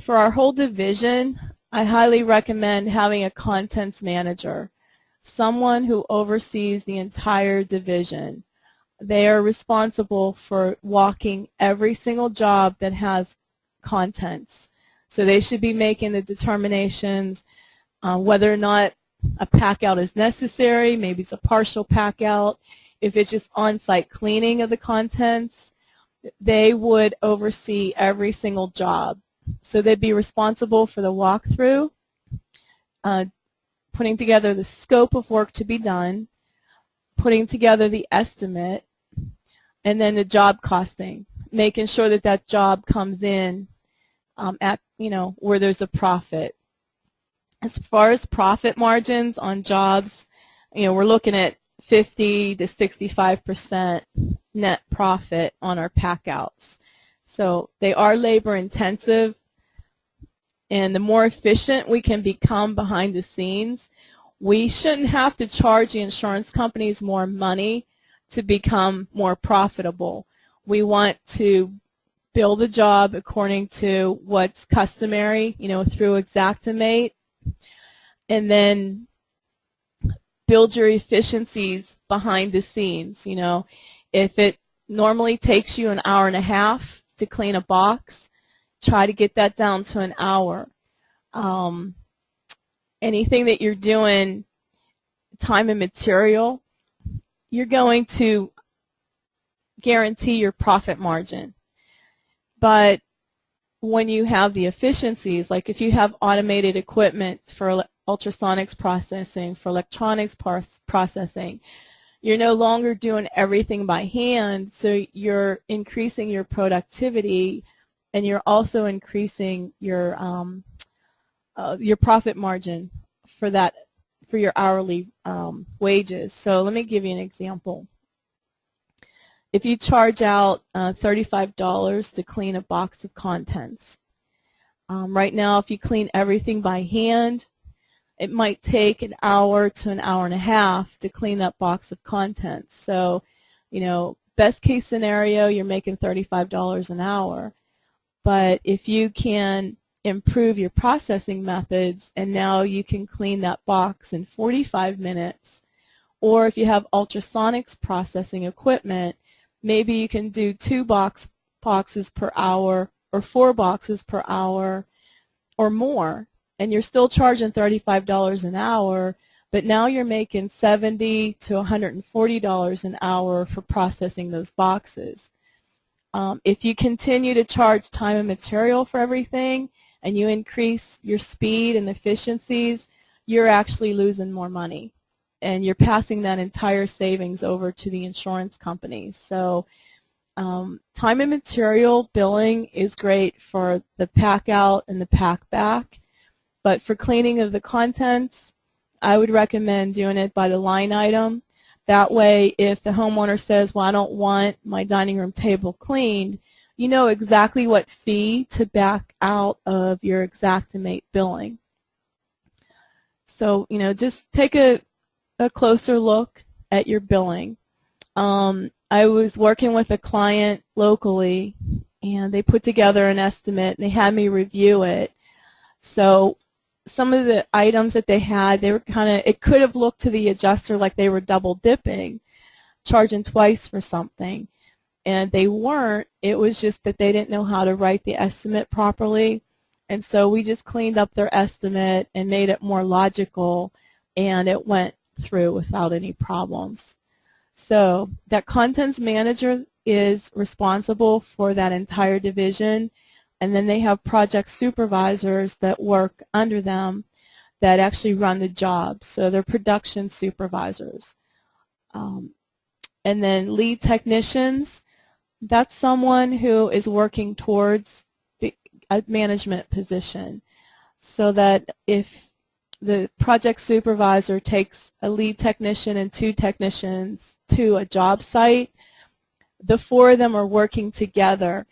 for our whole division, I highly recommend having a contents manager, someone who oversees the entire division. They are responsible for walking every single job that has contents. So they should be making the determinations whether or not a pack-out is necessary, maybe it's a partial pack-out. If it's just on-site cleaning of the contents, they would oversee every single job. So they'd be responsible for the walkthrough, putting together the scope of work to be done, putting together the estimate, and then the job costing, making sure that that job comes in at, where there's a profit. As far as profit margins on jobs, we're looking at 50 to 65% net profit on our pack-outs. So they are labor intensive, and the more efficient we can become behind the scenes, we shouldn't have to charge the insurance companies more money to become more profitable. We want to bill the job according to what's customary, through Xactimate, and then build your efficiencies behind the scenes. If it normally takes you an hour and a half to clean a box, try to get that down to an hour. Anything that you're doing, time and material, you're going to guarantee your profit margin. But when you have the efficiencies, like if you have automated equipment for ultrasonics processing, for electronics processing, you're no longer doing everything by hand, so you're increasing your productivity, and you're also increasing your profit margin for that, for your hourly wages. So let me give you an example. If you charge out $35 to clean a box of contents, right now if you clean everything by hand, it might take an hour to an hour and a half to clean that box of contents. So, best case scenario, you're making $35 an hour. But if you can improve your processing methods, and now you can clean that box in 45 minutes, or if you have ultrasonics processing equipment, maybe you can do 2 boxes per hour or 4 boxes per hour or more. and you're still charging $35 an hour, but now you're making $70 to $140 an hour for processing those boxes. If you continue to charge time and material for everything and you increase your speed and efficiencies, you're actually losing more money, and you're passing that entire savings over to the insurance companies. So time and material billing is great for the pack out and the pack back, but for cleaning of the contents, I would recommend doing it by the line item. That way, if the homeowner says, well, I don't want my dining room table cleaned, you know exactly what fee to back out of your Xactimate billing. So, just take a closer look at your billing. I was working with a client locally, and they put together an estimate, and they had me review it. So some of the items that they had, they were it could have looked to the adjuster like they were double dipping, charging twice for something. And they weren't. It was just that they didn't know how to write the estimate properly. And so we just cleaned up their estimate and made it more logical, and it went through without any problems. So that contents manager is responsible for that entire division, and then they have project supervisors that work under them that actually run the job. So they're production supervisors. And then lead technicians, that's someone who is working towards a management position, so that if the project supervisor takes a lead technician and 2 technicians to a job site, the 4 of them are working together.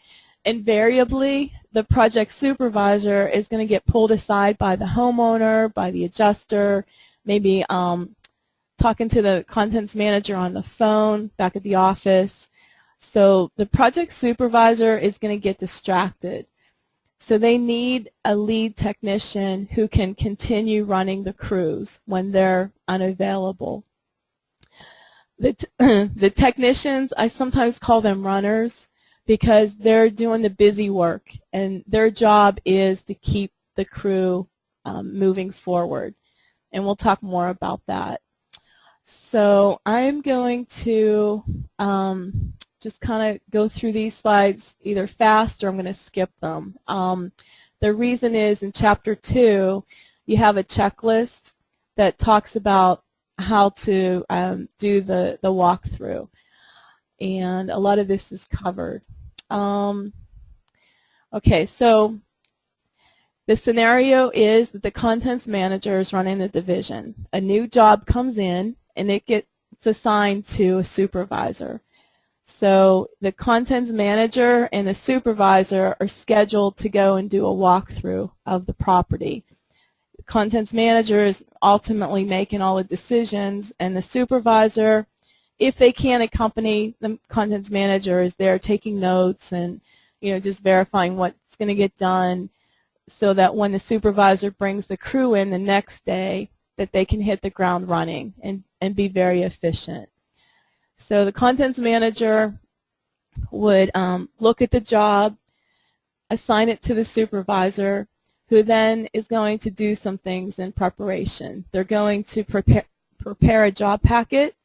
Invariably, the project supervisor is going to get pulled aside by the homeowner, by the adjuster, maybe talking to the contents manager on the phone back at the office. So the project supervisor is going to get distracted. So they need a lead technician who can continue running the crews when they're unavailable. The technicians, I sometimes call them runners, because they're doing the busy work, and their job is to keep the crew moving forward. And we'll talk more about that. So I'm going to just kind of go through these slides either fast or I'm going to skip them. The reason is in Chapter 2, you have a checklist that talks about how to do the walkthrough. And a lot of this is covered. Okay, so the scenario is that the contents manager is running the division. A new job comes in, and it gets assigned to a supervisor. So the contents manager and the supervisor are scheduled to go and do a walkthrough of the property. The contents manager is ultimately making all the decisions, and the supervisor, if they can accompany the contents manager, is there taking notes and just verifying what's going to get done, so that when the supervisor brings the crew in the next day, that they can hit the ground running and be very efficient. So the contents manager would look at the job, assign it to the supervisor, who then is going to do some things in preparation. They're going to prepare a job packet,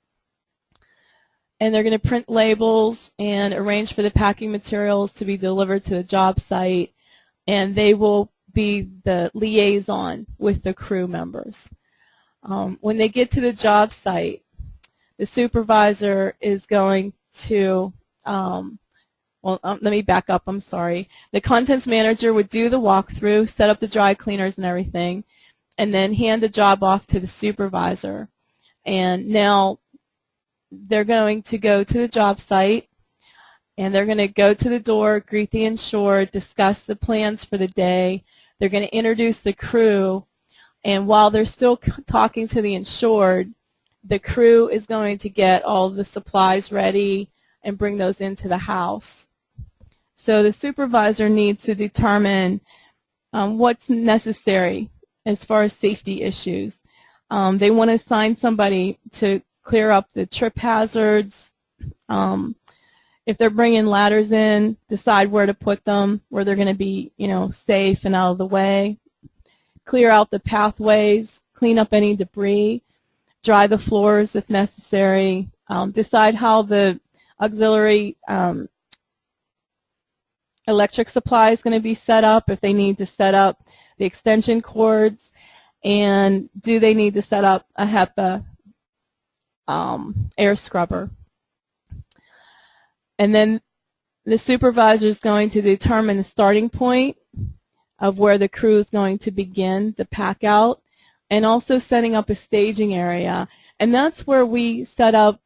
and they're going to print labels and arrange for the packing materials to be delivered to the job site, and they will be the liaison with the crew members. When they get to the job site, the supervisor is going to, let me back up, I'm sorry. The contents manager would do the walkthrough, set up the dry cleaners and everything, and then hand the job off to the supervisor. And now they're going to go to the job site, and they're going to go to the door, greet the insured, discuss the plans for the day. They're going to introduce the crew, and while they're still talking to the insured, the crew is going to get all the supplies ready and bring those into the house. So the supervisor needs to determine what's necessary as far as safety issues. They want to assign somebody to clear up the trip hazards. If they're bringing ladders in, decide where to put them, where they're going to be, safe and out of the way. clear out the pathways, clean up any debris, dry the floors if necessary, decide how the auxiliary electric supply is going to be set up, if they need to set up the extension cords, and do they need to set up a HEPA air scrubber. And then the supervisor is going to determine the starting point of where the crew is going to begin the pack out, and also setting up a staging area. And that's where we set up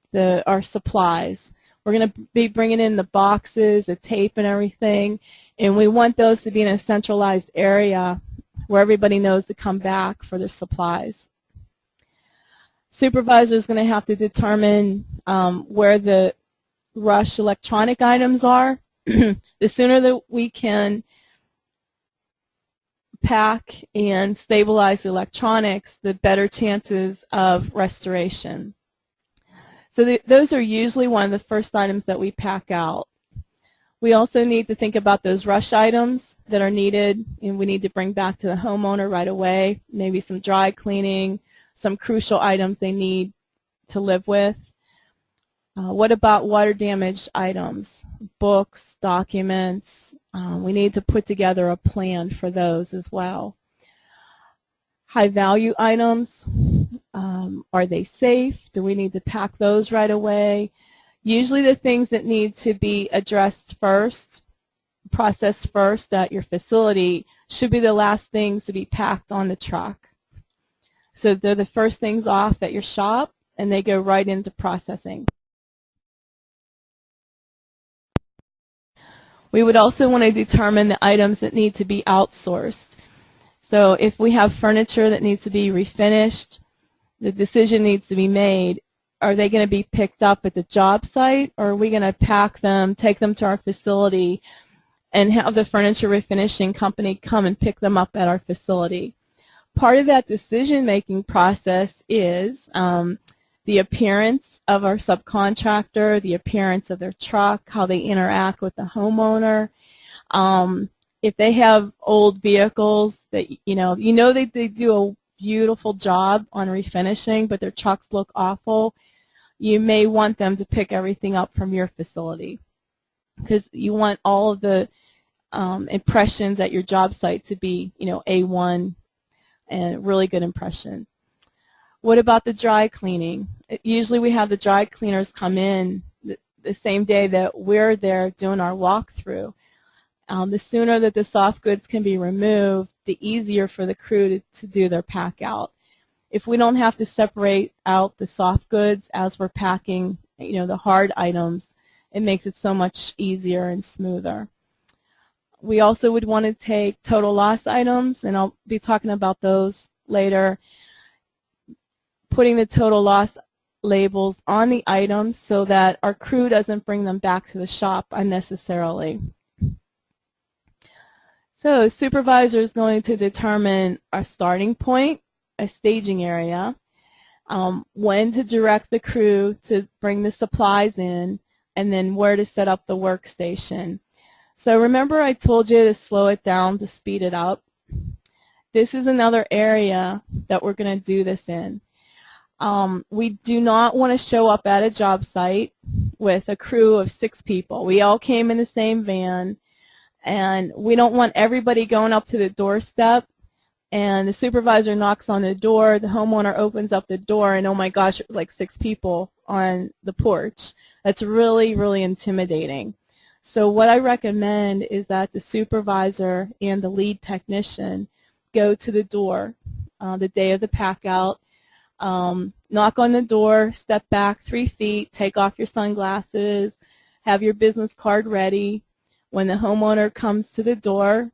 our supplies. We're going to be bringing in the boxes, the tape and everything, and we want those to be in a centralized area where everybody knows to come back for their supplies. Supervisor is going to have to determine where the rush electronic items are. The sooner that we can pack and stabilize the electronics, the better chances of restoration. So those are usually one of the first items that we pack out. We also need to think about those rush items that are needed and we need to bring back to the homeowner right away, maybe some dry cleaning, some crucial items they need to live with. What about water damaged items, books, documents? We need to put together a plan for those as well. High value items, are they safe? Do we need to pack those right away? Usually the things that need to be addressed first, processed first at your facility, should be the last things to be packed on the truck. So they're the first things off at your shop and they go right into processing. We would also want to determine the items that need to be outsourced. So if we have furniture that needs to be refinished, the decision needs to be made. Are they going to be picked up at the job site, or are we going to pack them, take them to our facility, and have the furniture refinishing company come and pick them up at our facility? Part of that decision-making process is the appearance of our subcontractor, the appearance of their truck, how they interact with the homeowner. If they have old vehicles that they do a beautiful job on refinishing, but their trucks look awful, you may want them to pick everything up from your facility because you want all of the impressions at your job site to be, A1 and really good impression. What about the dry cleaning? Usually we have the dry cleaners come in the same day that we're there doing our walkthrough. The sooner that the soft goods can be removed, the easier for the crew to do their pack out. If we don't have to separate out the soft goods as we're packing, the hard items, it makes it so much easier and smoother. We also would want to take total loss items, and I'll be talking about those later. Putting the total loss labels on the items so that our crew doesn't bring them back to the shop unnecessarily. So supervisor is going to determine our starting point, a staging area, when to direct the crew to bring the supplies in, and then where to set up the workstation. So remember I told you to slow it down to speed it up. This is another area that we're going to do this in. We do not want to show up at a job site with a crew of 6 people. We all came in the same van, and we don't want everybody going up to the doorstep, and the supervisor knocks on the door, the homeowner opens up the door, and oh my gosh, it was like 6 people on the porch. That's really, really intimidating. So what I recommend is that the supervisor and the lead technician go to the door the day of the pack out. Knock on the door, step back 3 feet, take off your sunglasses, have your business card ready. When the homeowner comes to the door,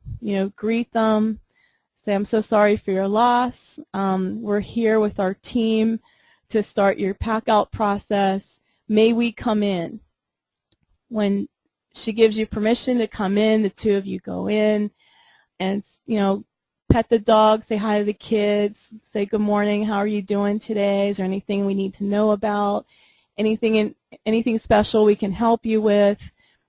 greet them, say, I'm so sorry for your loss. We're here with our team to start your pack out process. May we come in? When she gives you permission to come in, the 2 of you go in and, pet the dog, say hi to the kids, say good morning, how are you doing today? Is there anything we need to know about? Anything special we can help you with?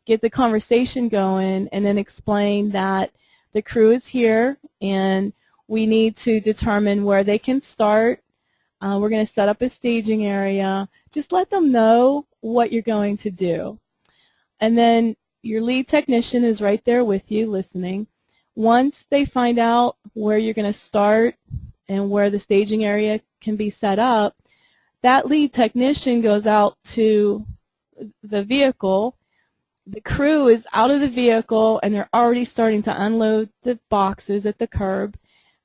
Get the conversation going, and then explain that the crew is here and we need to determine where they can start. We're going to set up a staging area. Just let them know what you're going to do. And then your lead technician is right there with you listening. Once they find out where you're going to start and where the staging area can be set up, that lead technician goes out to the vehicle. The crew is out of the vehicle and they're already starting to unload the boxes at the curb.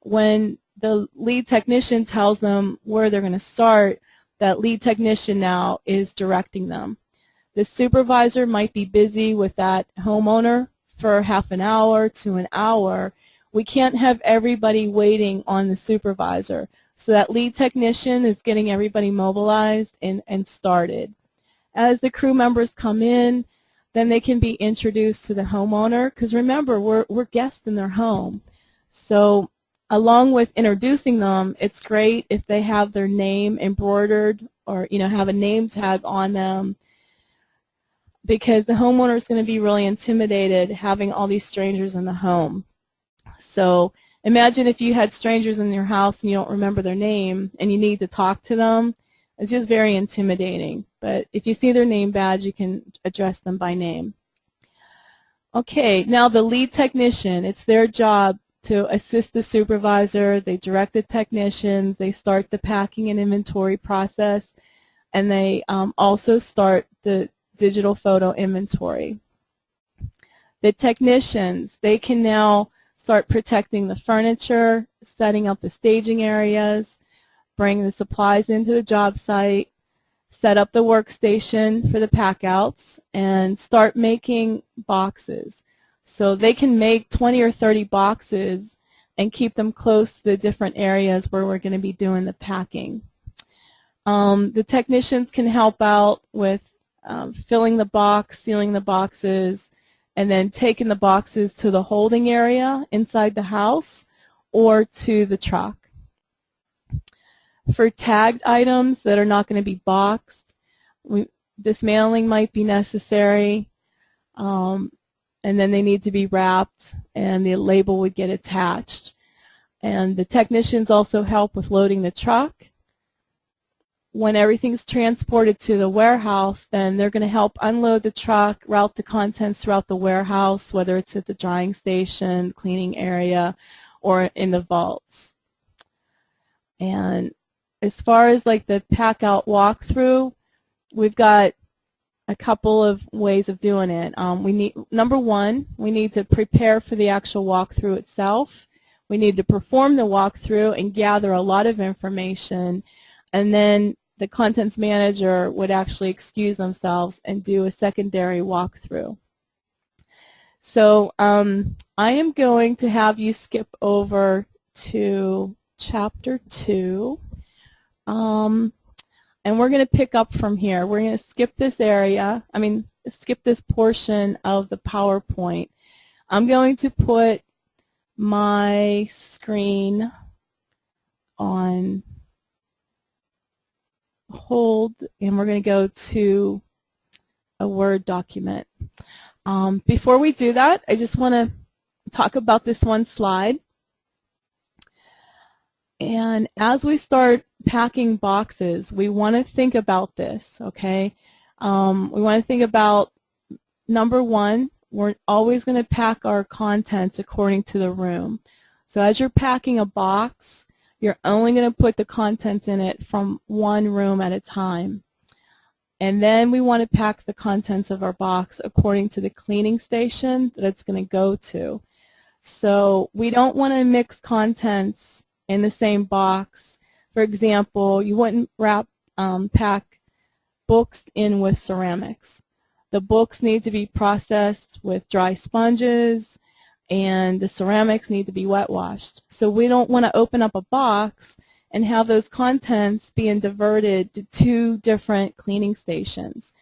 When the lead technician tells them where they're going to start, that lead technician now is directing them. The supervisor might be busy with that homeowner for half an hour to an hour. We can't have everybody waiting on the supervisor. So that lead technician is getting everybody mobilized and started. As the crew members come in, then they can be introduced to the homeowner, because remember, we're guests in their home. So along with introducing them, it's great if they have their name embroidered or have a name tag on them, because the homeowner is going to be really intimidated having all these strangers in the home. So imagine if you had strangers in your house and you don't remember their name and you need to talk to them. It's just very intimidating. But if you see their name badge, you can address them by name. Okay, now the lead technician, it's their job to assist the supervisor. They direct the technicians. They start the packing and inventory process. And they also start the digital photo inventory. The technicians, they can now start protecting the furniture, setting up the staging areas, bring the supplies into the job site, set up the workstation for the packouts, and start making boxes. So they can make 20 or 30 boxes and keep them close to the different areas where we're going to be doing the packing. The technicians can help out with filling the box, sealing the boxes, and then taking the boxes to the holding area inside the house or to the truck. For tagged items that are not going to be boxed, dismantling might be necessary, and then they need to be wrapped and the label would get attached. And the technicians also help with loading the truck. When everything's transported to the warehouse, then they're going to help unload the truck, route the contents throughout the warehouse, whether it's at the drying station, cleaning area, or in the vaults. And as far as like the pack out walkthrough, we've got a couple of ways of doing it. Number one, we need to prepare for the actual walkthrough itself. We need to perform the walkthrough and gather a lot of information, and then the contents manager would actually excuse themselves and do a secondary walkthrough. So I am going to have you skip over to Chapter 2. And we're going to pick up from here. We're going to skip this area, skip this portion of the PowerPoint. I'm going to put my screen on hold, and we're going to go to a Word document. Before we do that, I just want to talk about this one slide. And as we start packing boxes, we want to think about this, okay? We want to think about, number one, we're always going to pack our contents according to the room. So as you're packing a box, you're only going to put the contents in it from one room at a time. And then we want to pack the contents of our box according to the cleaning station that it's going to go to. So we don't want to mix contents in the same box. For example, you wouldn't pack books in with ceramics. The books need to be processed with dry sponges, and the ceramics need to be wet washed. So we don't want to open up a box and have those contents being diverted to two different cleaning stations.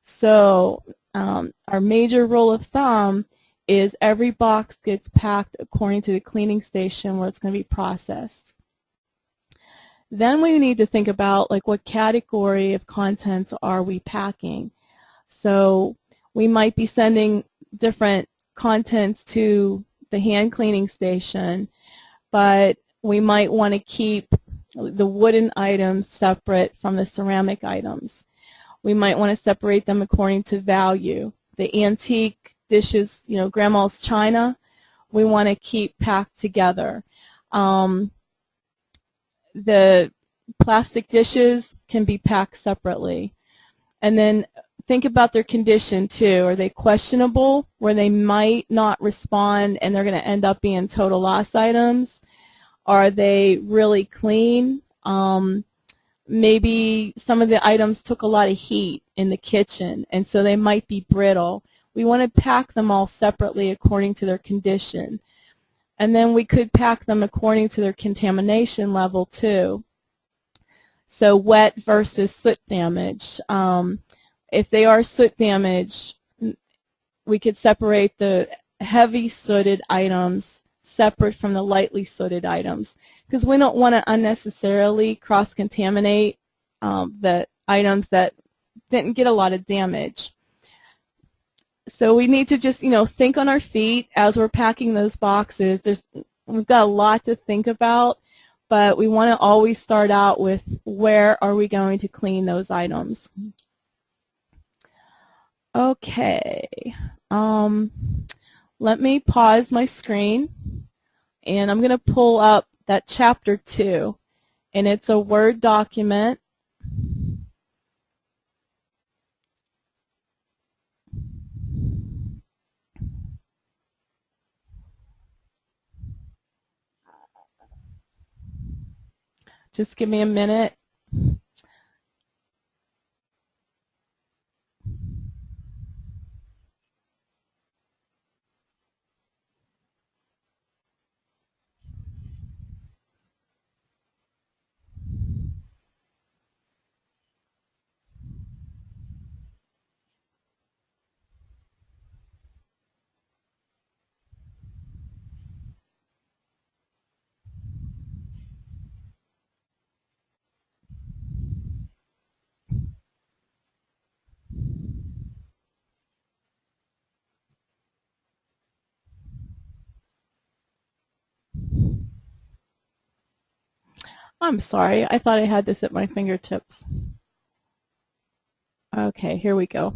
So our major rule of thumb is every box gets packed according to the cleaning station where it's going to be processed. Then we need to think about what category of contents are we packing. So we might be sending different contents to the hand cleaning station, but we might want to keep the wooden items separate from the ceramic items. We might want to separate them according to value. The antique dishes, you know, grandma's china, we want to keep packed together. The plastic dishes can be packed separately. And then think about their condition too. Are they questionable, where they might not respond and they're going to end up being total loss items? Are they really clean? Maybe some of the items took a lot of heat in the kitchen, and so they might be brittle. We want to pack them all separately according to their condition. And then we could pack them according to their contamination level too. So wet versus soot damage. If they are soot damage, we could separate the heavy sooted items separate from the lightly sooted items, because we don't want to unnecessarily cross-contaminate the items that didn't get a lot of damage. So we need to just, you know, think on our feet as we're packing those boxes. We've got a lot to think about, but we want to always start out with where are we going to clean those items. Okay, let me pause my screen, and I'm going to pull up that chapter 2, and it's a Word document. Just give me a minute. I'm sorry, I thought I had this at my fingertips. Okay, here we go.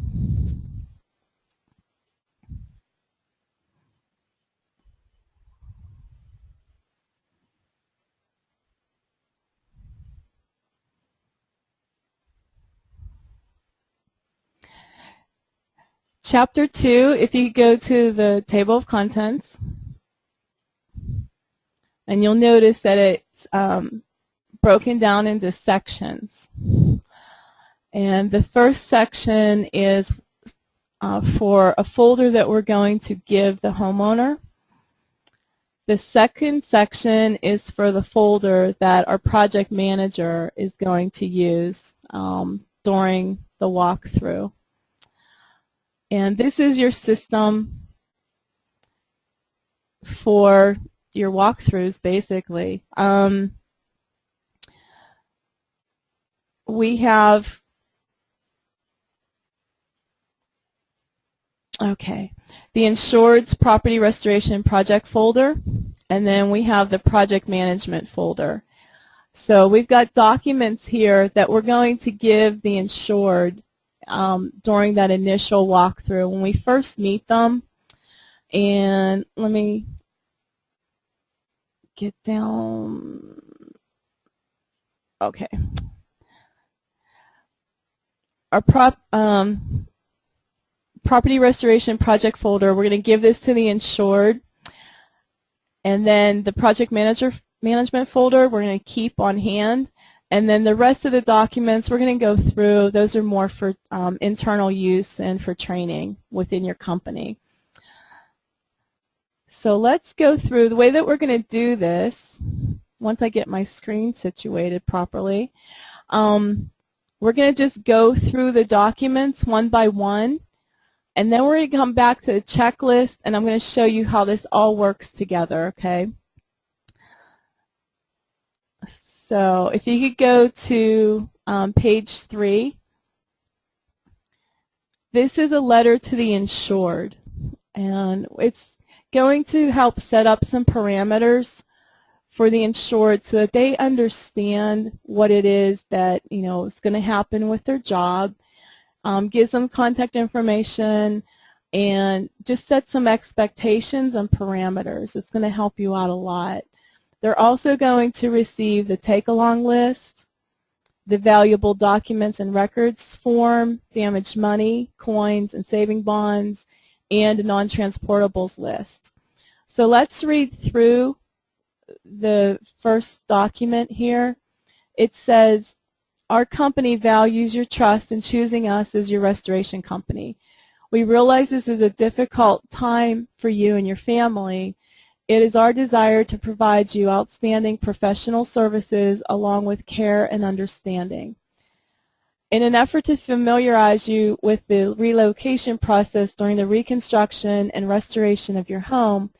Chapter 2, if you go to the table of contents, and you'll notice that it's broken down into sections. And the first section is for a folder that we're going to give the homeowner. The second section is for the folder that our project manager is going to use during the walkthrough. And this is your system for your walkthroughs, basically. We have, okay, the Insured's Property Restoration Project folder, and then we have the Project Management folder. So we've got documents here that we're going to give the insured during that initial walkthrough when we first meet them. And let me get down. Okay. Our property restoration project folder, we're going to give this to the insured. And then the project management folder, we're going to keep on hand. And then the rest of the documents we're going to go through. Those are more for internal use and for training within your company. So let's go through the way that we're going to do this. Once I get my screen situated properly, we're going to just go through the documents one by one, and then we're going to come back to the checklist, and I'm going to show you how this all works together, okay? So if you could go to page 3, this is a letter to the insured, and it's going to help set up some parameters for the insured so that they understand what it is that, is going to happen with their job, gives them contact information, and just set some expectations and parameters. It's going to help you out a lot. They're also going to receive the take-along list, the valuable documents and records form, damaged money, coins, and saving bonds, and a non-transportables list. So let's read through the first document here. It says, our company values your trust in choosing us as your restoration company. We realize this is a difficult time for you and your family. It is our desire to provide you outstanding professional services along with care and understanding. In an effort to familiarize you with the relocation process during the reconstruction and restoration of your home,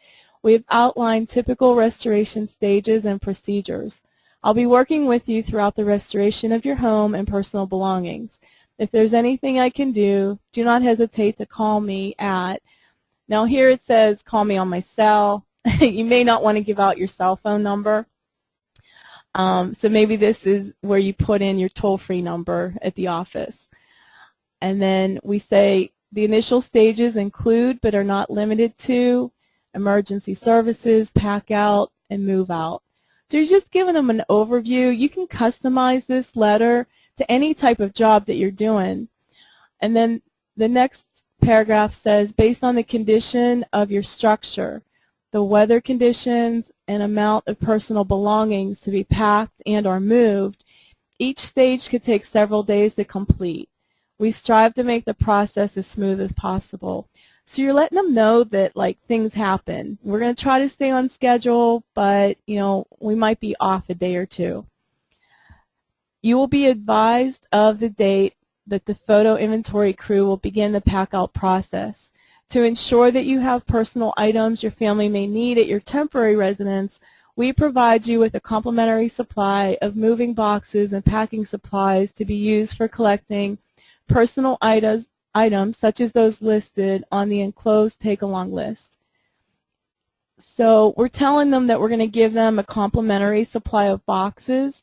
we have outlined typical restoration stages and procedures. I'll be working with you throughout the restoration of your home and personal belongings. If there's anything I can do, do not hesitate to call me at, now here it says call me on my cell. You may not want to give out your cell phone number. So maybe this is where you put in your toll-free number at the office. And then we say the initial stages include but are not limited to emergency services, pack out, and move out. So you're just giving them an overview. You can customize this letter to any type of job that you're doing. And then the next paragraph says, based on the condition of your structure, the weather conditions, and amount of personal belongings to be packed and or moved, each stage could take several days to complete. We strive to make the process as smooth as possible. So you're letting them know that things happen. We're going to try to stay on schedule, but we might be off a day or two. You will be advised of the date that the photo inventory crew will begin the pack-out process. To ensure that you have personal items your family may need at your temporary residence, we provide you with a complimentary supply of moving boxes and packing supplies to be used for collecting personal items such as those listed on the enclosed take-along list. So we're telling them that we're going to give them a complimentary supply of boxes,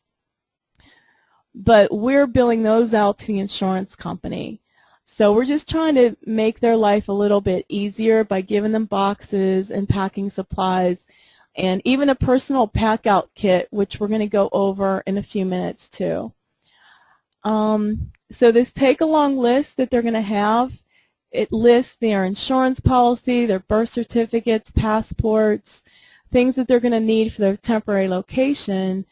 but we're billing those out to the insurance company. So we're just trying to make their life a little bit easier by giving them boxes and packing supplies and even a personal pack-out kit, which we're going to go over in a few minutes too. So this take-along list that they're going to have, it lists their insurance policy, their birth certificates, passports, things that they're going to need for their temporary location.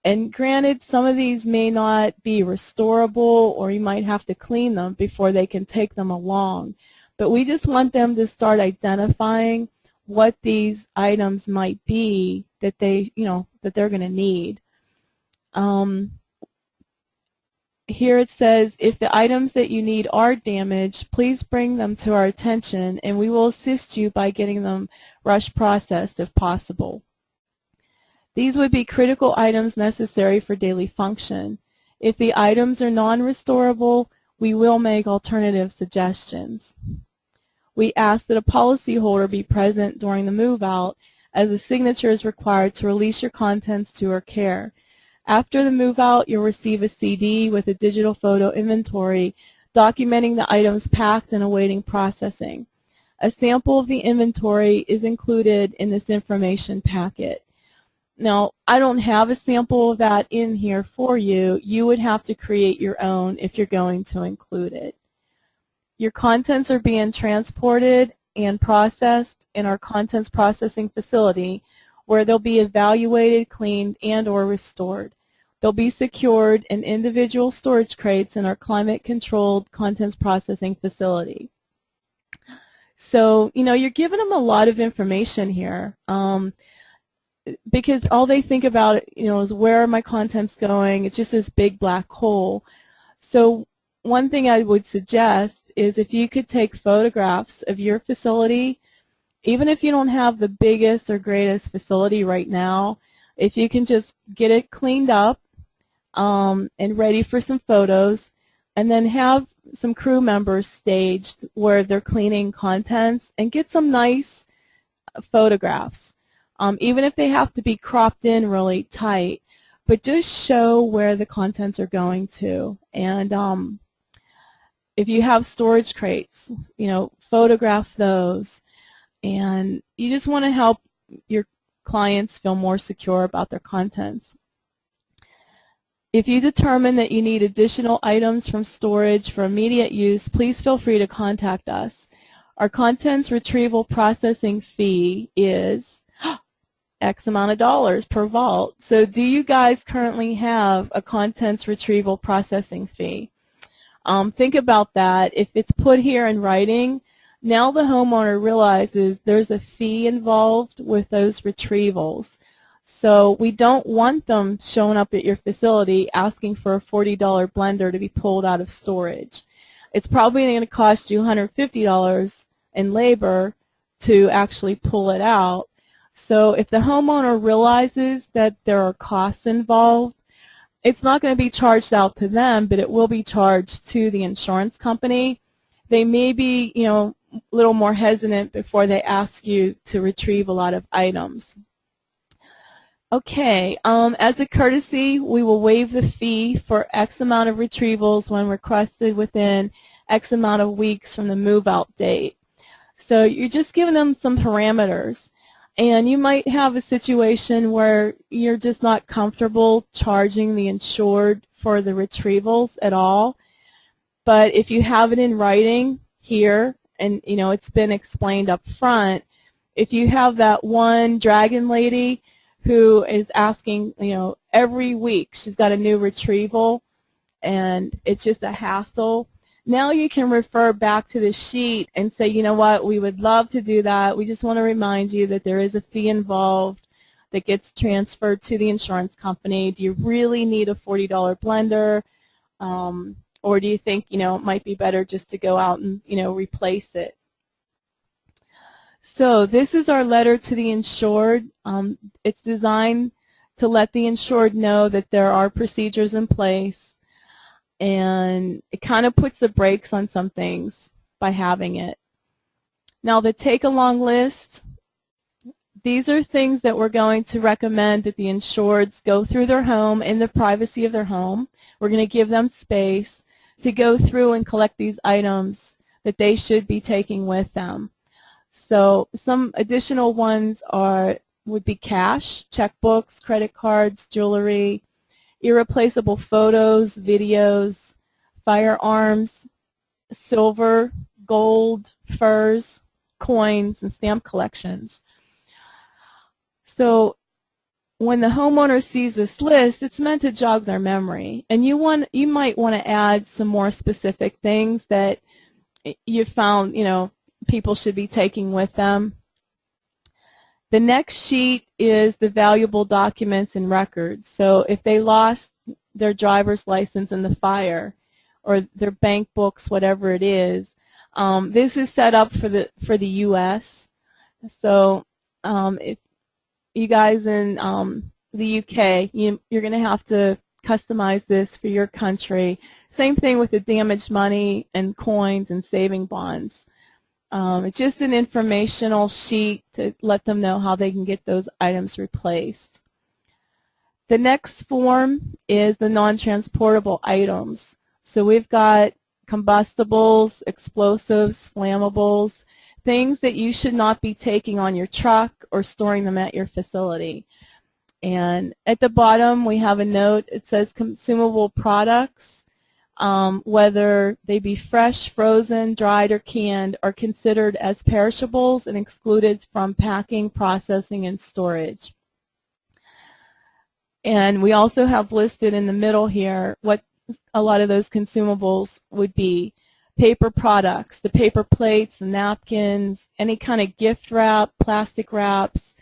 And granted, some of these may not be restorable, or you might have to clean them before they can take them along. But we just want them to start identifying what these items might be that they, that they're going to need. Here it says, if the items that you need are damaged, please bring them to our attention, and we will assist you by getting them rush processed if possible. These would be critical items necessary for daily function. If the items are non-restorable, we will make alternative suggestions. We ask that a policyholder be present during the move-out, as a signature is required to release your contents to her care. After the move-out, you'll receive a CD with a digital photo inventory documenting the items packed and awaiting processing. A sample of the inventory is included in this information packet. Now, I don't have a sample of that in here for you. You would have to create your own if you're going to include it. Your contents are being transported and processed in our contents processing facility, where they'll be evaluated, cleaned, and or restored. They'll be secured in individual storage crates in our climate-controlled contents processing facility. So, you're giving them a lot of information here. Because all they think about, is where are my contents going? It's just this big black hole. So one thing I would suggest is if you could take photographs of your facility, even if you don't have the biggest or greatest facility right now, if you can just get it cleaned up and ready for some photos, and then have some crew members staged where they're cleaning contents and get some nice photographs. even if they have to be cropped in really tight, but just show where the contents are going to. And if you have storage crates, photograph those. And you just want to help your clients feel more secure about their contents. If you determine that you need additional items from storage for immediate use, please feel free to contact us. Our contents retrieval processing fee is X amount of dollars per vault. So do you guys currently have a contents retrieval processing fee? Think about that. If it's put here in writing, now the homeowner realizes there's a fee involved with those retrievals. So we don't want them showing up at your facility asking for a $40 blender to be pulled out of storage. It's probably going to cost you $150 in labor to actually pull it out. So if the homeowner realizes that there are costs involved, it's not going to be charged out to them, but it will be charged to the insurance company. They may be, a little more hesitant before they ask you to retrieve a lot of items. Okay, as a courtesy, we will waive the fee for X amount of retrievals when requested within X amount of weeks from the move-out date. So you're just giving them some parameters. And you might have a situation where you're just not comfortable charging the insured for the retrievals at all. But if you have it in writing here, and it's been explained up front, if you have that one dragon lady who is asking, every week she's got a new retrieval and it's just a hassle, now you can refer back to the sheet and say, you know what, we would love to do that. We just want to remind you that there is a fee involved that gets transferred to the insurance company. Do you really need a $40 blender? Or do you think, it might be better just to go out and, replace it? So this is our letter to the insured. It's designed to let the insured know that there are procedures in place, and it kind of puts the brakes on some things by having it. Now the take-along list, these are things that we're going to recommend that the insureds go through their home in the privacy of their home. We're going to give them space to go through and collect these items that they should be taking with them. So some additional ones would be cash, checkbooks, credit cards, jewelry, irreplaceable photos, videos, firearms, silver, gold, furs, coins, and stamp collections. So when the homeowner sees this list, it's meant to jog their memory. And you might want to add some more specific things that you found, people should be taking with them. The next sheet is the valuable documents and records. So if they lost their driver's license in the fire or their bank books, whatever it is, this is set up for the U.S. So if you guys in the UK, you're going to have to customize this for your country. Same thing with the damaged money and coins and saving bonds. It's just an informational sheet to let them know how they can get those items replaced. The next form is the non-transportable items. So we've got combustibles, explosives, flammables, things that you should not be taking on your truck or storing them at your facility. And at the bottom we have a note. It says consumable products. Whether they be fresh, frozen, dried, or canned, are considered as perishables and excluded from packing, processing, and storage. And we also have listed in the middle here what a lot of those consumables would be. Paper products, the paper plates, the napkins, any kind of gift wrap, plastic wraps,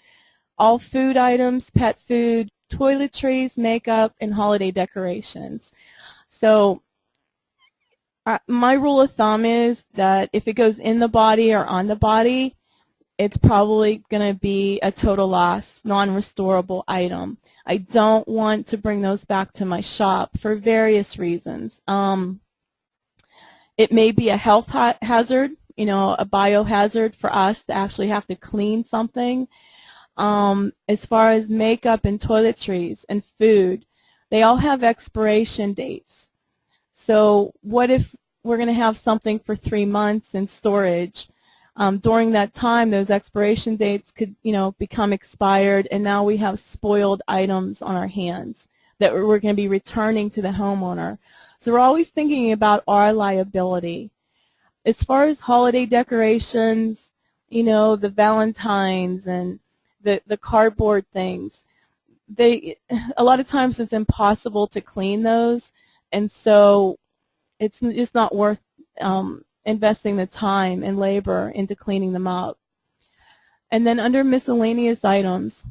all food items, pet food, toiletries, makeup, and holiday decorations. So my rule of thumb is that if it goes in the body or on the body, it's probably going to be a total loss, non-restorable item. I don't want to bring those back to my shop for various reasons. It may be a health hazard, a biohazard for us to actually have to clean something. As far as makeup and toiletries and food, they all have expiration dates. So what if we're going to have something for 3 months in storage? During that time, those expiration dates could, become expired, and now we have spoiled items on our hands that we're going to be returning to the homeowner. So we're always thinking about our liability. As far as holiday decorations, the Valentines and the cardboard things, a lot of times it's impossible to clean those, and so it's just not worth investing the time and labor into cleaning them up. And then under miscellaneous items,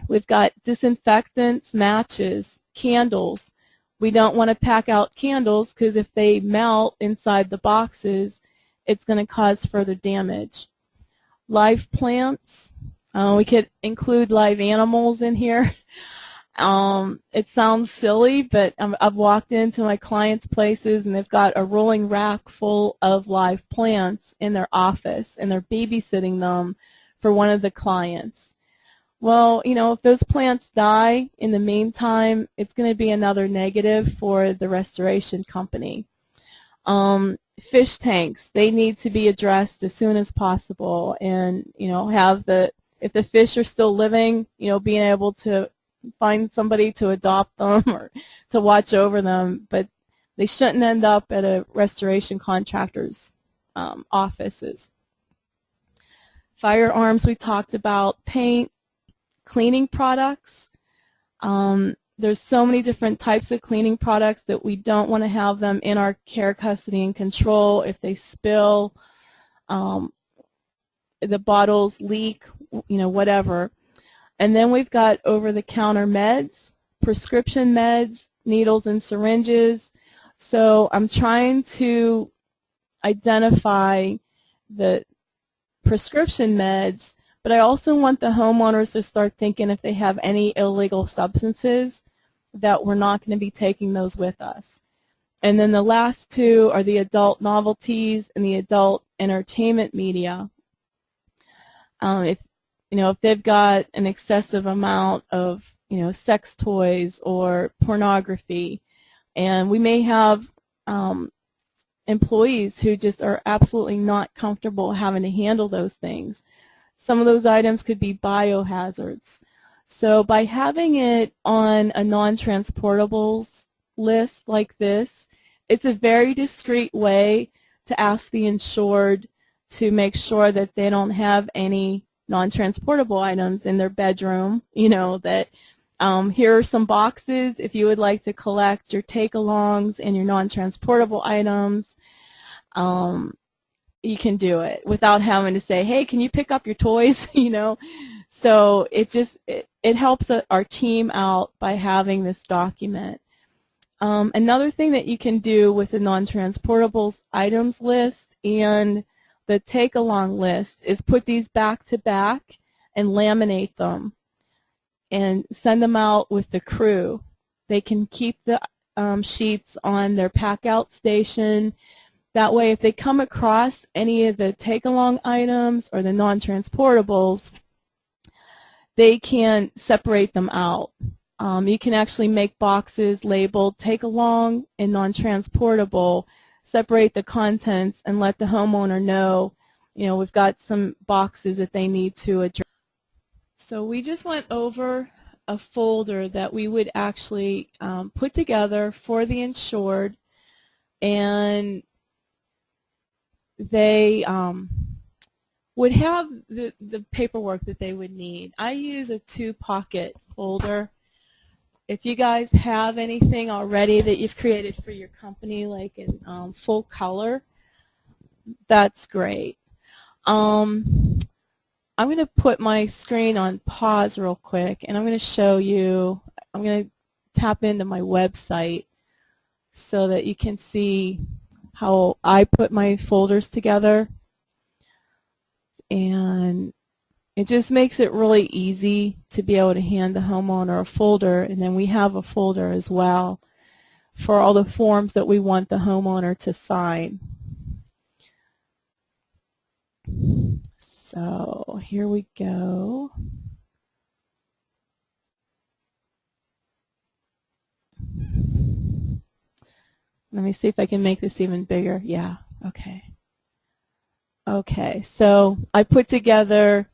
we've got disinfectants, matches, candles. We don't want to pack out candles because if they melt inside the boxes, it's going to cause further damage. Live plants, we could include live animals in here. It sounds silly, but I've walked into my clients' places and they've got a rolling rack full of live plants in their office, and they're babysitting them for one of the clients. Well, if those plants die in the meantime, it's going to be another negative for the restoration company. Fish tanks, they need to be addressed as soon as possible, and if the fish are still living, being able to find somebody to adopt them or to watch over them, but they shouldn't end up at a restoration contractor's offices. Firearms we talked about, paint, cleaning products. There's so many different types of cleaning products that we don't want to have them in our care, custody, and control. If they spill, the bottles leak, whatever. And then we've got over-the-counter meds, prescription meds, needles and syringes. So I'm trying to identify the prescription meds, but I also want the homeowners to start thinking if they have any illegal substances that we're not going to be taking those with us. And then the last two are the adult novelties and the adult entertainment media. If they've got an excessive amount of, sex toys or pornography, and we may have employees who just are absolutely not comfortable having to handle those things. Some of those items could be biohazards. So by having it on a non-transportables list like this, it's a very discreet way to ask the insured to make sure that they don't have any non-transportable items in their bedroom, that here are some boxes if you would like to collect your take-alongs and your non-transportable items. You can do it without having to say, hey, can you pick up your toys, So it helps our team out by having this document. Another thing that you can do with the non-transportables items list and the take-along list is put these back to back and laminate them and send them out with the crew. They can keep the sheets on their pack-out station. That way, if they come across any of the take-along items or the non-transportables, they can separate them out. You can actually make boxes labeled take-along and non-transportable, separate the contents, and let the homeowner know, we've got some boxes that they need to address. So we just went over a folder that we would actually put together for the insured, and they would have the paperwork that they would need. I use a 2-pocket folder. If you guys have anything already that you've created for your company, like in full color, that's great. I'm going to put my screen on pause real quick, and I'm going to show you, I'm going to tap into my website so that you can see how I put my folders together. And it just makes it really easy to be able to hand the homeowner a folder, and then we have a folder as well for all the forms that we want the homeowner to sign. So here we go. Let me see if I can make this even bigger. Yeah, okay. Okay, so I put together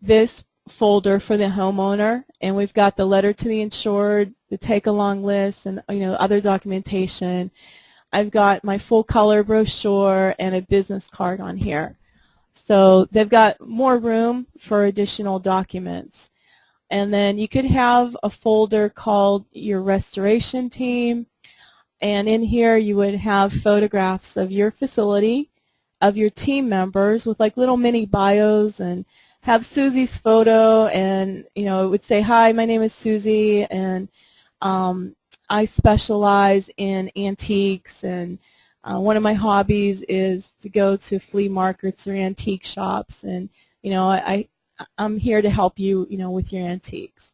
this folder for the homeowner, and we've got the letter to the insured, the take-along list, and other documentation. I've got my full color brochure and a business card on here. So they've got more room for additional documents. And then you could have a folder called your restoration team, and in here you would have photographs of your facility, of your team members with like little mini bios, and have Susie's photo, and it would say, hi, my name is Susie, and I specialize in antiques, and one of my hobbies is to go to flea markets or antique shops, and I'm here to help you with your antiques.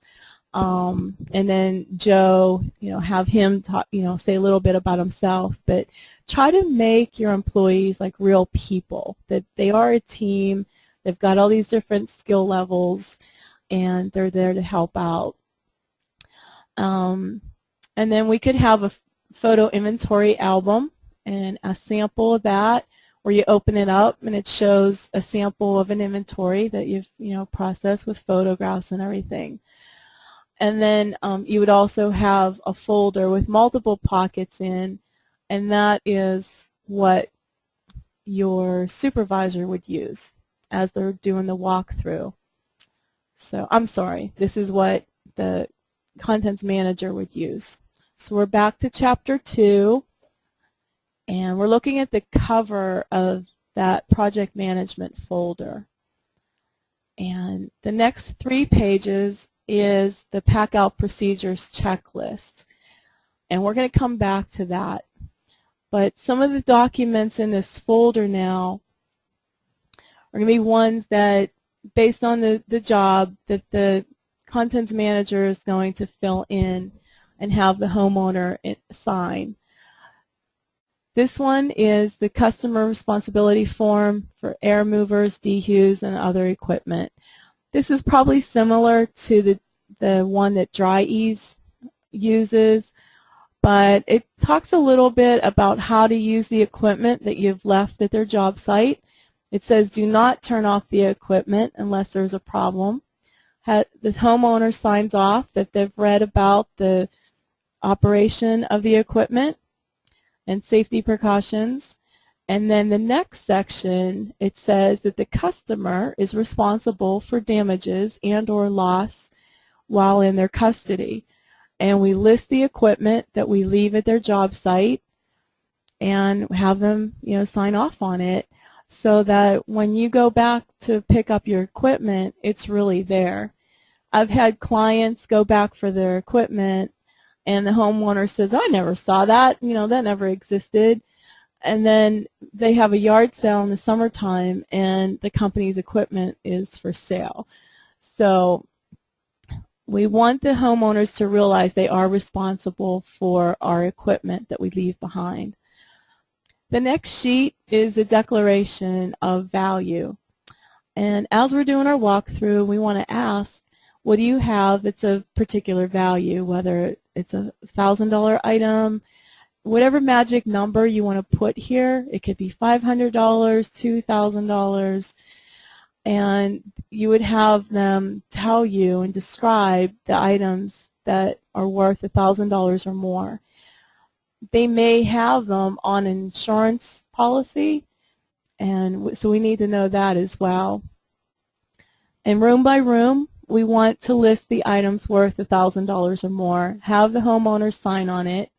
And then Joe, have him talk, say a little bit about himself, but try to make your employees like real people, that they are a team, they've got all these different skill levels, and they're there to help out. And then we could have a photo inventory album and a sample of that, where you open it up and it shows a sample of an inventory that you've processed with photographs and everything. And then you would also have a folder with multiple pockets in, and that is what your supervisor would use as they're doing the walkthrough. So I'm sorry, this is what the contents manager would use. So we're back to chapter 2, and we're looking at the cover of that project management folder. And the next 3 pages is the pack out procedures checklist, and we're going to come back to that. But some of the documents in this folder now are going to be ones that, based on the job, that the contents manager is going to fill in and have the homeowner sign. This one is the customer responsibility form for air movers, dehues, and other equipment. This is probably similar to the one that Dri-Eaz uses, but it talks a little bit about how to use the equipment that you've left at their job site. It says do not turn off the equipment unless there's a problem. The homeowner signs off that they've read about the operation of the equipment and safety precautions. And then the next section, it says that the customer is responsible for damages and or loss while in their custody. And we list the equipment that we leave at their job site and have them sign off on it, so that when you go back to pick up your equipment, it's really there. I've had clients go back for their equipment, and the homeowner says, I never saw that, that never existed. And then they have a yard sale in the summertime, and the company's equipment is for sale. So we want the homeowners to realize they are responsible for our equipment that we leave behind. The next sheet is a declaration of value. And as we're doing our walkthrough, we want to ask, what do you have that's of particular value, whether it's a $1,000 item, whatever magic number you want to put here. It could be $500, $2,000, and you would have them tell you and describe the items that are worth $1,000 or more. They may have them on an insurance policy, and so we need to know that as well. And room by room, we want to list the items worth $1,000 or more, have the homeowner sign on it,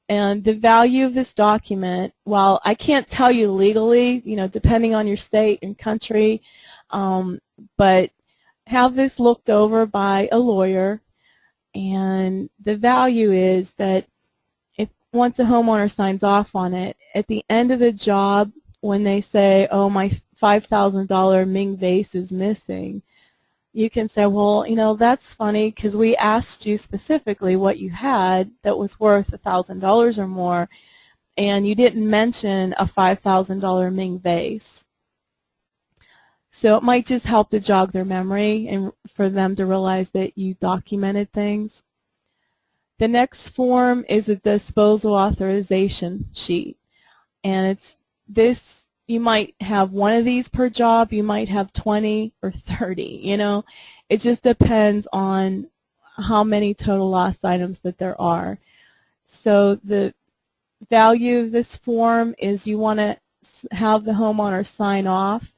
and the value of this document, while I can't tell you legally, depending on your state and country, but have this looked over by a lawyer, and the value is that once a homeowner signs off on it, at the end of the job, when they say, oh, my $5,000 Ming vase is missing, you can say, well, that's funny because we asked you specifically what you had that was worth $1,000 or more, and you didn't mention a $5,000 Ming vase. So it might just help to jog their memory and for them to realize that you documented things. The next form is a disposal authorization sheet. And it's this, you might have one of these per job, you might have 20 or 30, you know. It just depends on how many total lost items that there are. So the value of this form is you want to have the homeowner sign off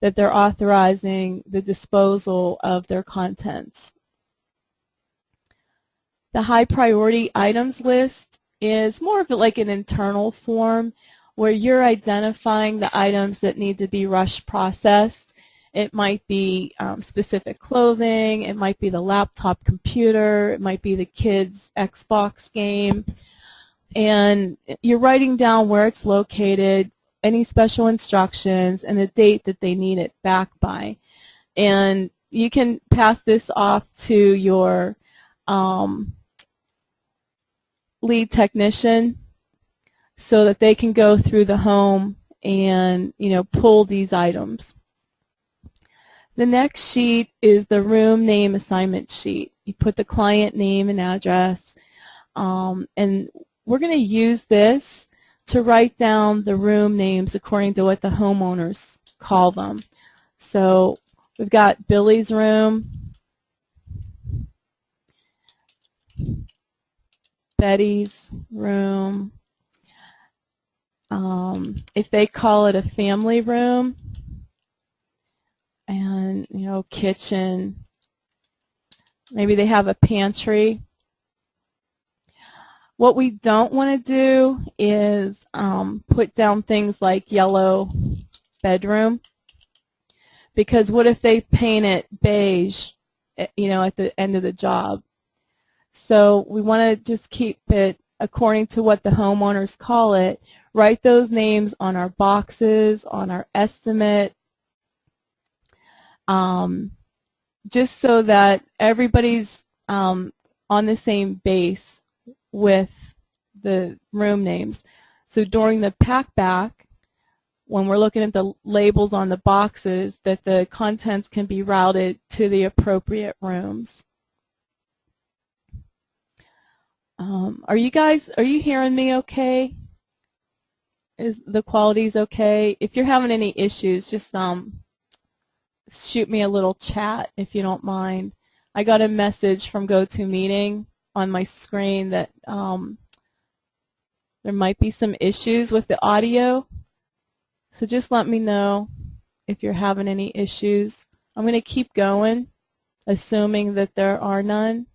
that they're authorizing the disposal of their contents. The high priority items list is more of like an internal form where you're identifying the items that need to be rush processed. It might be specific clothing, it might be the laptop computer, it might be the kids' Xbox game. And you're writing down where it's located, any special instructions, and the date that they need it back by. And you can pass this off to your lead technician so that they can go through the home and, you know, pull these items. The next sheet is the room name assignment sheet. You put the client name and address, and we're going to use this to write down the room names according to what the homeowners call them. So we've got Billy's room, Betty's room. If they call it a family room, and, you know, kitchen, maybe they have a pantry. What we don't want to do is put down things like yellow bedroom, because what if they paint it beige, you know, at the end of the job? So we want to just keep it according to what the homeowners call it. Write those names on our boxes, on our estimate, just so that everybody's on the same base with the room names. So during the pack back, when we're looking at the labels on the boxes, that the contents can be routed to the appropriate rooms. Are you hearing me okay? Is the quality's okay? If you're having any issues, just shoot me a little chat if you don't mind. I got a message from GoToMeeting on my screen that there might be some issues with the audio. So just let me know if you're having any issues. I'm going to keep going, assuming that there are none.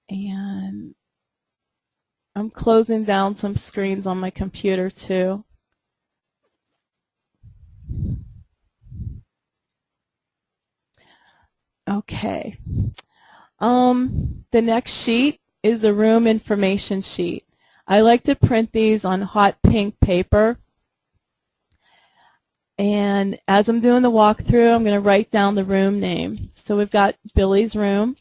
And I'm closing down some screens on my computer too. Okay. The next sheet is the room information sheet. I like to print these on hot pink paper. And as I'm doing the walkthrough, I'm going to write down the room name. So we've got Billy's room.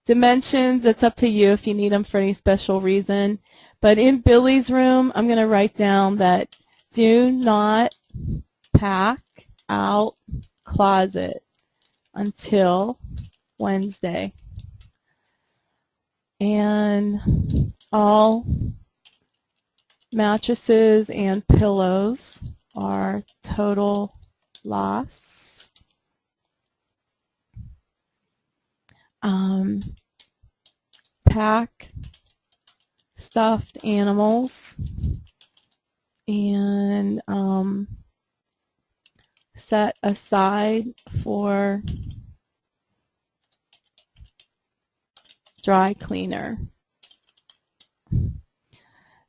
Dimensions, it's up to you if you need them for any special reason. But in Billy's room, I'm going to write down that do not pack out closet until Wednesday. And all mattresses and pillows are total loss. Pack stuffed animals and set aside for dry cleaner.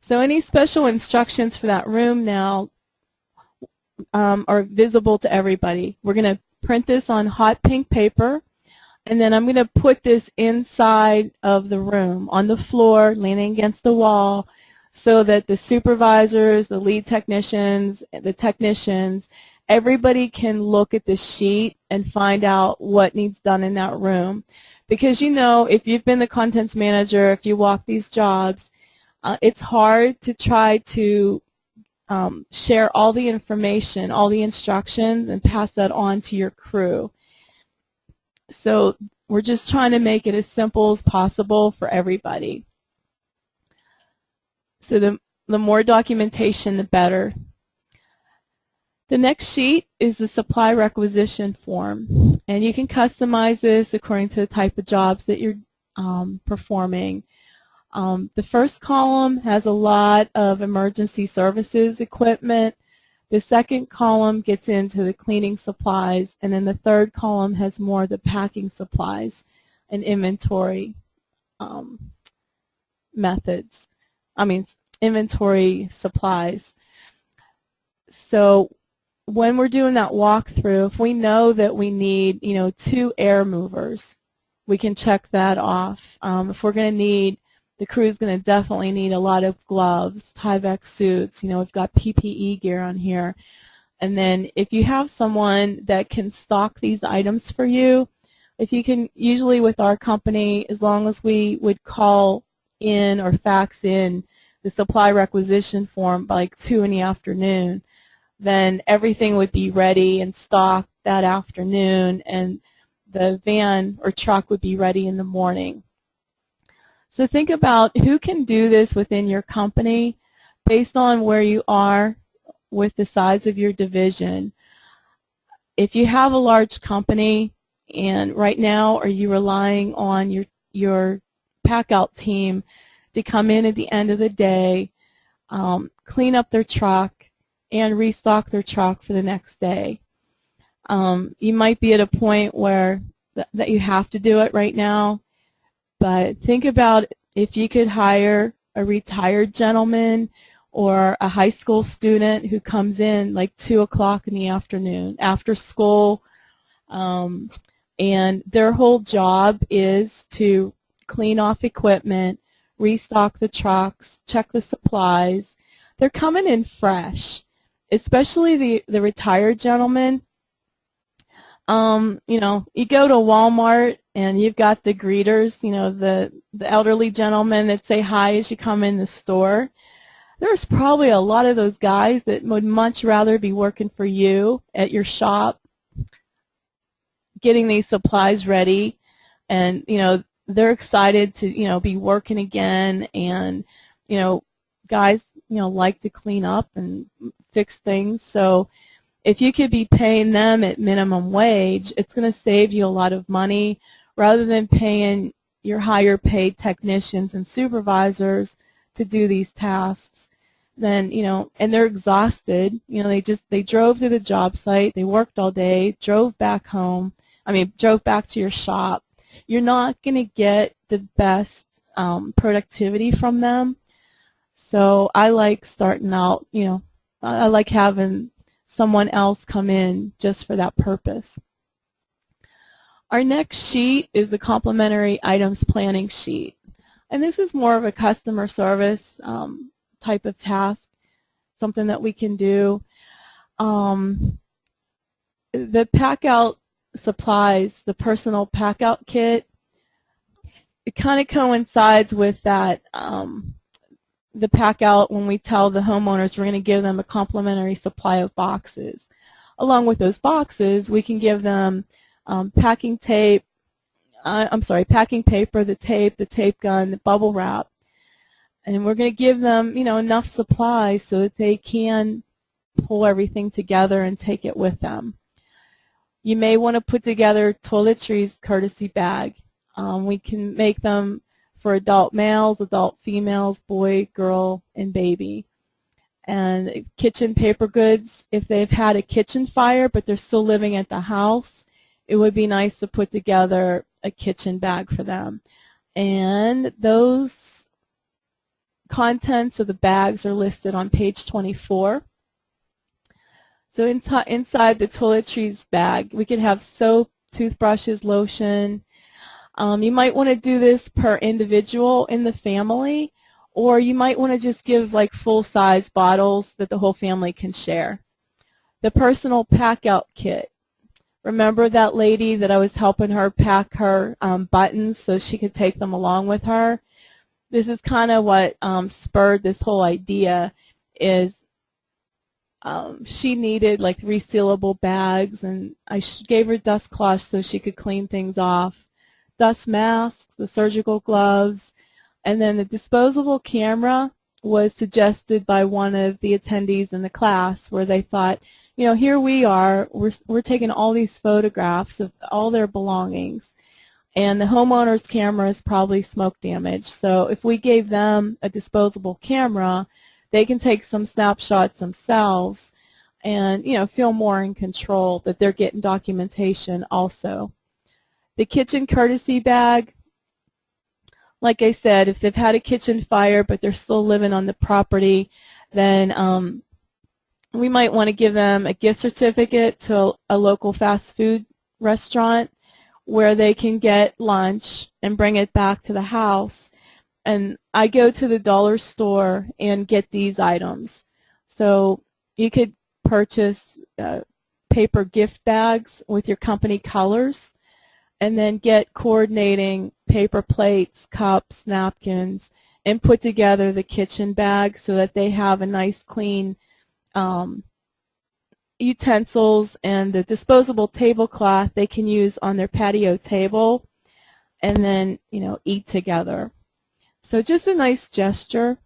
So any special instructions for that room now are visible to everybody. We're going to print this on hot pink paper. And then I'm going to put this inside of the room, on the floor, leaning against the wall, so that the supervisors, the lead technicians, the technicians, everybody can look at the sheet and find out what needs done in that room. Because you know, if you've been the contents manager, if you walk these jobs, it's hard to try to share all the information, all the instructions, and pass that on to your crew. So we're just trying to make it as simple as possible for everybody. So the more documentation, the better. The next sheet is the supply requisition form, and you can customize this according to the type of jobs that you're performing. The first column has a lot of emergency services equipment. The second column gets into the cleaning supplies, and then the third column has more of the packing supplies and inventory methods. Inventory supplies. So when we're doing that walkthrough, if we know that we need, 2 air movers, we can check that off. If we're going to need, the crew is going to definitely need a lot of gloves, Tyvek suits. We've got PPE gear on here. And then if you have someone that can stock these items for you, if you can, usually with our company, as long as we would call in or fax in the supply requisition form by like 2 in the afternoon, then everything would be ready and stocked that afternoon, and the van or truck would be ready in the morning. So think about who can do this within your company based on where you are with the size of your division. If you have a large company, and right now are you relying on your pack-out team to come in at the end of the day, clean up their truck, and restock their truck for the next day. You might be at a point where that you have to do it right now, but think about if you could hire a retired gentleman or a high school student who comes in like 2 o'clock in the afternoon after school, and their whole job is to clean off equipment, restock the trucks, check the supplies. They're coming in fresh, especially the retired gentlemen. You go to Walmart and you've got the greeters, the elderly gentlemen that say hi as you come in the store. There's probably a lot of those guys that would much rather be working for you at your shop, getting these supplies ready, and they're excited to be working again, and guys like to clean up and fix things. So if you could be paying them at minimum wage, it's going to save you a lot of money rather than paying your higher paid technicians and supervisors to do these tasks. Then, and they're exhausted. They drove to the job site, they worked all day, drove back home, drove back to your shop. You're not going to get the best productivity from them. So I like starting out, I like having someone else come in just for that purpose. Our next sheet is the complementary items planning sheet. And this is more of a customer service type of task, something that we can do. The pack-out supplies, the personal pack-out kit, it kind of coincides with that, the pack-out when we tell the homeowners we're going to give them a complimentary supply of boxes. Along with those boxes, we can give them packing paper, the tape gun, the bubble wrap, and we're going to give them, enough supplies so that they can pull everything together and take it with them. You may want to put together toiletries courtesy bag. We can make them for adult males, adult females, boy, girl, and baby. And kitchen paper goods, if they've had a kitchen fire but they're still living at the house, it would be nice to put together a kitchen bag for them. And those contents of the bags are listed on page 24. So inside the toiletries bag, we could have soap, toothbrushes, lotion. You might want to do this per individual in the family, or you might want to just give like full-size bottles that the whole family can share. The personal pack-out kit. Remember that lady that I was helping her pack her buttons so she could take them along with her? This is kind of what spurred this whole idea. Is she needed like resealable bags, and I gave her dust cloths so she could clean things off, dust masks, the surgical gloves, and then the disposable camera was suggested by one of the attendees in the class, where they thought, you know, here we are, we're taking all these photographs of all their belongings, and the homeowner's camera is probably smoke damaged. So if we gave them a disposable camera, they can take some snapshots themselves and, you know, feel more in control that they're getting documentation also. The kitchen courtesy bag, like I said, if they've had a kitchen fire but they're still living on the property, then we might want to give them a gift certificate to a local fast food restaurant where they can get lunch and bring it back to the house. And I go to the dollar store and get these items. So you could purchase paper gift bags with your company colors, and then get coordinating paper plates, cups, napkins, and put together the kitchen bag so that they have a nice clean utensils and the disposable tablecloth they can use on their patio table, and then, you know, eat together. So just a nice gesture.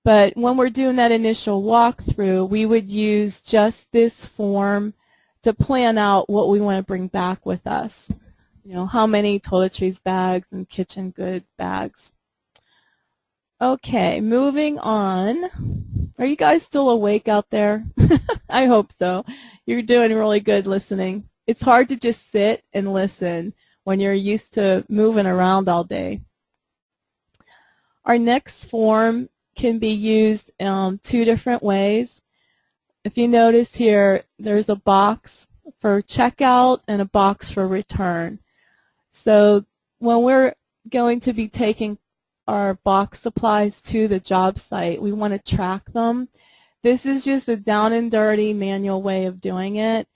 But when we're doing that initial walkthrough, we would use just this form to plan out what we want to bring back with us. You know, how many toiletries bags and kitchen good bags. Okay, moving on. Are you guys still awake out there? I hope so. You're doing really good listening. It's hard to just sit and listen when you're used to moving around all day. Our next form can be used two different ways. If you notice here, there's a box for checkout and a box for return. So when we're going to be taking our box supplies to the job site, we want to track them. This is just a down and dirty manual way of doing it.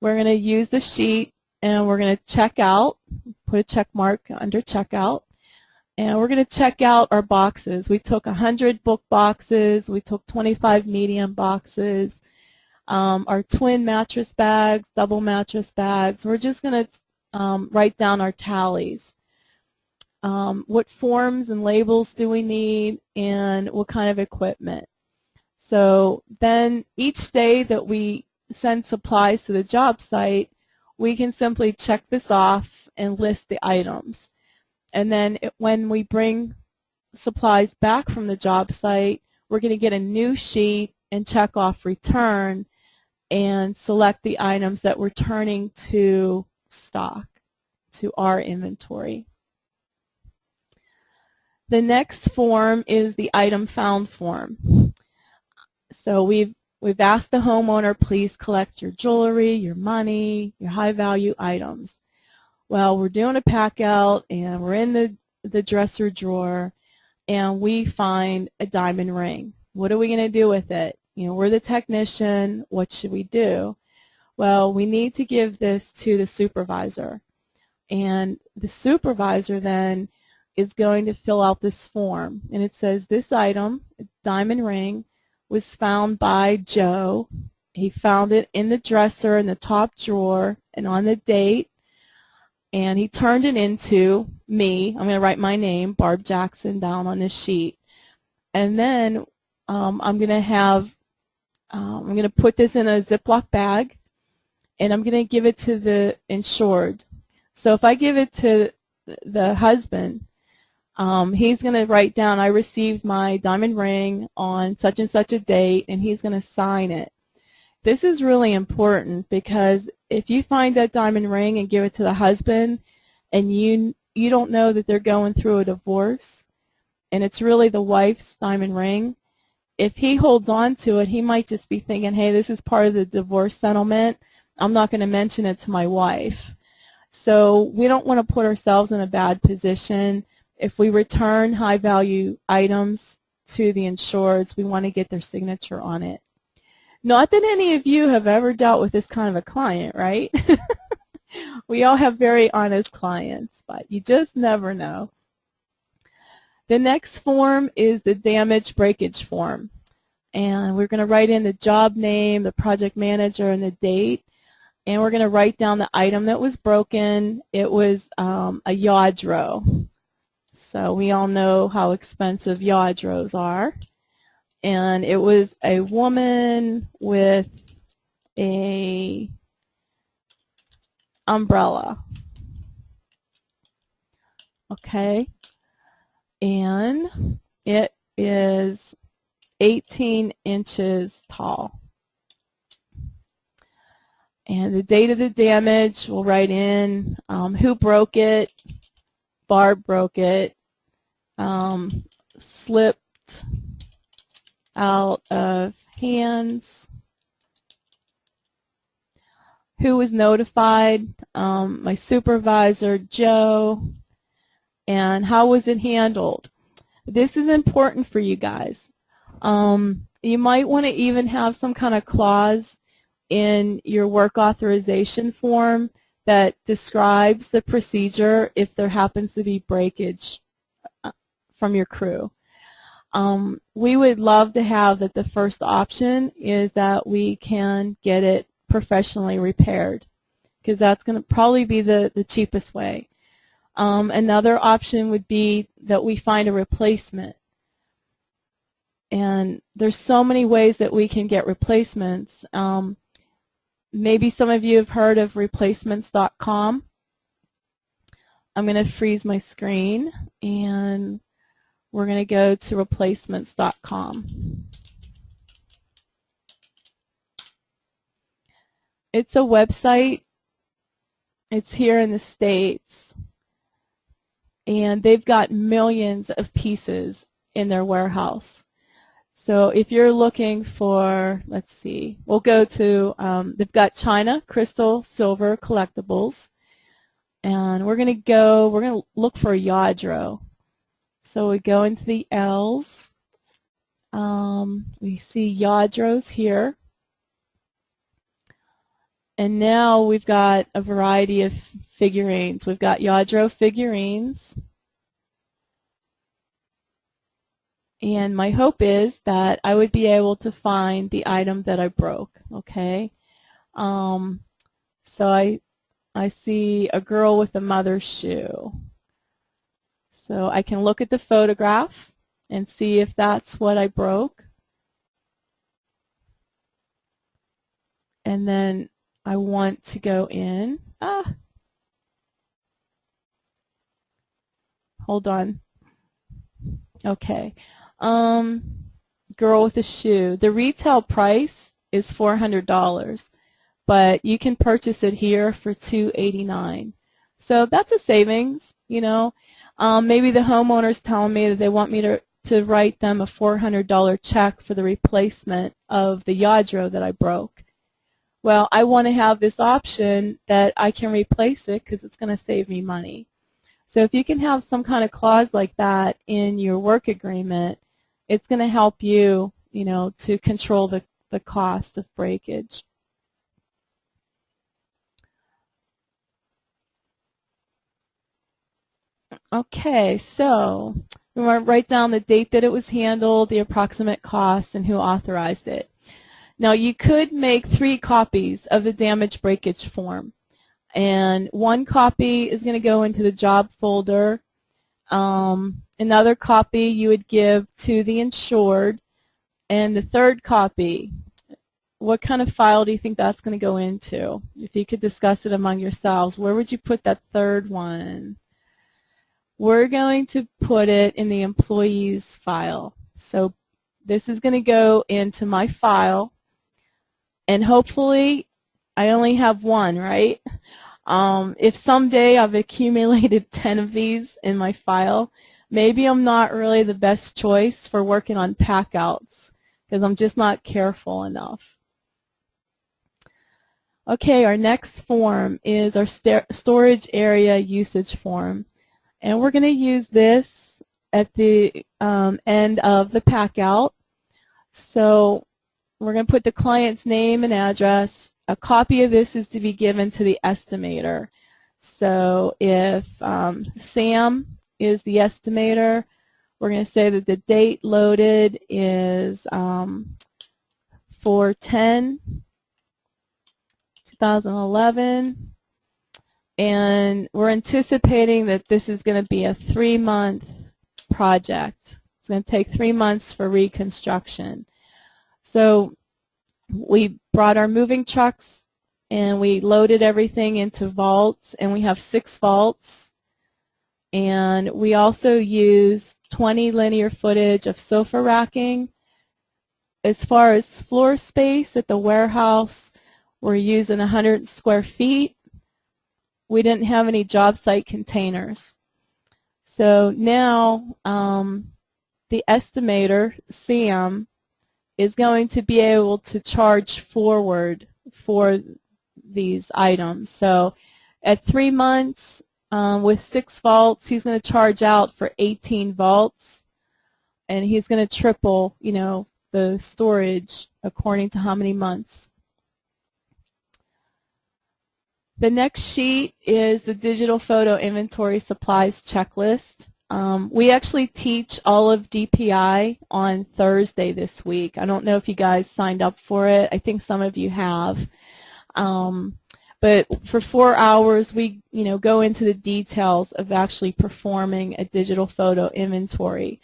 We're going to use the sheet and we're going to check out, put a check mark under checkout, and we're going to check out our boxes. We took 100 book boxes, we took 25 medium boxes, our twin mattress bags, double mattress bags. We're just going to write down our tallies. What forms and labels do we need, and what kind of equipment. So then each day that we send supplies to the job site, we can simply check this off and list the items. And then when we bring supplies back from the job site, we're going to get a new sheet and check off return and select the items that we're turning to stock, to our inventory. The next form is the item found form. So we've asked the homeowner, please collect your jewelry, your money, your high value items. Well, we're doing a pack out and we're in the dresser drawer and we find a diamond ring. What are we going to do with it? You know, we're the technician, what should we do? Well, we need to give this to the supervisor. And the supervisor then is going to fill out this form. And it says this item, a diamond ring, was found by Joe. He found it in the dresser in the top drawer and on the date. And he turned it into me. I'm going to write my name, Barb Jackson, down on this sheet. And then I'm going to put this in a Ziploc bag, and I'm going to give it to the insured. So if I give it to the husband, he's going to write down, I received my diamond ring on such and such a date, and he's going to sign it. This is really important because if you find that diamond ring and give it to the husband and you don't know that they're going through a divorce and it's really the wife's diamond ring, if he holds on to it, he might just be thinking, hey, this is part of the divorce settlement. I'm not going to mention it to my wife. So we don't want to put ourselves in a bad position. If we return high value items to the insureds, we want to get their signature on it. Not that any of you have ever dealt with this kind of a client, right? We all have very honest clients, but you just never know. The next form is the damage breakage form. And we're going to write in the job name, the project manager, and the date. And we're going to write down the item that was broken. It was a Yadro. So we all know how expensive Yadros are. And it was a woman with a umbrella. Okay. And it is 18 inches tall. And the date of the damage, we'll write in who broke it. Barb broke it. Slipped out of hands. Who was notified? My supervisor, Joe. And how was it handled? This is important for you guys. You might want to even have some kind of clause in your work authorization form that describes the procedure if there happens to be breakage from your crew. We would love to have that the first option is that we can get it professionally repaired, because that's going to probably be the cheapest way. Another option would be that we find a replacement. And there's so many ways that we can get replacements. Maybe some of you have heard of replacements.com. I'm going to freeze my screen, and we're going to go to replacements.com. It's a website. It's here in the States. And they've got millions of pieces in their warehouse. So if you're looking for, let's see, we'll go to, they've got China, crystal, silver, collectibles. And we're going to look for a Yadro. So we go into the L's. We see Yadros here. And now we've got a variety of figurines. We've got Yadro figurines. And my hope is that I would be able to find the item that I broke, okay? So I see a girl with a mother's shoe. So I can look at the photograph and see if that's what I broke. And then I want to go in. Hold on. Okay. Girl with a shoe. The retail price is $400, but you can purchase it here for $289. So that's a savings, you know. Maybe the homeowner's telling me that they want me to write them a $400 check for the replacement of the Yadro that I broke. Well, I want to have this option that I can replace it because it's going to save me money. So if you can have some kind of clause like that in your work agreement, it's going to help you, you know, to control the cost of breakage. Okay, so we want to write down the date that it was handled, the approximate cost, and who authorized it. Now you could make 3 copies of the damage breakage form. And one copy is going to go into the job folder. Another copy you would give to the insured. And the third copy, what kind of file do you think that's going to go into? If you could discuss it among yourselves, where would you put that third one? We're going to put it in the employees file. So this is going to go into my file. And hopefully I only have one, right? If someday I've accumulated 10 of these in my file, maybe I'm not really the best choice for working on packouts because I'm just not careful enough. Okay, our next form is our storage area usage form. And we're going to use this at the end of the packout. So we're going to put the client's name and address. A copy of this is to be given to the estimator. So if Sam is the estimator, we're going to say that the date loaded is 4/10/2011, and we're anticipating that this is going to be a 3-month project. It's going to take 3 months for reconstruction. So we brought our moving trucks and we loaded everything into vaults, and we have 6 vaults. And we also used 20 linear footage of sofa racking. As far as floor space at the warehouse, we're using 100 square feet. We didn't have any job site containers. So now the estimator, Sam, is going to be able to charge forward for these items. So at 3 months, with 6 vaults, he's going to charge out for 18 vaults, and he's going to triple, the storage according to how many months. The next sheet is the digital photo inventory supplies checklist. We actually teach all of DPI on Thursday this week. I don't know if you guys signed up for it. I think some of you have. But for 4 hours, we go into the details of actually performing a digital photo inventory.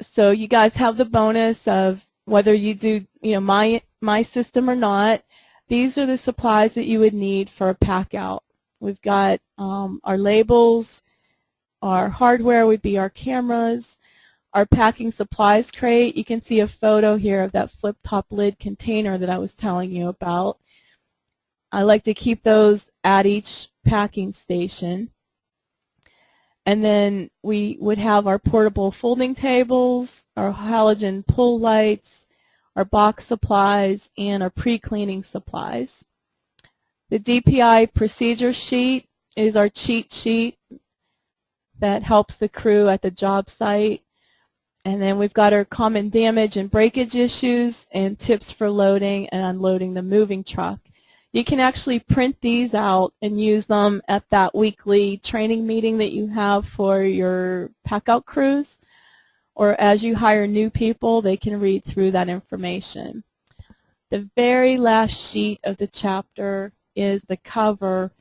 So you guys have the bonus of whether you do my system or not. These are the supplies that you would need for a pack out. We've got our labels, our hardware would be our cameras, our packing supplies crate. You can see a photo here of that flip-top lid container that I was telling you about. I like to keep those at each packing station. And then we would have our portable folding tables, our halogen pull lights, our box supplies, and our pre-cleaning supplies. The DPI procedure sheet is our cheat sheet that helps the crew at the job site. And then we've got our common damage and breakage issues and tips for loading and unloading the moving truck. You can actually print these out and use them at that weekly training meeting that you have for your pack-out crews, or as you hire new people, they can read through that information. The very last sheet of the chapter is the cover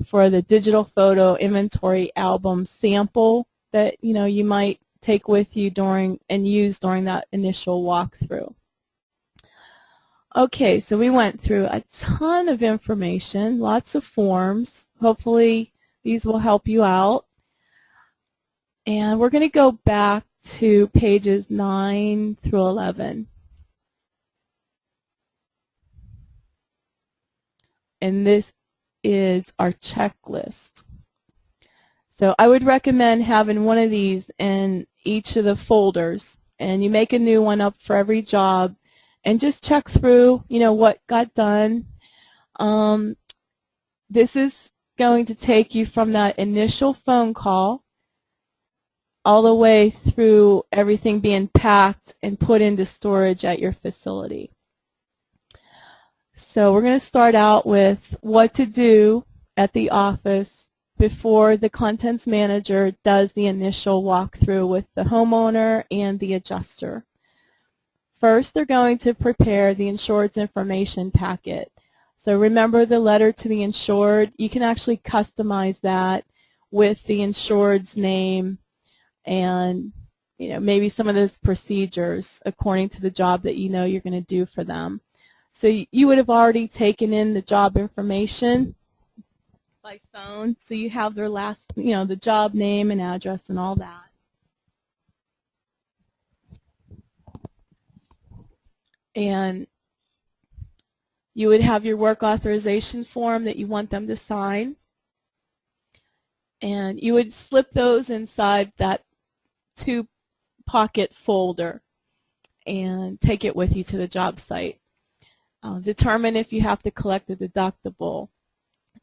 for the digital photo inventory album sample that you might take with you and use during that initial walkthrough. Okay, so we went through a ton of information, lots of forms. Hopefully these will help you out. And we're going to go back to pages 9 through 11. And this is our checklist. So I would recommend having one of these in each of the folders, and you make a new one up for every job and just check through, what got done. This is going to take you from that initial phone call all the way through everything being packed and put into storage at your facility. So we're going to start out with what to do at the office before the contents manager does the initial walkthrough with the homeowner and the adjuster. First, they're going to prepare the insured's information packet. So remember the letter to the insured. You can actually customize that with the insured's name and maybe some of those procedures according to the job that you're going to do for them. So you would have already taken in the job information by phone, so you have their last, the job name and address and all that. And you would have your work authorization form that you want them to sign. And you would slip those inside that 2-pocket folder and take it with you to the job site. Determine if you have to collect a deductible.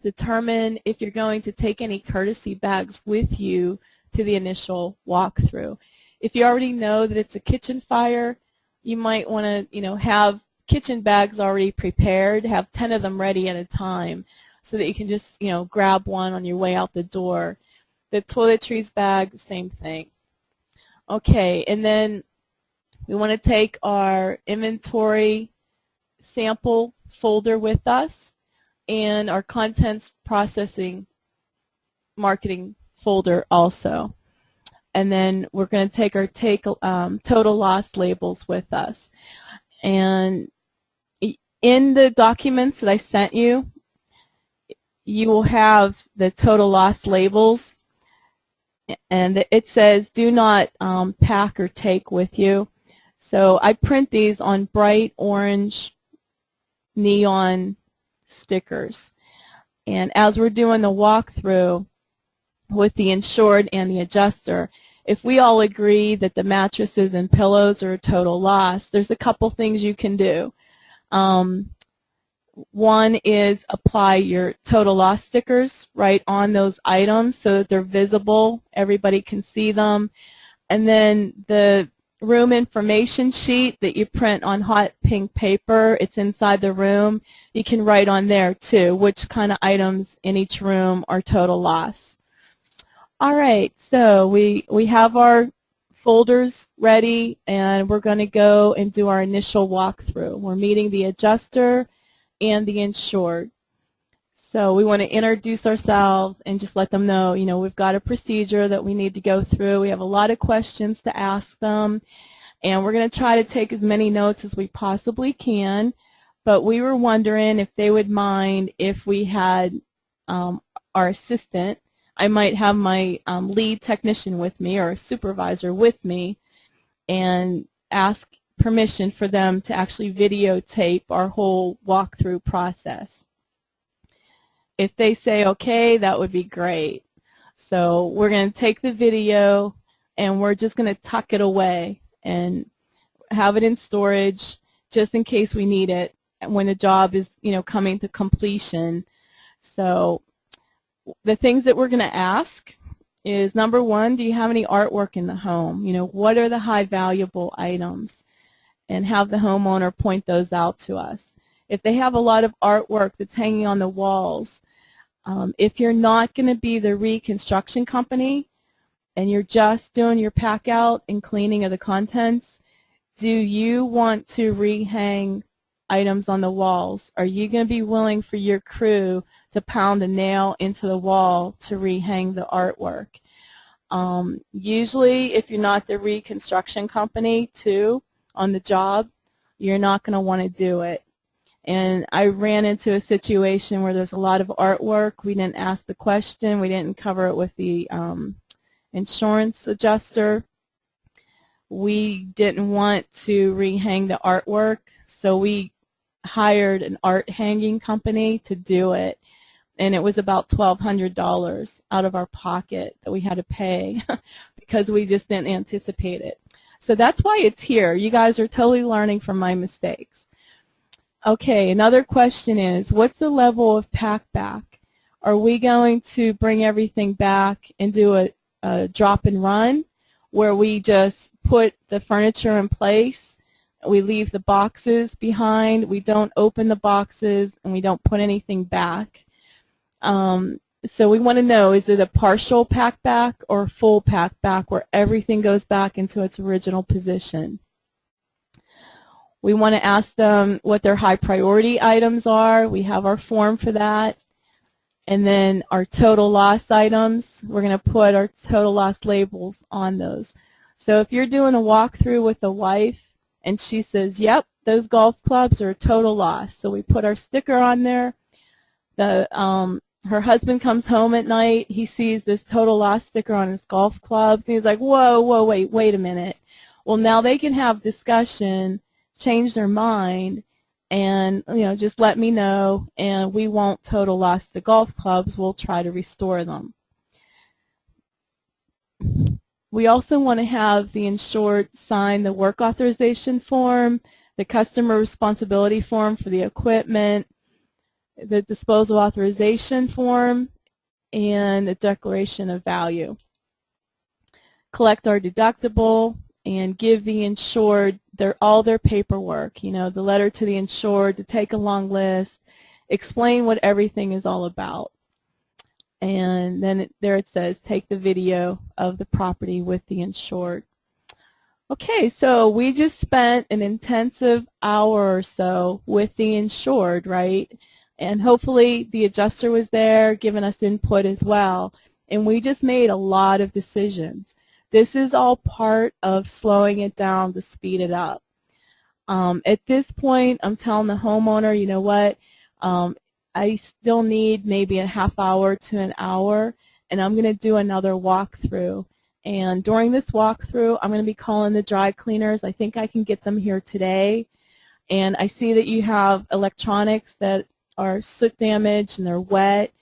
Determine if you're going to take any courtesy bags with you to the initial walkthrough. If you already know that it's a kitchen fire, you might want to, have kitchen bags already prepared, have 10 of them ready at a time so that you can just, grab one on your way out the door. The toiletries bag, same thing. Okay, and then we want to take our inventory sample folder with us and our contents processing marketing folder also. And then we're going to take our total loss labels with us. And in the documents that I sent you, you will have the total loss labels, and it says do not pack or take with you. So I print these on bright orange neon stickers. And as we're doing the walkthrough with the insured and the adjuster, if we all agree that the mattresses and pillows are a total loss, there's a couple things you can do. One is apply your total loss stickers right on those items so that they're visible, everybody can see them. And then the room information sheet that you print on hot pink paper, it's inside the room, you can write on there too which kind of items in each room are total loss. All right, so we have our folders ready, and we're going to go and do our initial walkthrough. We're meeting the adjuster and the insured. So we want to introduce ourselves and just let them know, we've got a procedure that we need to go through. We have a lot of questions to ask them, and we're going to try to take as many notes as we possibly can. But we were wondering if they would mind if we had our assistant. I might have my lead technician with me or a supervisor with me and ask permission for them to actually videotape our whole walkthrough process. If they say okay, that would be great. So we're going to take the video and we're just going to tuck it away and have it in storage just in case we need it when the job is, coming to completion. So the things that we're going to ask is, number one, do you have any artwork in the home? What are the high valuable items? And have the homeowner point those out to us. If they have a lot of artwork that's hanging on the walls, if you're not going to be the reconstruction company and you're just doing your pack out and cleaning of the contents, do you want to rehang items on the walls? Are you going to be willing for your crew to pound a nail into the wall to rehang the artwork? Usually, if you're not the reconstruction company too on the job, you're not going to want to do it. And I ran into a situation where there's a lot of artwork. We didn't ask the question. We didn't cover it with the insurance adjuster. We didn't want to rehang the artwork, so we hired an art hanging company to do it. And it was about $1,200 out of our pocket that we had to pay because we just didn't anticipate it. So that's why it's here. You guys are totally learning from my mistakes. Okay, another question is, what's the level of pack back? Are we going to bring everything back and do a drop and run where we just put the furniture in place, we leave the boxes behind, we don't open the boxes, and we don't put anything back? So we want to know, is it a partial pack back or full pack back where everything goes back into its original position? We want to ask them what their high priority items are. We have our form for that. And then our total loss items, we're going to put our total loss labels on those. So if you're doing a walkthrough with a wife and she says, yep, those golf clubs are a total loss, so we put our sticker on there. Her husband comes home at night, he sees this total loss sticker on his golf clubs, and he's like, whoa, wait a minute. Well, now they can have discussion, change their mind, and just let me know, and we won't total loss the golf clubs. We'll try to restore them. We also want to have the insured sign the work authorization form, the customer responsibility form for the equipment, the disposal authorization form, and the declaration of value. Collect our deductible and give the insured all their paperwork, you know, the letter to the insured, to take a long list, explain what everything is all about. And then there it says, take the video of the property with the insured. Okay, so we just spent an intensive hour or so with the insured, right? And hopefully the adjuster was there giving us input as well. And we just made a lot of decisions. This is all part of slowing it down to speed it up. At this point, I'm telling the homeowner, you know what, I still need maybe a half hour to an hour, and I'm going to do another walkthrough. And during this walkthrough, I'm going to be calling the dry cleaners. I think I can get them here today. And I see that you have electronics that are soot damaged and they're wet.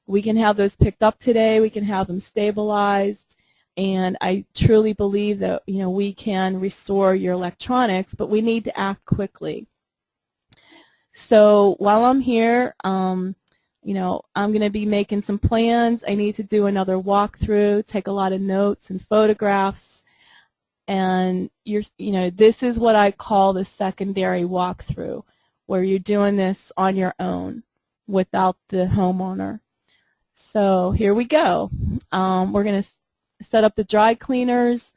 We can have those picked up today. We can have them stabilized. And I truly believe that, you know, we can restore your electronics, but we need to act quickly. So while I'm here, you know, I'm going to be making some plans. I need to do another walkthrough, take a lot of notes and photographs. And you know, this is what I call the secondary walkthrough, where you're doing this on your own without the homeowner. So here we go. We're going to set up the dry cleaners,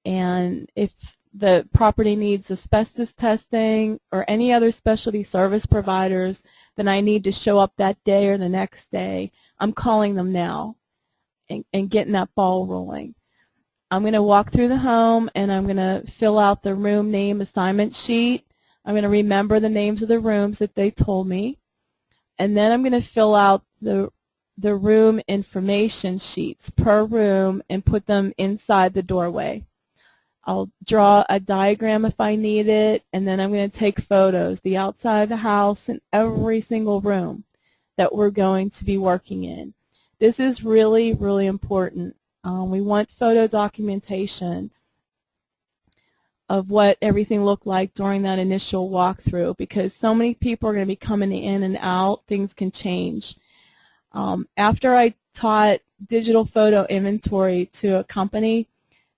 and if the property needs asbestos testing or any other specialty service providers, then I need to show up that day or the next day. I'm calling them now and getting that ball rolling. I'm going to walk through the home, and I'm going to fill out the room name assignment sheet. I'm going to remember the names of the rooms that they told me. And then I'm going to fill out the room information sheets per room and put them inside the doorway. I'll draw a diagram if I need it, and then I'm going to take photos, the outside of the house and every single room that we're going to be working in. This is really, really important. We want photo documentation of what everything looked like during that initial walkthrough, because so many people are going to be coming in and out, things can change. After I taught digital photo inventory to a company,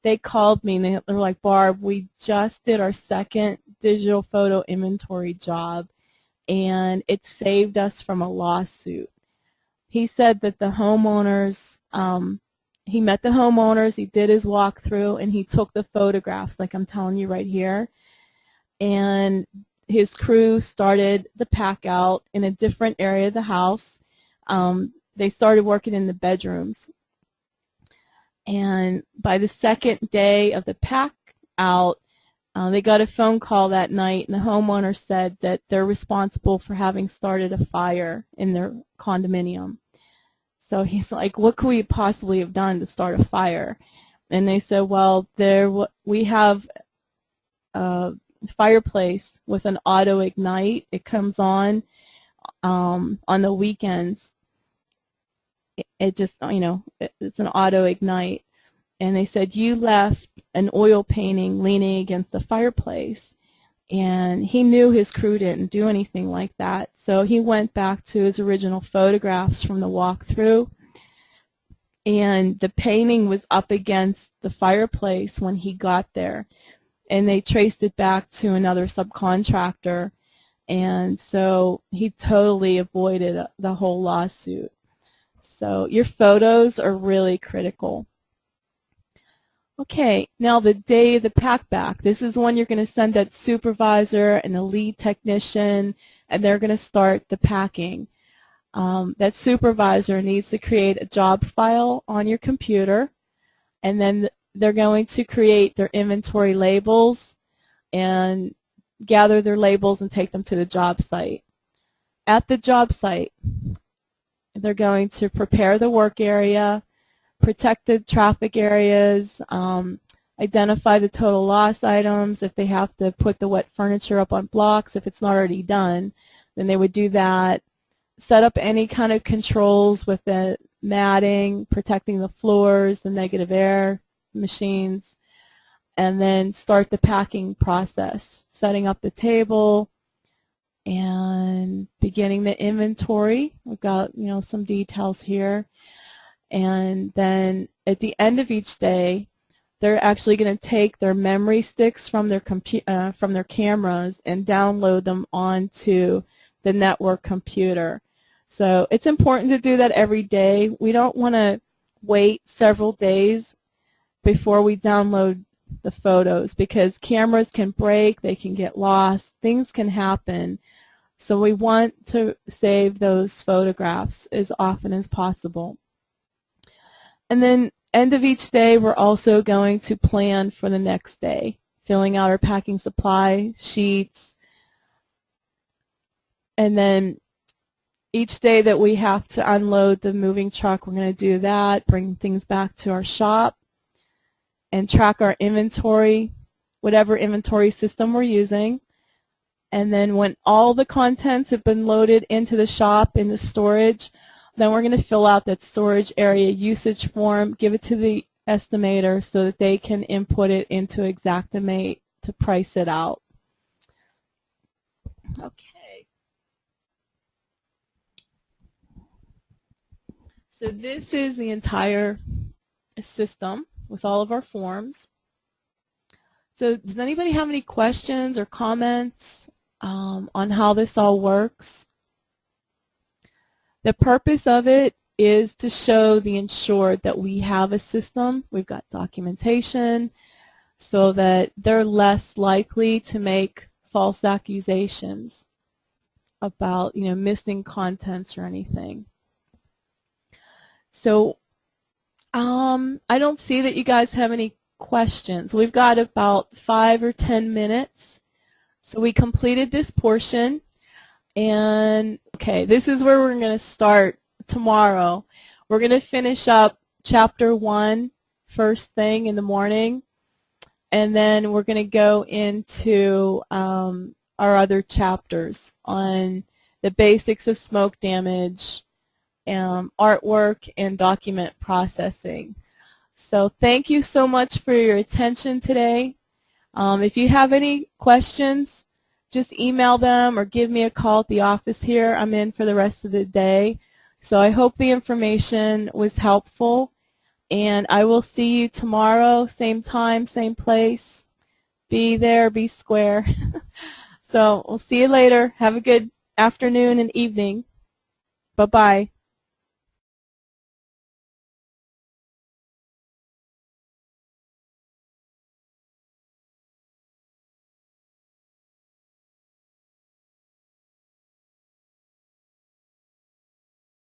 they called me and they were like, Barb, we just did our second digital photo inventory job, and it saved us from a lawsuit. He said that the homeowners, he met the homeowners, he did his walkthrough, and he took the photographs like I'm telling you right here. And his crew started the pack out in a different area of the house. They started working in the bedrooms. And by the second day of the pack out, they got a phone call that night, and the homeowner said that they're responsible for having started a fire in their condominium. So he's like, what could we possibly have done to start a fire? And they said, well, we have a fireplace with an auto ignite. It comes on the weekends. It just, you know, it's an auto ignite. And they said, you left an oil painting leaning against the fireplace. And he knew his crew didn't do anything like that. So he went back to his original photographs from the walkthrough. And the painting was up against the fireplace when he got there. And they traced it back to another subcontractor. And so he totally avoided the whole lawsuit. So your photos are really critical. Okay, now the day of the pack back. This is when you're going to send that supervisor and the lead technician, and they're going to start the packing. That supervisor needs to create a job file on your computer, and then they're going to create their inventory labels and gather their labels and take them to the job site. At the job site, they're going to prepare the work area, protect the traffic areas, identify the total loss items. If they have to put the wet furniture up on blocks, if it's not already done, then they would do that. Set up any kind of controls with the matting, protecting the floors, the negative air machines, and then start the packing process, setting up the table and beginning the inventory. We've got, you know, some details here. And then at the end of each day, they're actually going to take their memory sticks from their cameras and download them onto the network computer. So it's important to do that every day. We don't want to wait several days before we download the photos, because cameras can break, they can get lost, things can happen. So we want to save those photographs as often as possible. And then end of each day, we're also going to plan for the next day, filling out our packing supply sheets. And then each day that we have to unload the moving truck, we're going to do that, bring things back to our shop, and track our inventory, whatever inventory system we're using. And then when all the contents have been loaded into the shop, into storage, then we're going to fill out that storage area usage form, give it to the estimator so that they can input it into Xactimate to price it out. Okay. So this is the entire system with all of our forms. So does anybody have any questions or comments on how this all works? The purpose of it is to show the insured that we have a system, we've got documentation, so that they're less likely to make false accusations about, missing contents or anything. So I don't see that you guys have any questions. We've got about 5 or 10 minutes. So we completed this portion. And, okay, this is where we're going to start tomorrow. We're going to finish up Chapter 1 first thing in the morning. And then we're going to go into our other chapters on the basics of smoke damage, artwork, and document processing. So thank you so much for your attention today. If you have any questions, just email them or give me a call at the office here. I'm in for the rest of the day. So I hope the information was helpful, and I will see you tomorrow, same time, same place. Be there, be square. So we'll see you later. Have a good afternoon and evening. Bye-bye.